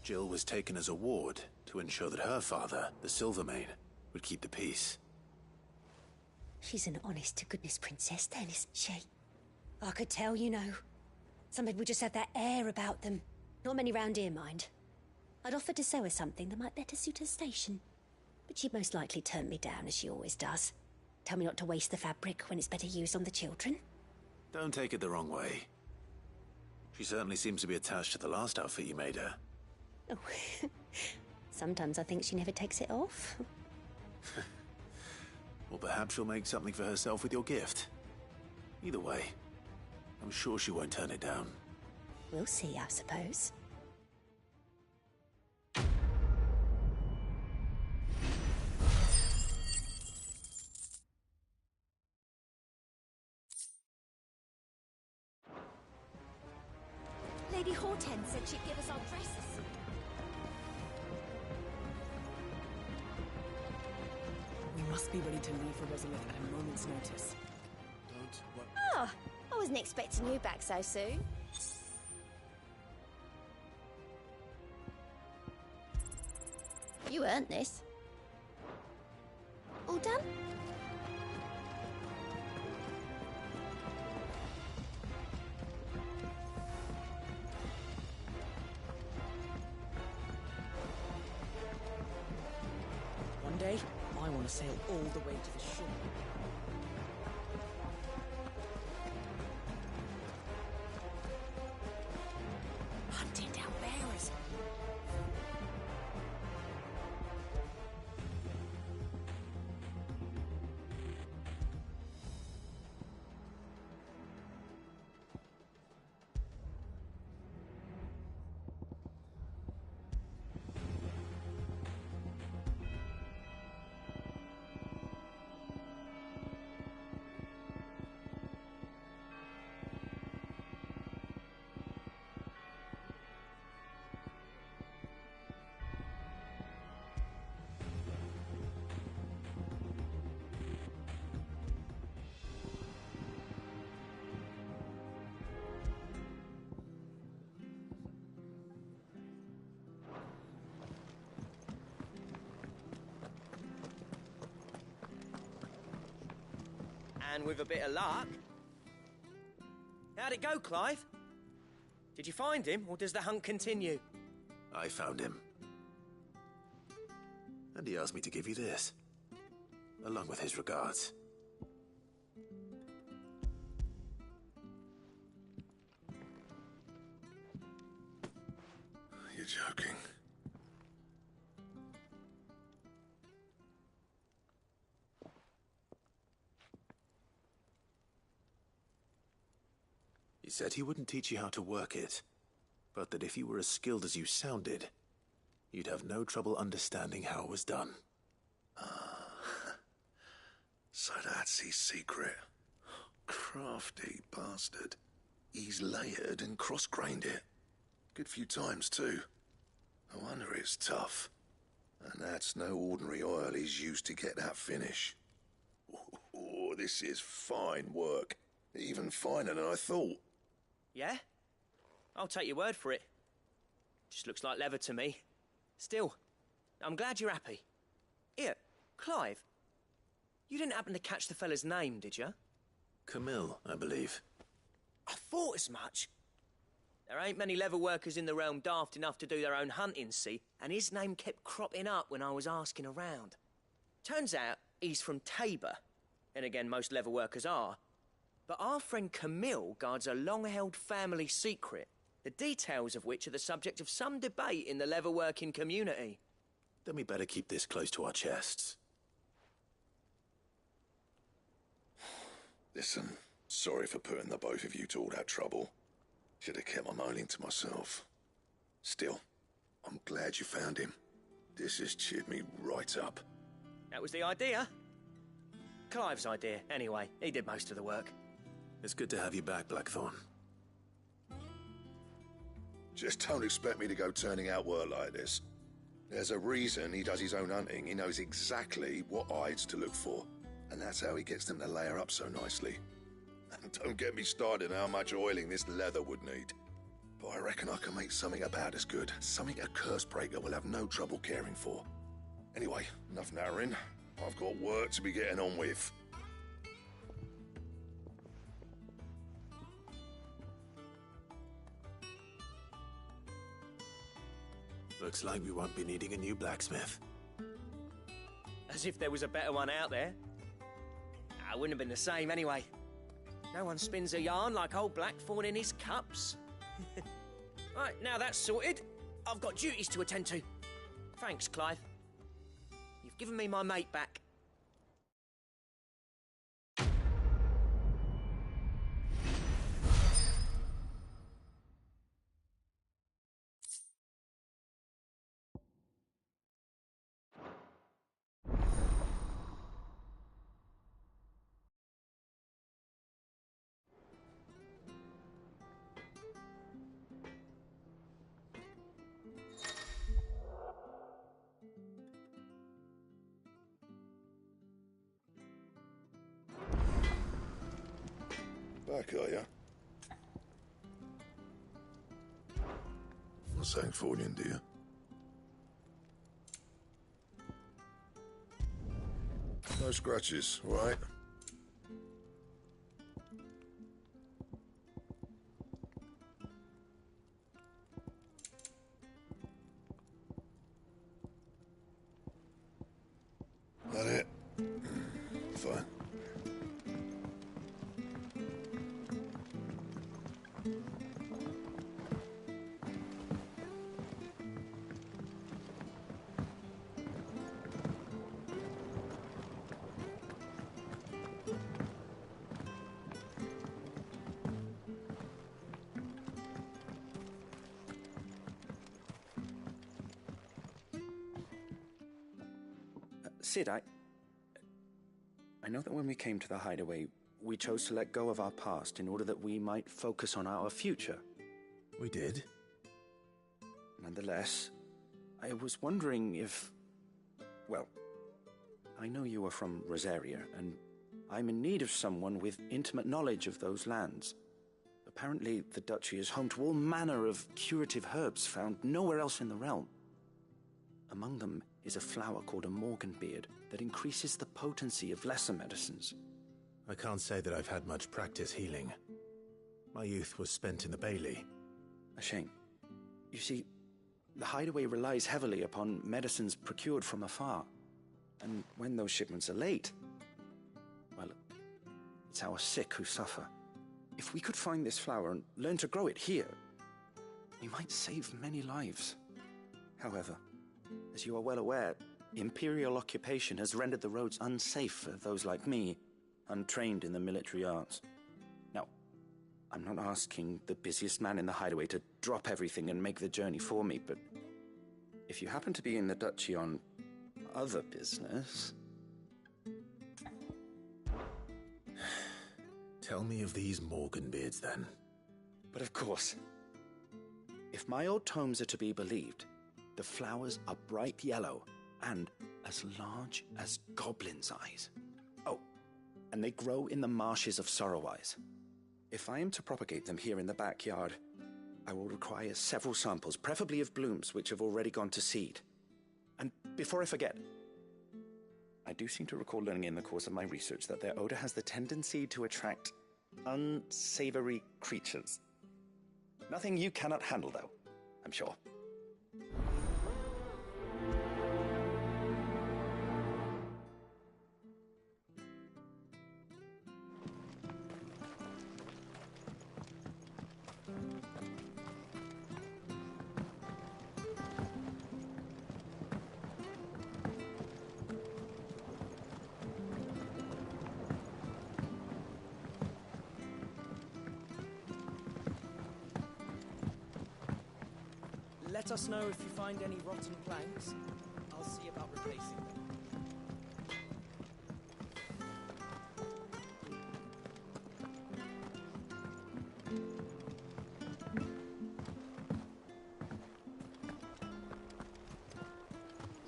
Jill was taken as a ward to ensure that her father, the Silvermane, would keep the peace. She's an honest-to-goodness princess then, isn't she? I could tell, you know. Some people just have that air about them. Not many round here, mind. I'd offered to sew her something that might better suit her station. But she'd most likely turn me down, as she always does. Tell me not to waste the fabric when it's better used on the children. Don't take it the wrong way. She certainly seems to be attached to the last outfit you made her. Oh, sometimes I think she never takes it off. Or perhaps she'll make something for herself with your gift. Either way, I'm sure she won't turn it down. We'll see, I suppose. Lady Hortense said she'd give us our dresses. We must be ready to leave for Rosalith at a moment's notice. Oh, I wasn't expecting you back so soon. You earned this. All done? One day, I want to sail all the way to the shore. Hunting down bears. And with a bit of luck... How'd it go, Clive? Did you find him, or does the hunt continue? I found him. And he asked me to give you this, along with his regards. You're joking. He said he wouldn't teach you how to work it, but that if you were as skilled as you sounded, you'd have no trouble understanding how it was done. So that's his secret. Crafty bastard. He's layered and cross-grained it. Good few times, too. No wonder it's tough. And that's no ordinary oil he's used to get that finish. Oh, this is fine work. Even finer than I thought. Yeah? I'll take your word for it. Just looks like leather to me. Still, I'm glad you're happy. Here, Clive. You didn't happen to catch the fella's name, did you? Camille, I believe. I thought as much. There ain't many leather workers in the realm daft enough to do their own hunting, see? And his name kept cropping up when I was asking around. Turns out he's from Tabor. And again, most leather workers are. But our friend Camille guards a long-held family secret, the details of which are the subject of some debate in the leather-working community. Then we better keep this close to our chests. Listen, sorry for putting the both of you to all that trouble. Should have kept my moaning to myself. Still, I'm glad you found him. This has cheered me right up. That was the idea. Clive's idea, anyway. He did most of the work. It's good to have you back, Blackthorn. Just don't expect me to go turning out work like this. There's a reason he does his own hunting. He knows exactly what hides to look for. And that's how he gets them to layer up so nicely. And don't get me started on how much oiling this leather would need. But I reckon I can make something about as good. Something a curse breaker will have no trouble caring for. Anyway, enough narrowing. I've got work to be getting on with. Looks like we won't be needing a new blacksmith. As if there was a better one out there. I wouldn't have been the same anyway. No one spins a yarn like old Blackthorn in his cups. Right, now that's sorted, I've got duties to attend to. Thanks, Clive. You've given me my mate back. Back, are ya? What's something for you, dear? No scratches, all right? That it? Fine. Sid, I know that when we came to the hideaway, we chose to let go of our past in order that we might focus on our future. We did. Nonetheless, I was wondering if... Well, I know you are from Rosaria, and I'm in need of someone with intimate knowledge of those lands. Apparently, the Duchy is home to all manner of curative herbs found nowhere else in the realm. Among them is a flower called a Morganbeard that increases the potency of lesser medicines. I can't say that I've had much practice healing. My youth was spent in the Bailey. A shame. You see, the hideaway relies heavily upon medicines procured from afar. And when those shipments are late, well, it's our sick who suffer. If we could find this flower and learn to grow it here, we might save many lives. However, as you are well aware, Imperial occupation has rendered the roads unsafe for those like me, untrained in the military arts. Now, I'm not asking the busiest man in the hideaway to drop everything and make the journey for me, but if you happen to be in the Duchy on other business... Tell me of these Morganbeards, then. But of course. If my old tomes are to be believed, the flowers are bright yellow and as large as goblins' eyes. Oh, and they grow in the marshes of Sorrowwise. If I am to propagate them here in the backyard, I will require several samples, preferably of blooms which have already gone to seed. And before I forget, I do seem to recall learning in the course of my research that their odor has the tendency to attract unsavory creatures. Nothing you cannot handle, though, I'm sure. Let us know if you find any rotten planks. I'll see about replacing them.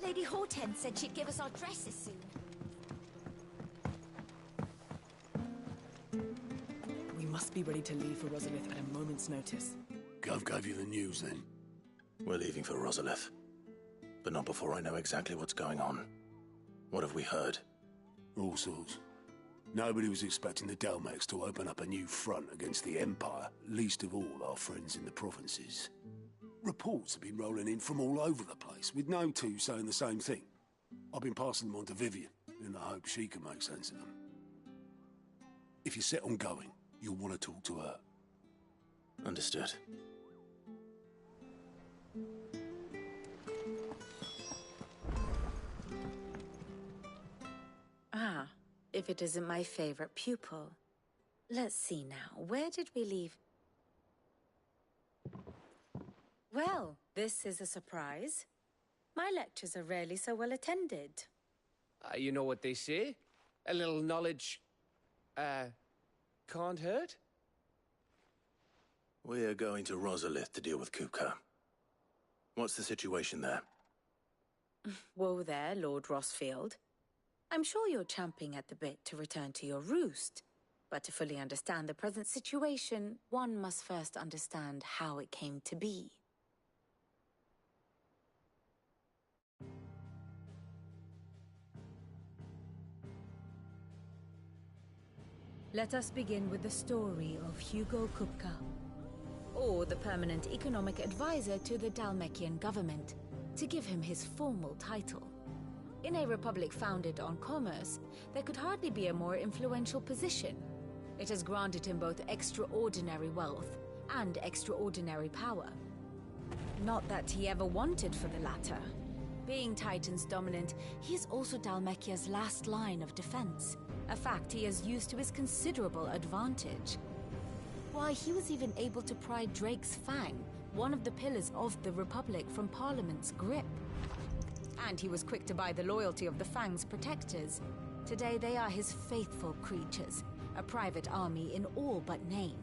Lady Hortense said she'd give us our dresses soon. We must be ready to leave for Rosalith at a moment's notice. Gov gave you the news, then? We're leaving for Rosalith. But not before I know exactly what's going on. What have we heard? All sorts. Nobody was expecting the Delmex to open up a new front against the Empire, least of all our friends in the provinces. Reports have been rolling in from all over the place, with no two saying the same thing. I've been passing them on to Vivian, in the hope she can make sense of them. If you're set on going, you'll want to talk to her. Understood. Ah, if it isn't my favorite pupil. Let's see now, where did we leave? Well, this is a surprise. My lectures are rarely so well attended. You know what they say? A little knowledge, can't hurt? We're going to Rosalith to deal with Kupka. What's the situation there? Whoa there, Lord Rossfield. I'm sure you're champing at the bit to return to your roost. But to fully understand the present situation, one must first understand how it came to be. Let us begin with the story of Hugo Kupka, or the permanent economic advisor to the Dalmekian government, to give him his formal title. In a republic founded on commerce, there could hardly be a more influential position. It has granted him both extraordinary wealth and extraordinary power. Not that he ever wanted for the latter. Being Titan's dominant, he is also Dalmekia's last line of defense, a fact he has used to his considerable advantage. Why, he was even able to pry Drake's Fang, one of the pillars of the Republic, from Parliament's grip. And he was quick to buy the loyalty of the Fang's protectors. Today they are his faithful creatures, a private army in all but name.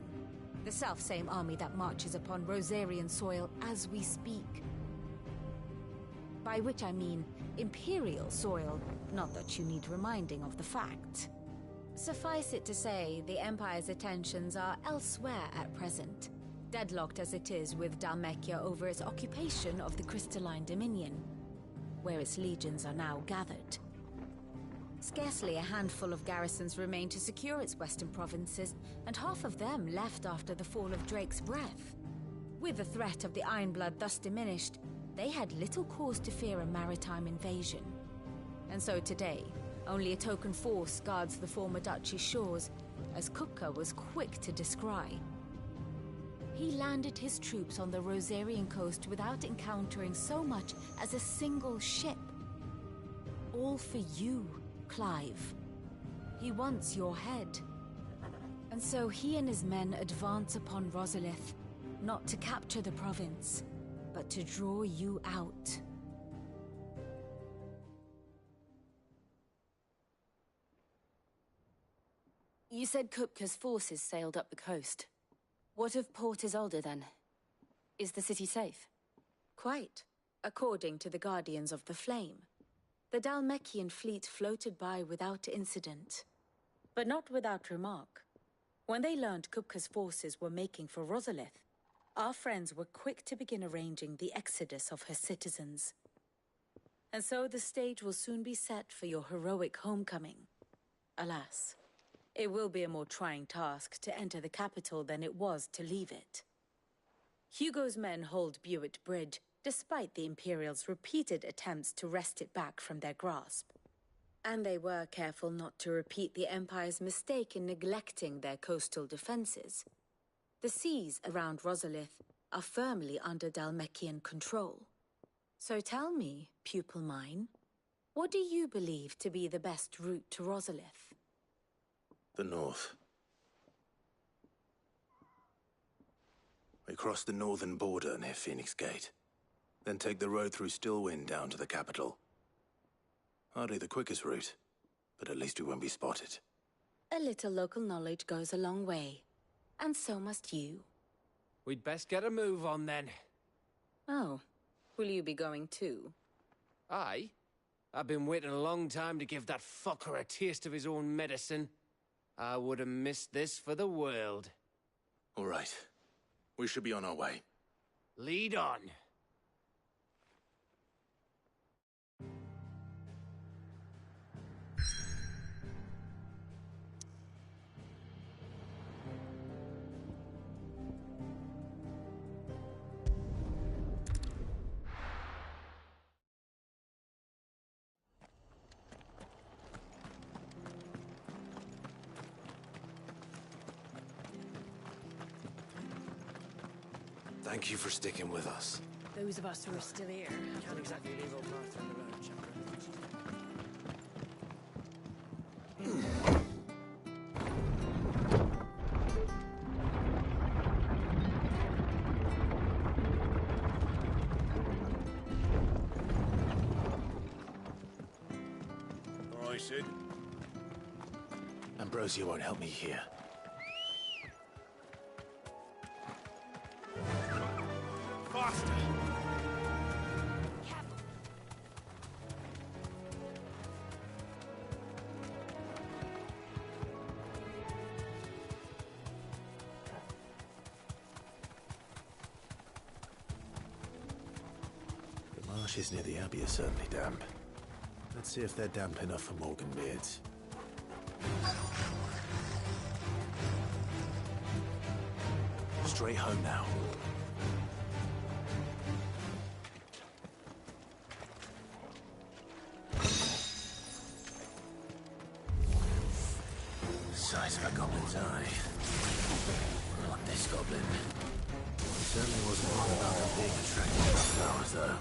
The self-same army that marches upon Rosarian soil as we speak. By which I mean Imperial soil, not that you need reminding of the fact. Suffice it to say, the Empire's attentions are elsewhere at present, deadlocked as it is with Dalmekia over its occupation of the Crystalline Dominion, where its legions are now gathered. Scarcely a handful of garrisons remain to secure its western provinces, and half of them left after the fall of Drake's Breath. With the threat of the Ironblood thus diminished, they had little cause to fear a maritime invasion. And so today, only a token force guards the former duchy's shores, as Kupka was quick to descry. He landed his troops on the Rosarian coast without encountering so much as a single ship. All for you, Clive. He wants your head. And so he and his men advance upon Rosalith, not to capture the province, but to draw you out. You said Kupka's forces sailed up the coast. What of Port Isolde, then? Is the city safe? Quite, according to the Guardians of the Flame. The Dalmekian fleet floated by without incident. But not without remark. When they learned Kupka's forces were making for Rosalith, our friends were quick to begin arranging the exodus of her citizens. And so the stage will soon be set for your heroic homecoming. Alas, it will be a more trying task to enter the capital than it was to leave it. Hugo's men hold Buett Bridge, despite the Imperials' repeated attempts to wrest it back from their grasp. And they were careful not to repeat the Empire's mistake in neglecting their coastal defenses. The seas around Rosalith are firmly under Dalmekian control. So tell me, pupil mine, what do you believe to be the best route to Rosalith? The north. We cross the northern border near Phoenix Gate. Then take the road through Stillwind down to the capital. Hardly the quickest route, but at least we won't be spotted. A little local knowledge goes a long way. And so must you. We'd best get a move on then. Oh, will you be going too? Aye. I've been waiting a long time to give that fucker a taste of his own medicine. I would have missed this for the world. All right. We should be on our way. Lead on. Thank you for sticking with us. Those of us who are still here can't exactly leave old Martha on the road, All right, Sid. Ambrosia won't help me here. Faster! The marshes near the Abbey are certainly damp. Let's see if they're damp enough for Morgan Beards. straight home now. Size of a goblin's eye. Not this goblin. He certainly wasn't one about the big attractive flowers, though.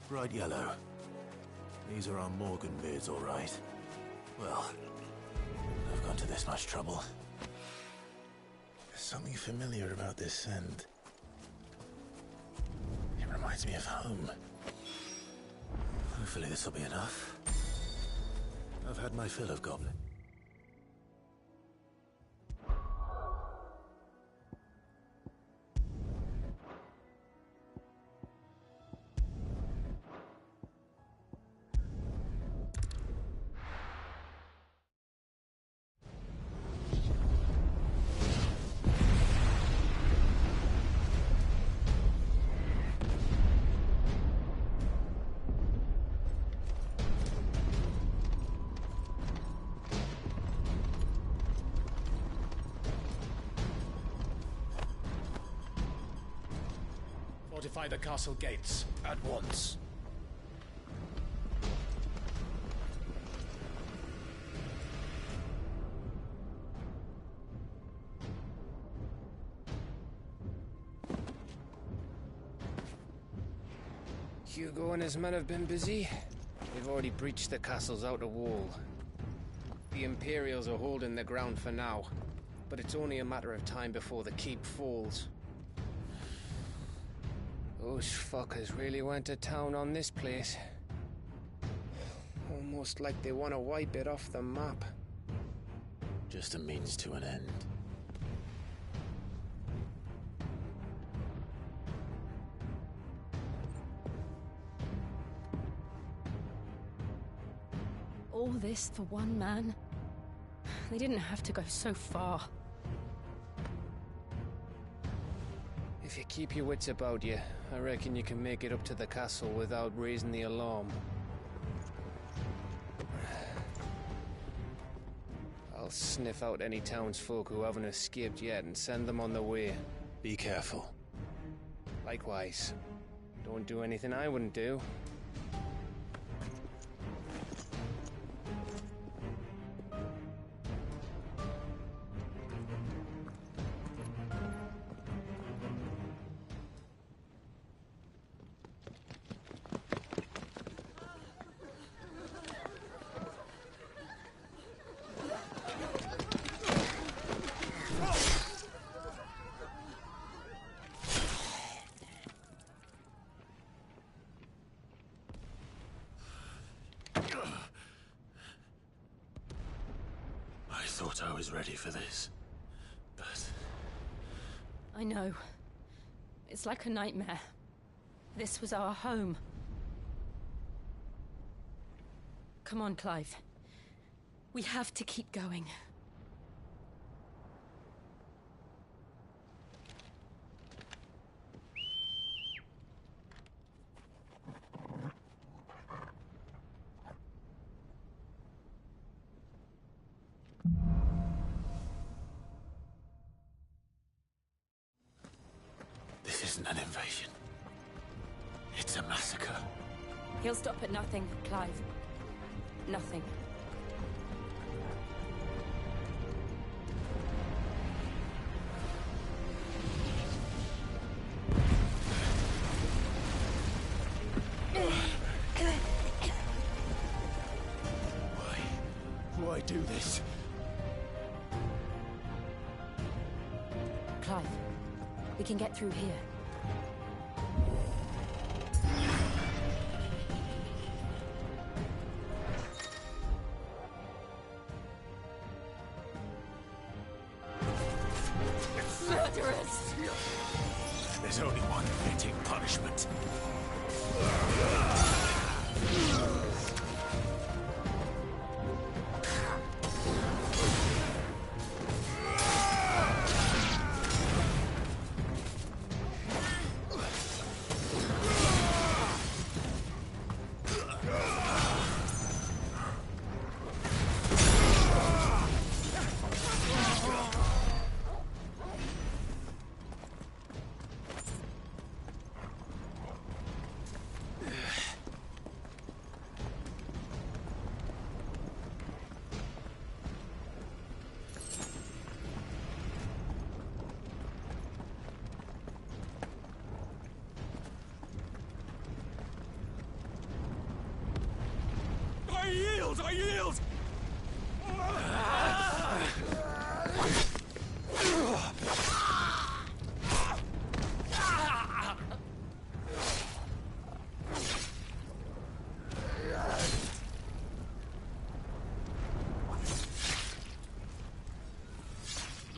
Bright yellow. These are our Morgan beards, all right. Well, I've gone to this much trouble. There's something familiar about this scent. It reminds me of home. Hopefully this will be enough. I've had my fill of goblin. Fortify the castle gates at once. Hugo and his men have been busy. They've already breached the castle's outer wall. The Imperials are holding the ground for now, but it's only a matter of time before the keep falls. Those fuckers really went to town on this place. Almost like they want to wipe it off the map. Just a means to an end. All this for one man? They didn't have to go so far. If you keep your wits about you, I reckon you can make it up to the castle without raising the alarm. I'll sniff out any townsfolk who haven't escaped yet and send them on their way. Be careful. Likewise. Don't do anything I wouldn't do. I thought I was ready for this, but... I know. It's like a nightmare. This was our home. Come on, Clive. We have to keep going. isn't an invasion. It's a massacre. He'll stop at nothing, Clive. Nothing. Why do this? Clive, we can get through here. Murderers! There's only one fitting punishment. I yield!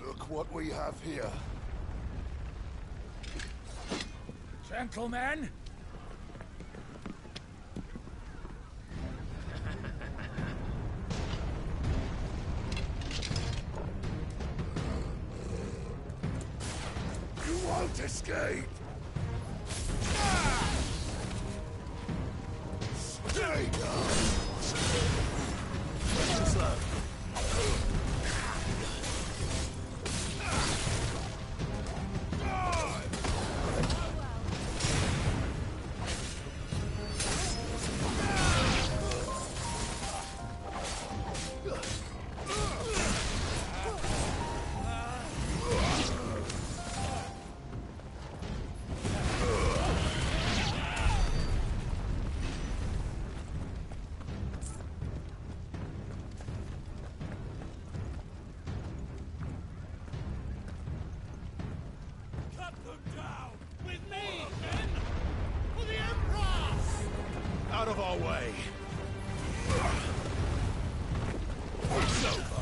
Look what we have here. Gentlemen! Escape! Stay down! Slow. Out of our way! It's over!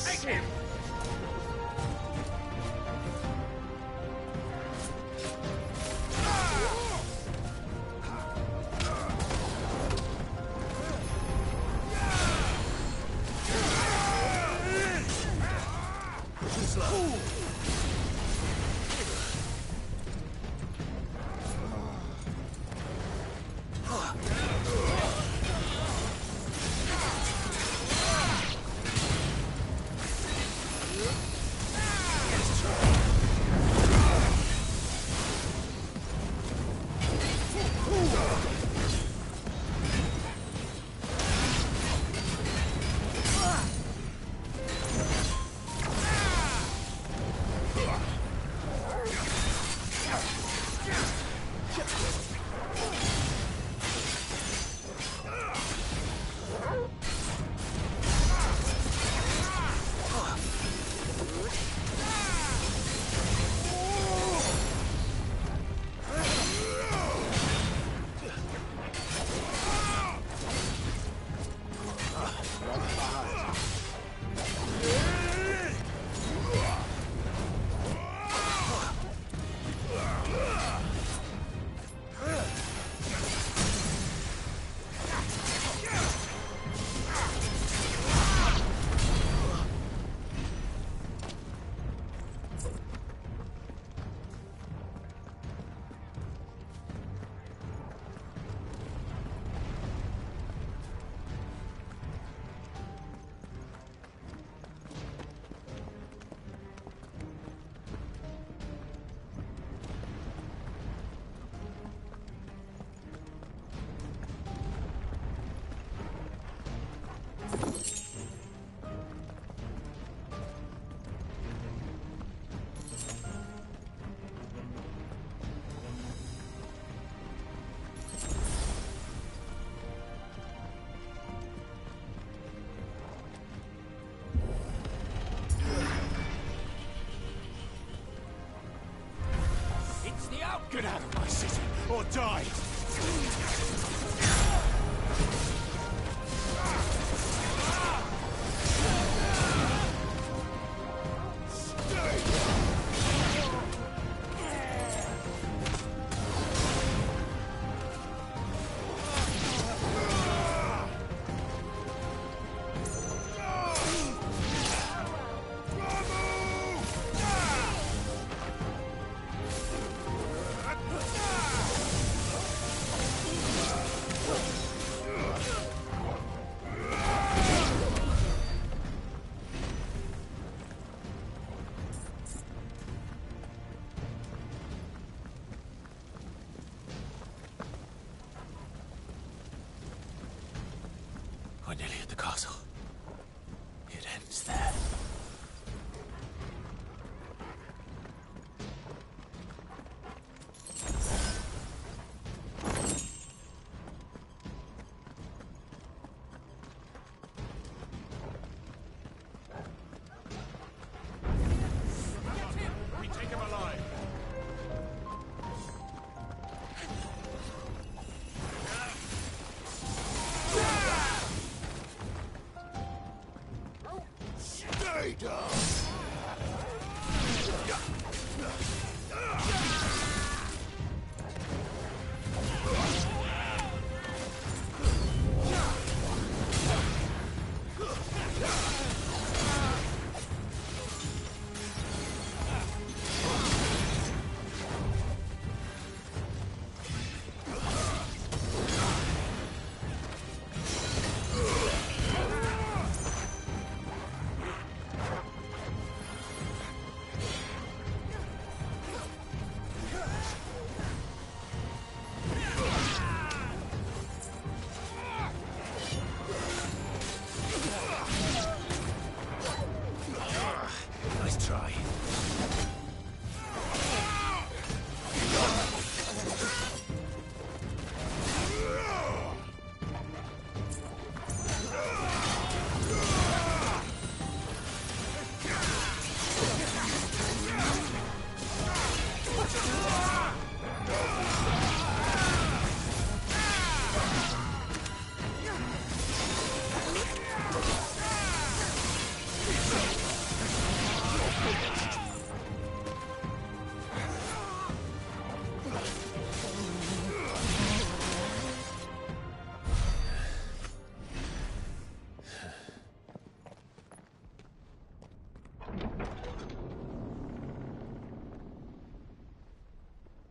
Take him! Get out of my city, or die! We're nearly at the castle. It ends there. We take him alive. Stay down. Nice try.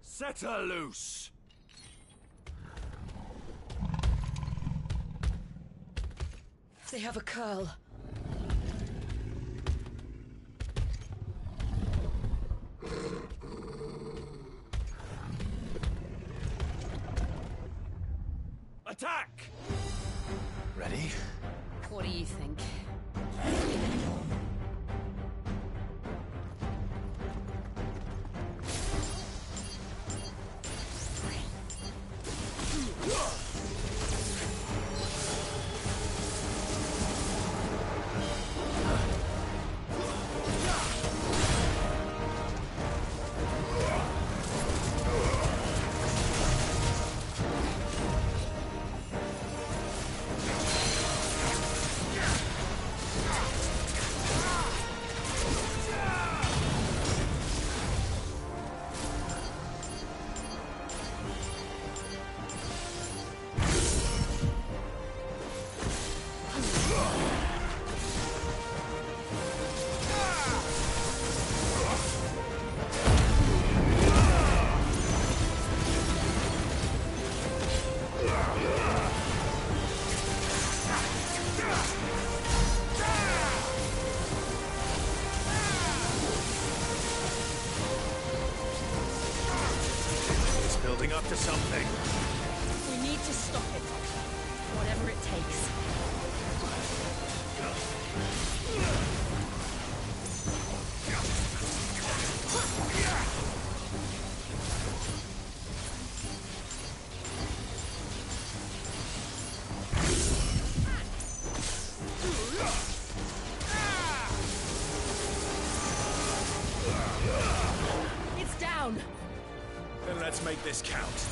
Set her loose! They have a curl. Attack! Ready? What do you think? Building up to something. We need to stop it. Whatever it takes. It's down. Then let's make this count.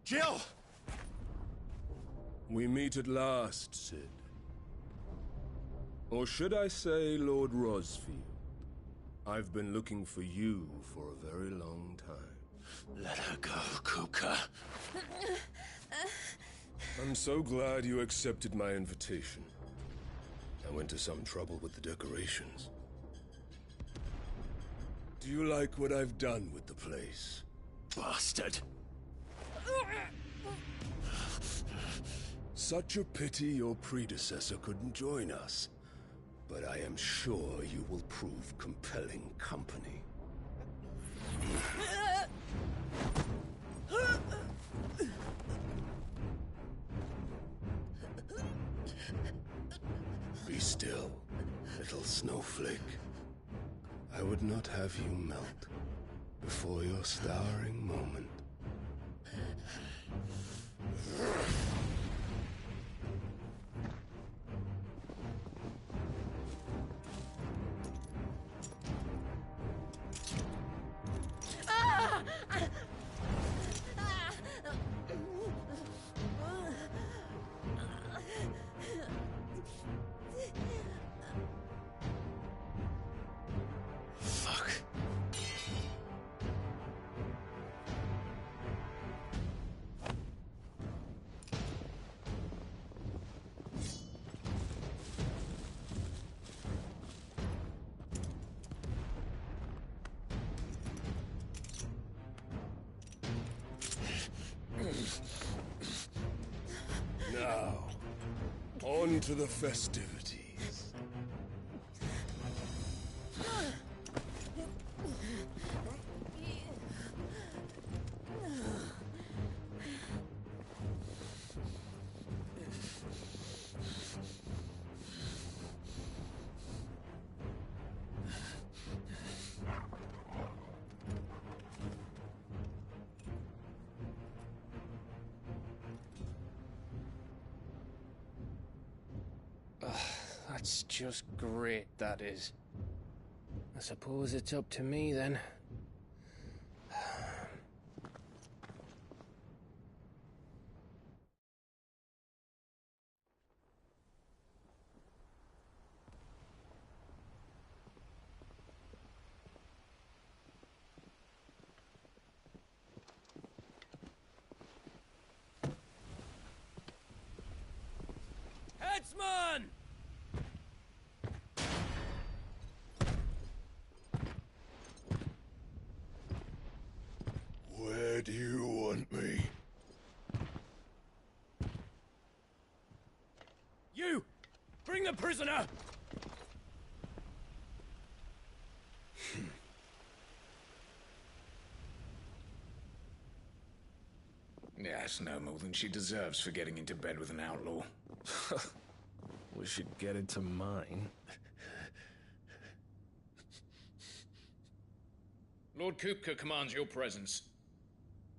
Jill! We meet at last, Sid. Or should I say, Lord Rosfield? I've been looking for you for a very long time. Let her go, Kuka. I'm so glad you accepted my invitation. I went to some trouble with the decorations. Do you like what I've done with the place? Bastard! Such a pity your predecessor couldn't join us. But I am sure you will prove compelling company. Be still, little snowflake. I would not have you melt before your starring moment. Now, on to the festivities. That's just great, that is. I suppose it's up to me, then. Headsman! Where do you want me? You! Bring the prisoner! Yes, no more than she deserves for getting into bed with an outlaw. We should get into mine. Lord Kupka commands your presence.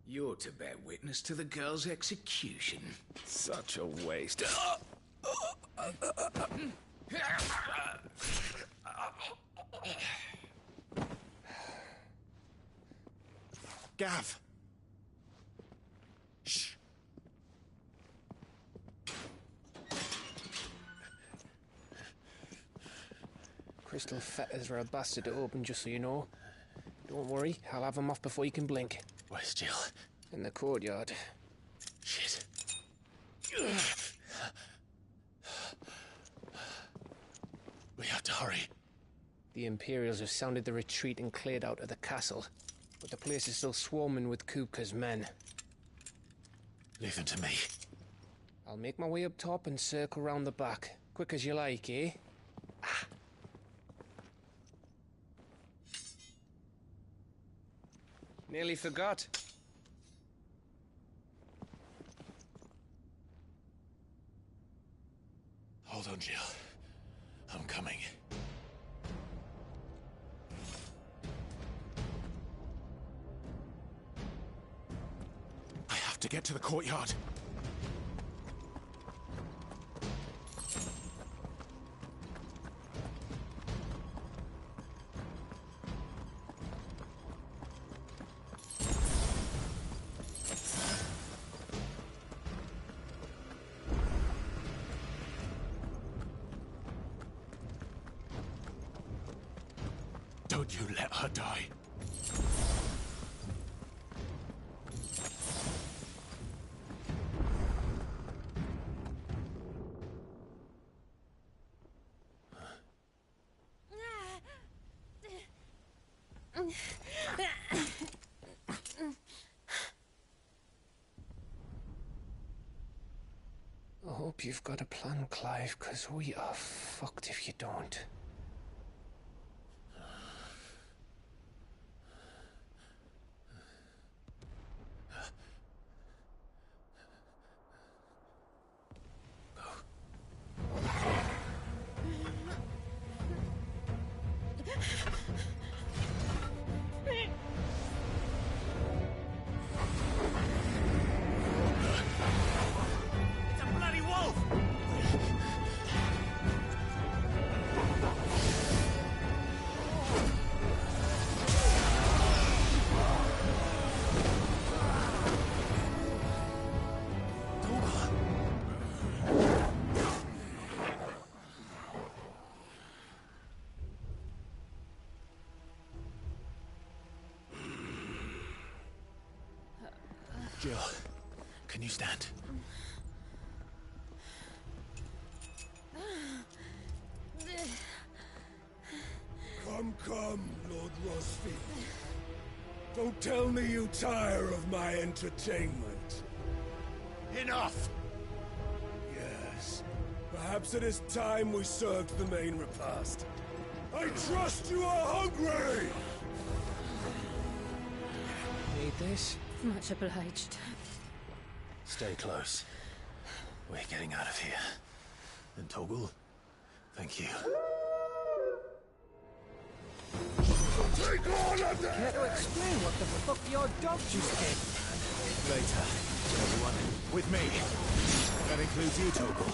You're to bear witness to the girl's execution. Such a waste. Gav! Shh! Crystal fetters are a bastard to open, just so you know. Don't worry, I'll have them off before you can blink. Where's Jill? In the courtyard. Shit. We have to hurry. The Imperials have sounded the retreat and cleared out of the castle, but the place is still swarming with Kupka's men. Leave them to me. I'll make my way up top and circle round the back. Quick as you like, eh? Nearly forgot. Hold on, Jill. I'm coming. I have to get to the courtyard. Don't you let her die. I hope you've got a plan, Clive, because we are fucked if you don't. Jill, can you stand? Come, Lord Rosfield. Don't tell me you tire of my entertainment. Enough! Yes. Perhaps it is time we served the main repast. I trust you are hungry! Need this? Much obliged. Stay close. We're getting out of here. And Toggle, thank you. Take all of them! Care to explain what the fuck your dog just did? Later, everyone. With me. That includes you, Toggle.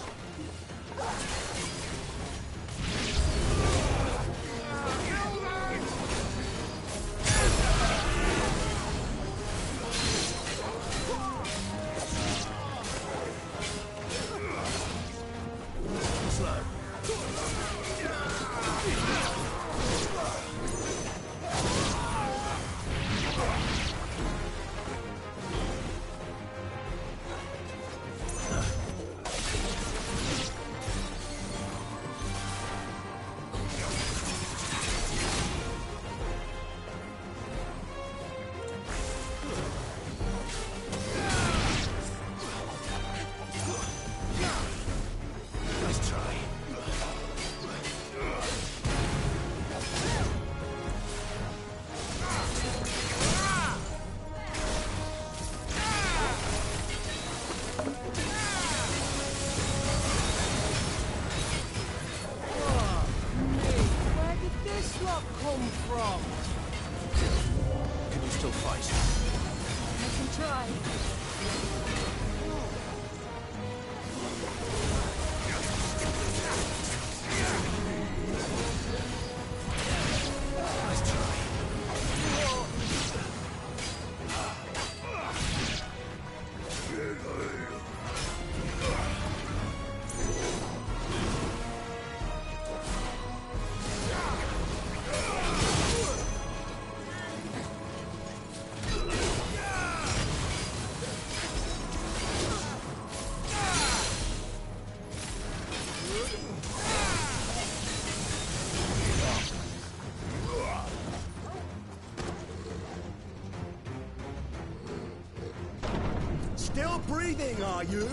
Still breathing, are you?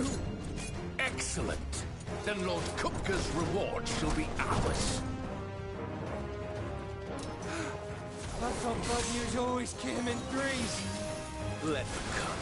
Excellent. Then Lord Kupka's reward shall be ours. I thought bad news always came in threes. Let them come.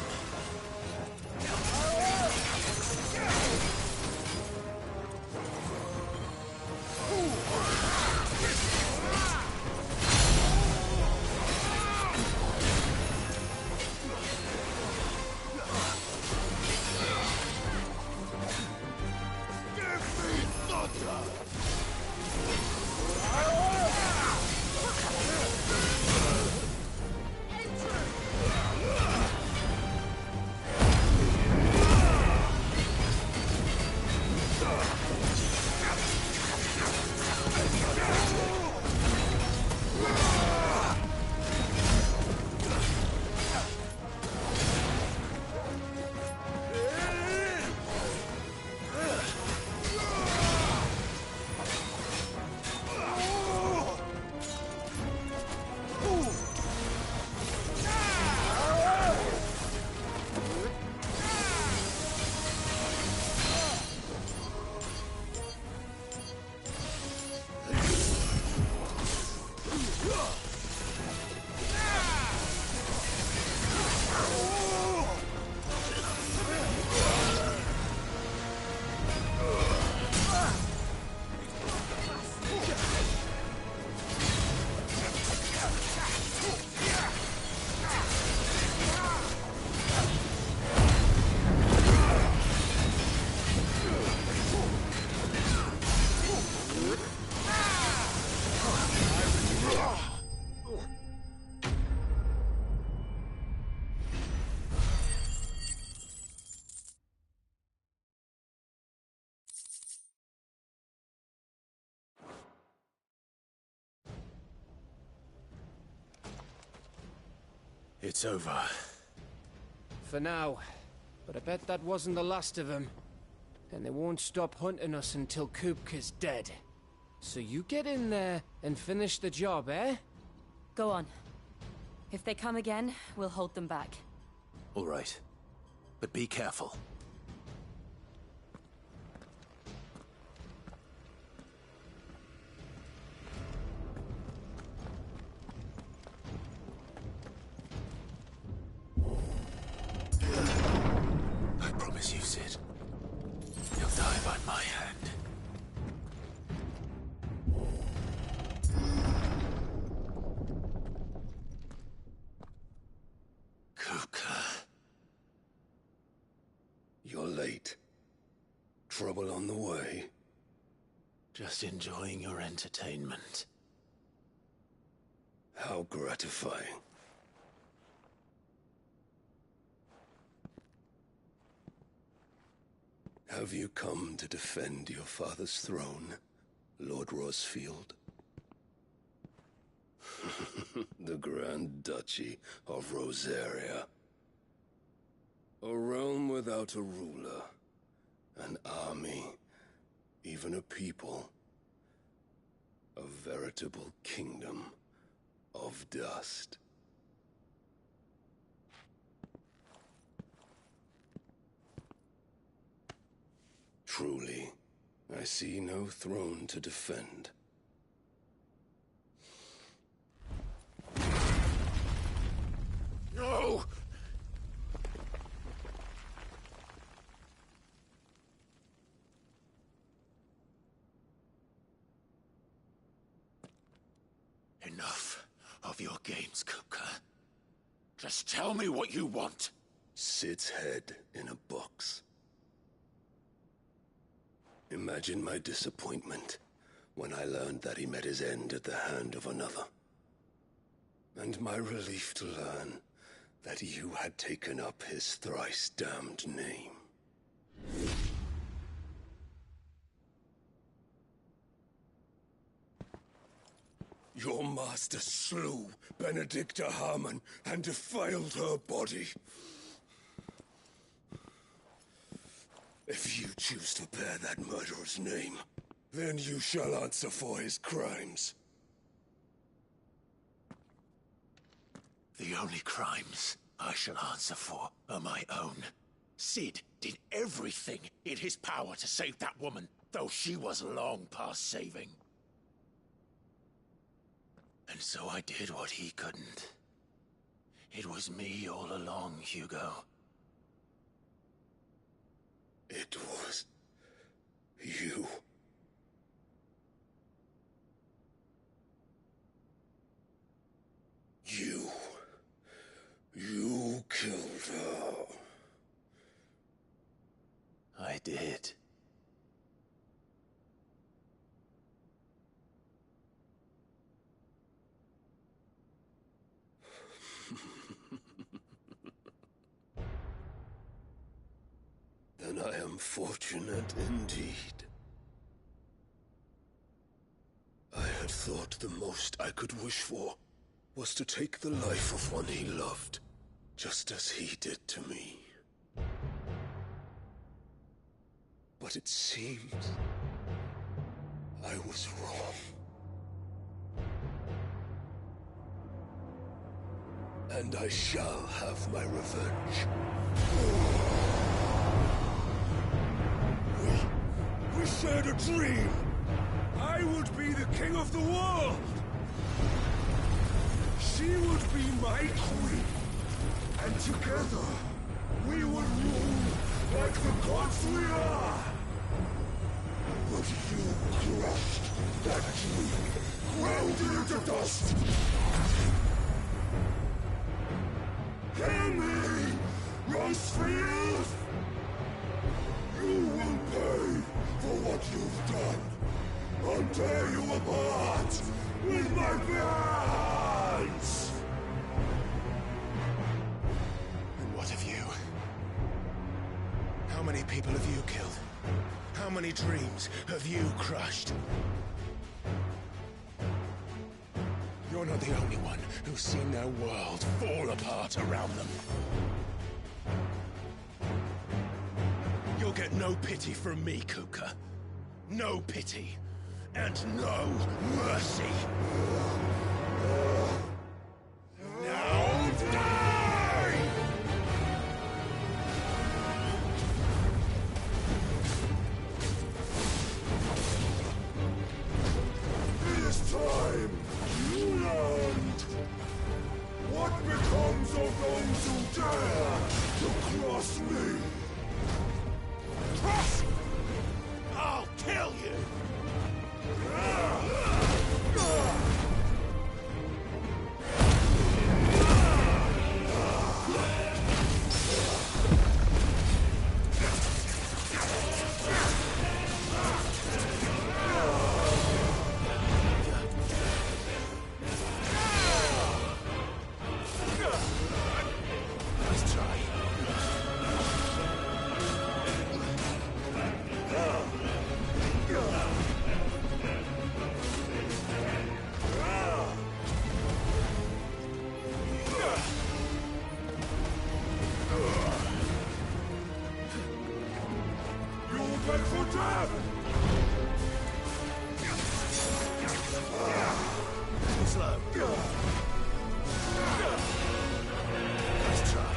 It's over. For now. But I bet that wasn't the last of them. And they won't stop hunting us until Kupka's dead. So you get in there and finish the job, eh? Go on. If they come again, we'll hold them back. All right. But be careful. I promise you, Sid. You'll die by my hand. Kupka. You're late. Trouble on the way? Just enjoying your entertainment. How gratifying. Have you come to defend your father's throne, Lord Rosfield? The Grand Duchy of Rosaria. A realm without a ruler, an army, even a people. A veritable kingdom of dust. Truly, I see no throne to defend. No! Enough of your games, Kupka. Just tell me what you want. Sid's head in a box. Imagine my disappointment when I learned that he met his end at the hand of another. And my relief to learn that you had taken up his thrice-damned name. Your master slew Benedicta Harmon and defiled her body. If you choose to bear that murderer's name, then you shall answer for his crimes. The only crimes I shall answer for are my own. Sid did everything in his power to save that woman, though she was long past saving. And so I did what he couldn't. It was me all along, Hugo. It was you. You killed her. I did. Then I am fortunate indeed. I had thought the most I could wish for was to take the life of one he loved, just as he did to me. But it seems I was wrong. And I shall have my revenge. We shared a dream! I would be the king of the world! She would be my queen! And together, we would rule like the gods we are! But you crushed that dream, ground it into dust! Hear me, Rosefield! You will pay for what you've done! I'll tear you apart with my bare hands! And what of you? How many people have you killed? How many dreams have you crushed? You're not the only one who's seen their world fall apart around them. You'll get no pity from me, Kuka. No pity. And no mercy. Now die! It is time you learned what becomes of those who dare to cross me. Cross! I'll kill you! Let's try.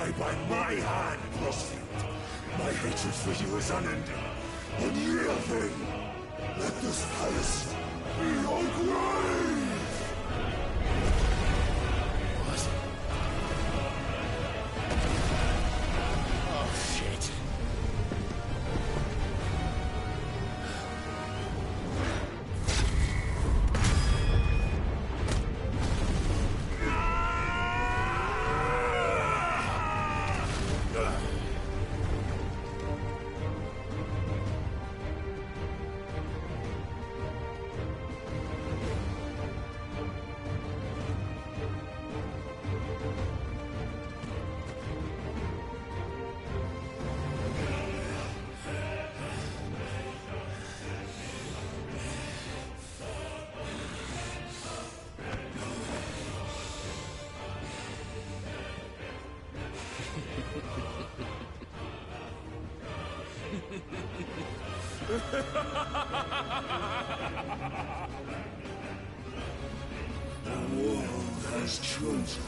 die by my hand, Crossfield. My hatred for you is unending, unyielding. Let this palace be your grave! What? Oh, shit. The world has chosen.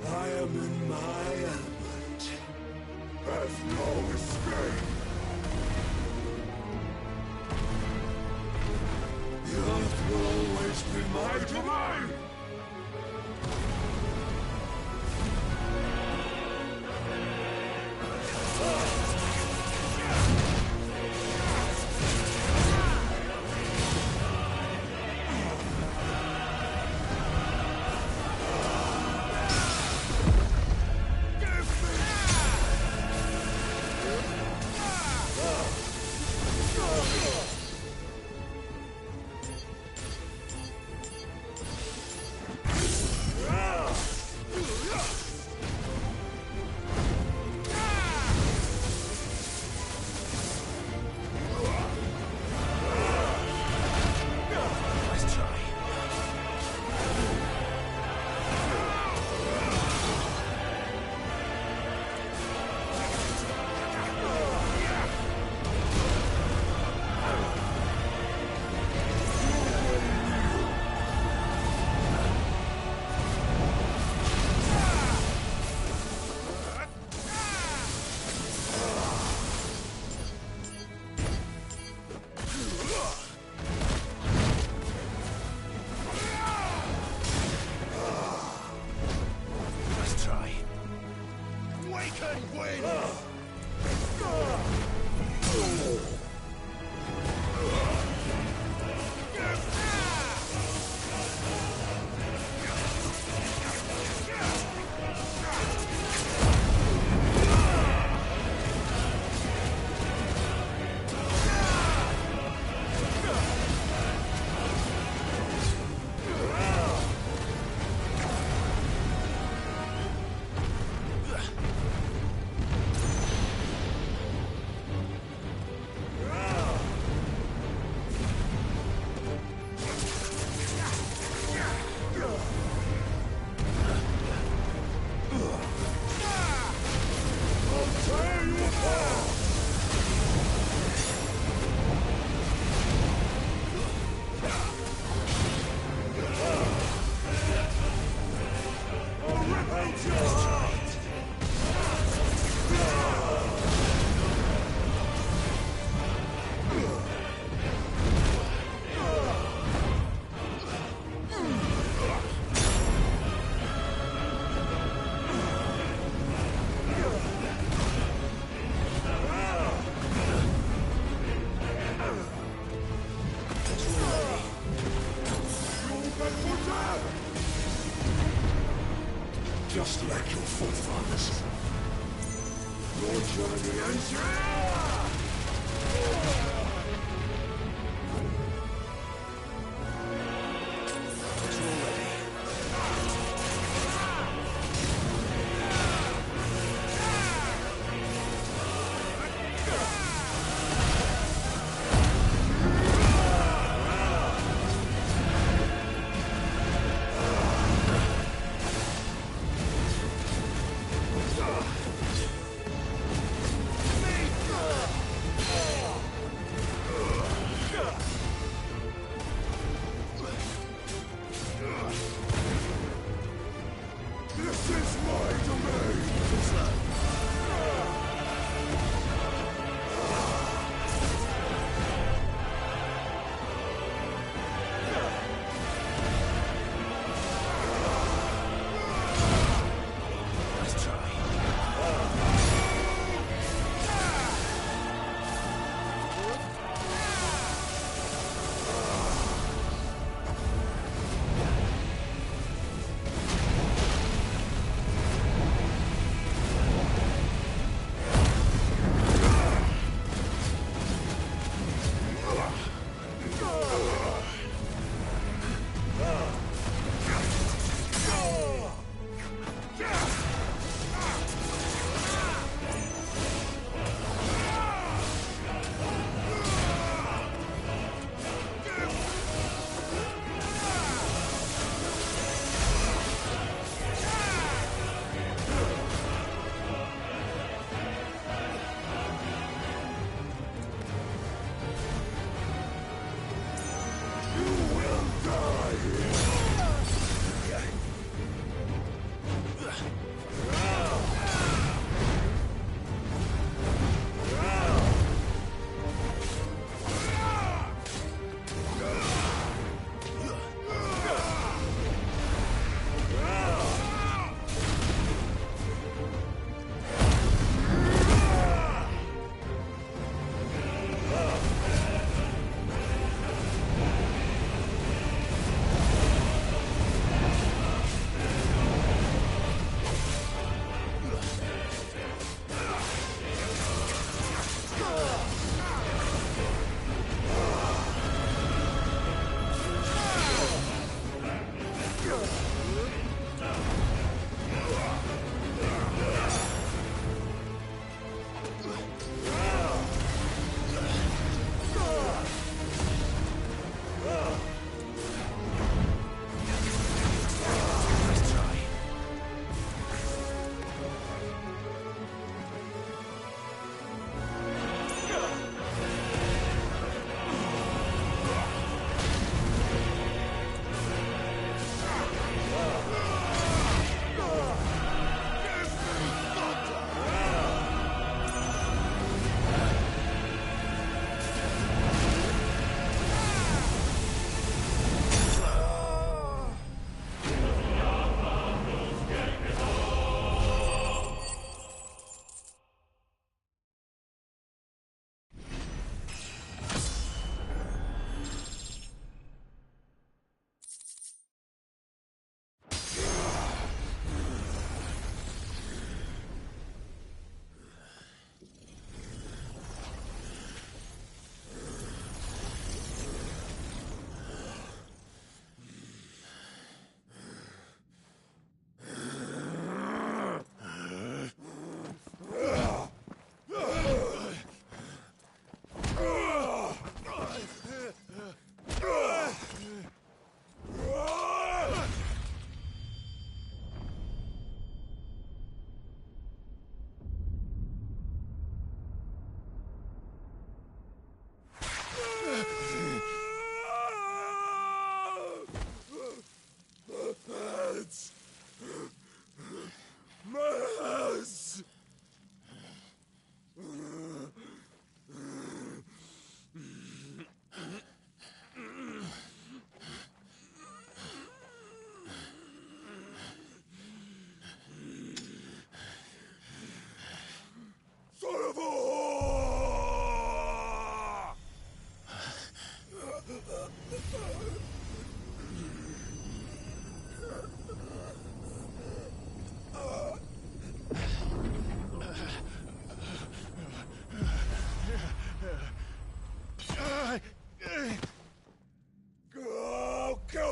I am in my element. Have no escape. The earth will always be my domain. Just like your forefathers. Your journey ends here!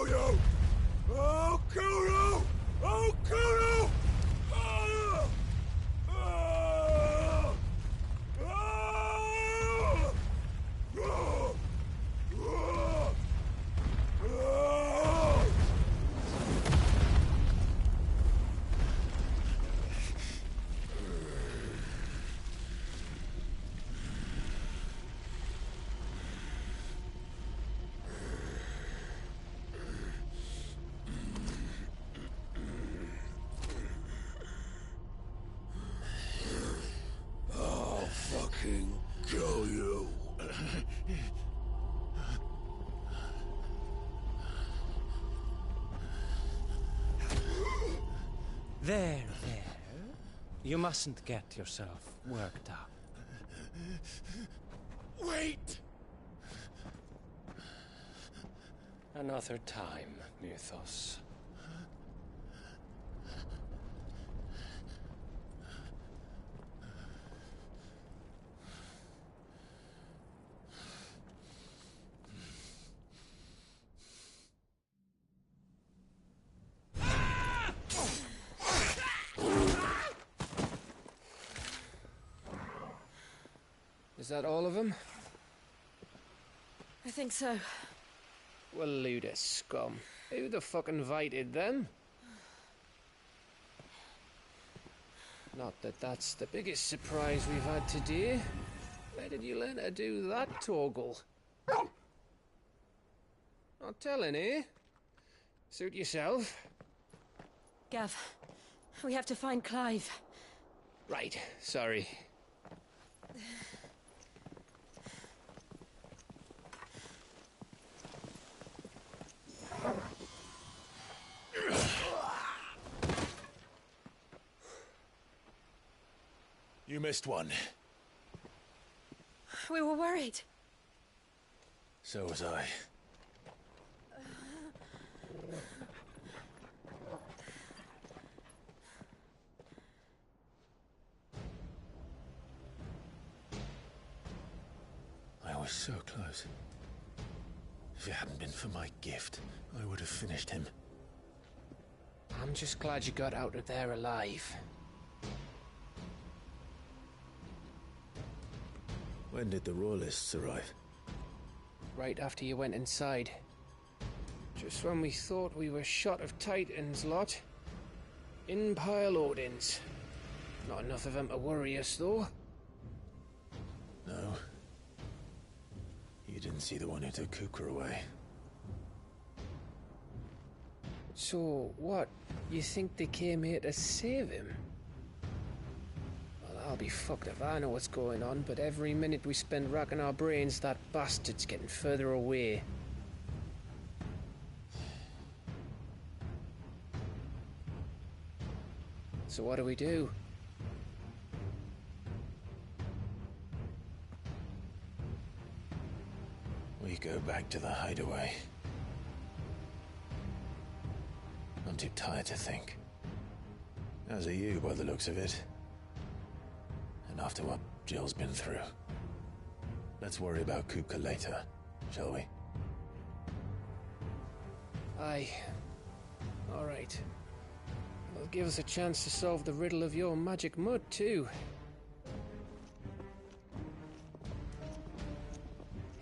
kill you! I'll kill you! I'll kill you! Ah! Ah! Ah! Ah! I'll fucking kill you. There. You mustn't get yourself worked up. Wait! Another time, Mythos. Is that all of them? I think so. Well, load of scum. Who the fuck invited them? Not that that's the biggest surprise we've had today. Where did you learn to do that, Torgal? Not telling, eh? Suit yourself. Gav, we have to find Clive. Right, sorry. You missed one. We were worried. So was I. I was so close. If it hadn't been for my gift, I would have finished him. I'm just glad you got out of there alive. When did the Royalists arrive? Right after you went inside. Just when we thought we were shot of Titans, lot. In pile Odins. Not enough of them to worry us, though. No. You didn't see the one who took Kukra away. So, what? You think they came here to save him? Well, I'll be fucked if I know what's going on, but every minute we spend racking our brains, that bastard's getting further away. So what do? We go back to the hideaway. I'm too tired to think. As are you, by the looks of it. And after what Jill's been through. Let's worry about Kupka later, shall we? Aye. All right. It'll give us a chance to solve the riddle of your magic mud, too.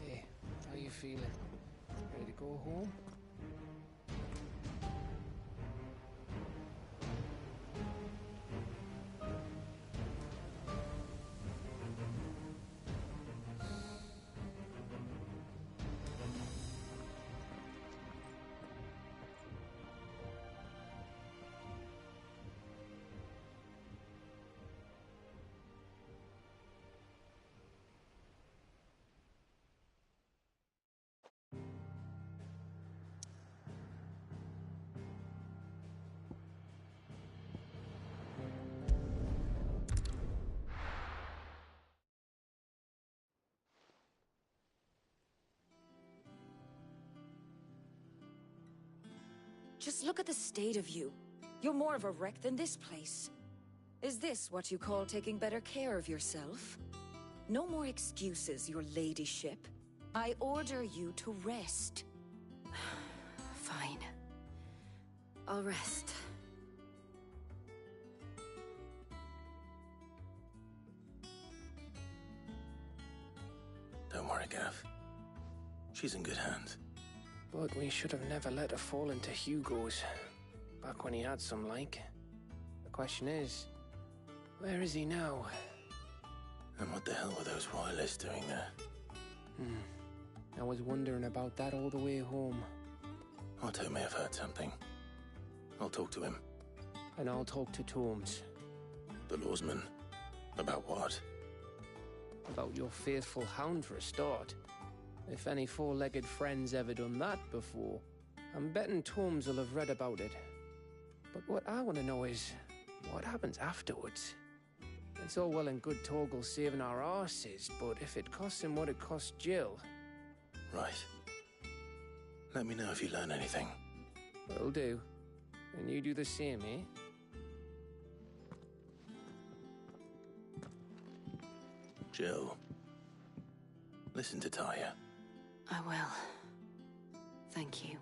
Hey, how you feeling? Ready to go home? Just look at the state of you. You're more of a wreck than this place. Is this what you call taking better care of yourself? No more excuses, your ladyship. I order you to rest. Fine. I'll rest. Don't worry, Gav. She's in good hands. But we should have never let her fall into Hugo's. Back when he had some like. The question is, where is he now? And what the hell were those royalists doing there? I was wondering about that all the way home. Otto may have heard something. I'll talk to him. And I'll talk to Torms. The lawsman. About what? About your faithful hound for a start. If any four-legged friend's ever done that before, I'm betting Torms will have read about it. But what I want to know is, what happens afterwards? It's all well and good Torgal saving our arses, but if it costs him what it cost Jill... Right. Let me know if you learn anything. Will do. And you do the same, eh? Jill. Listen to Taya. I will. Thank you.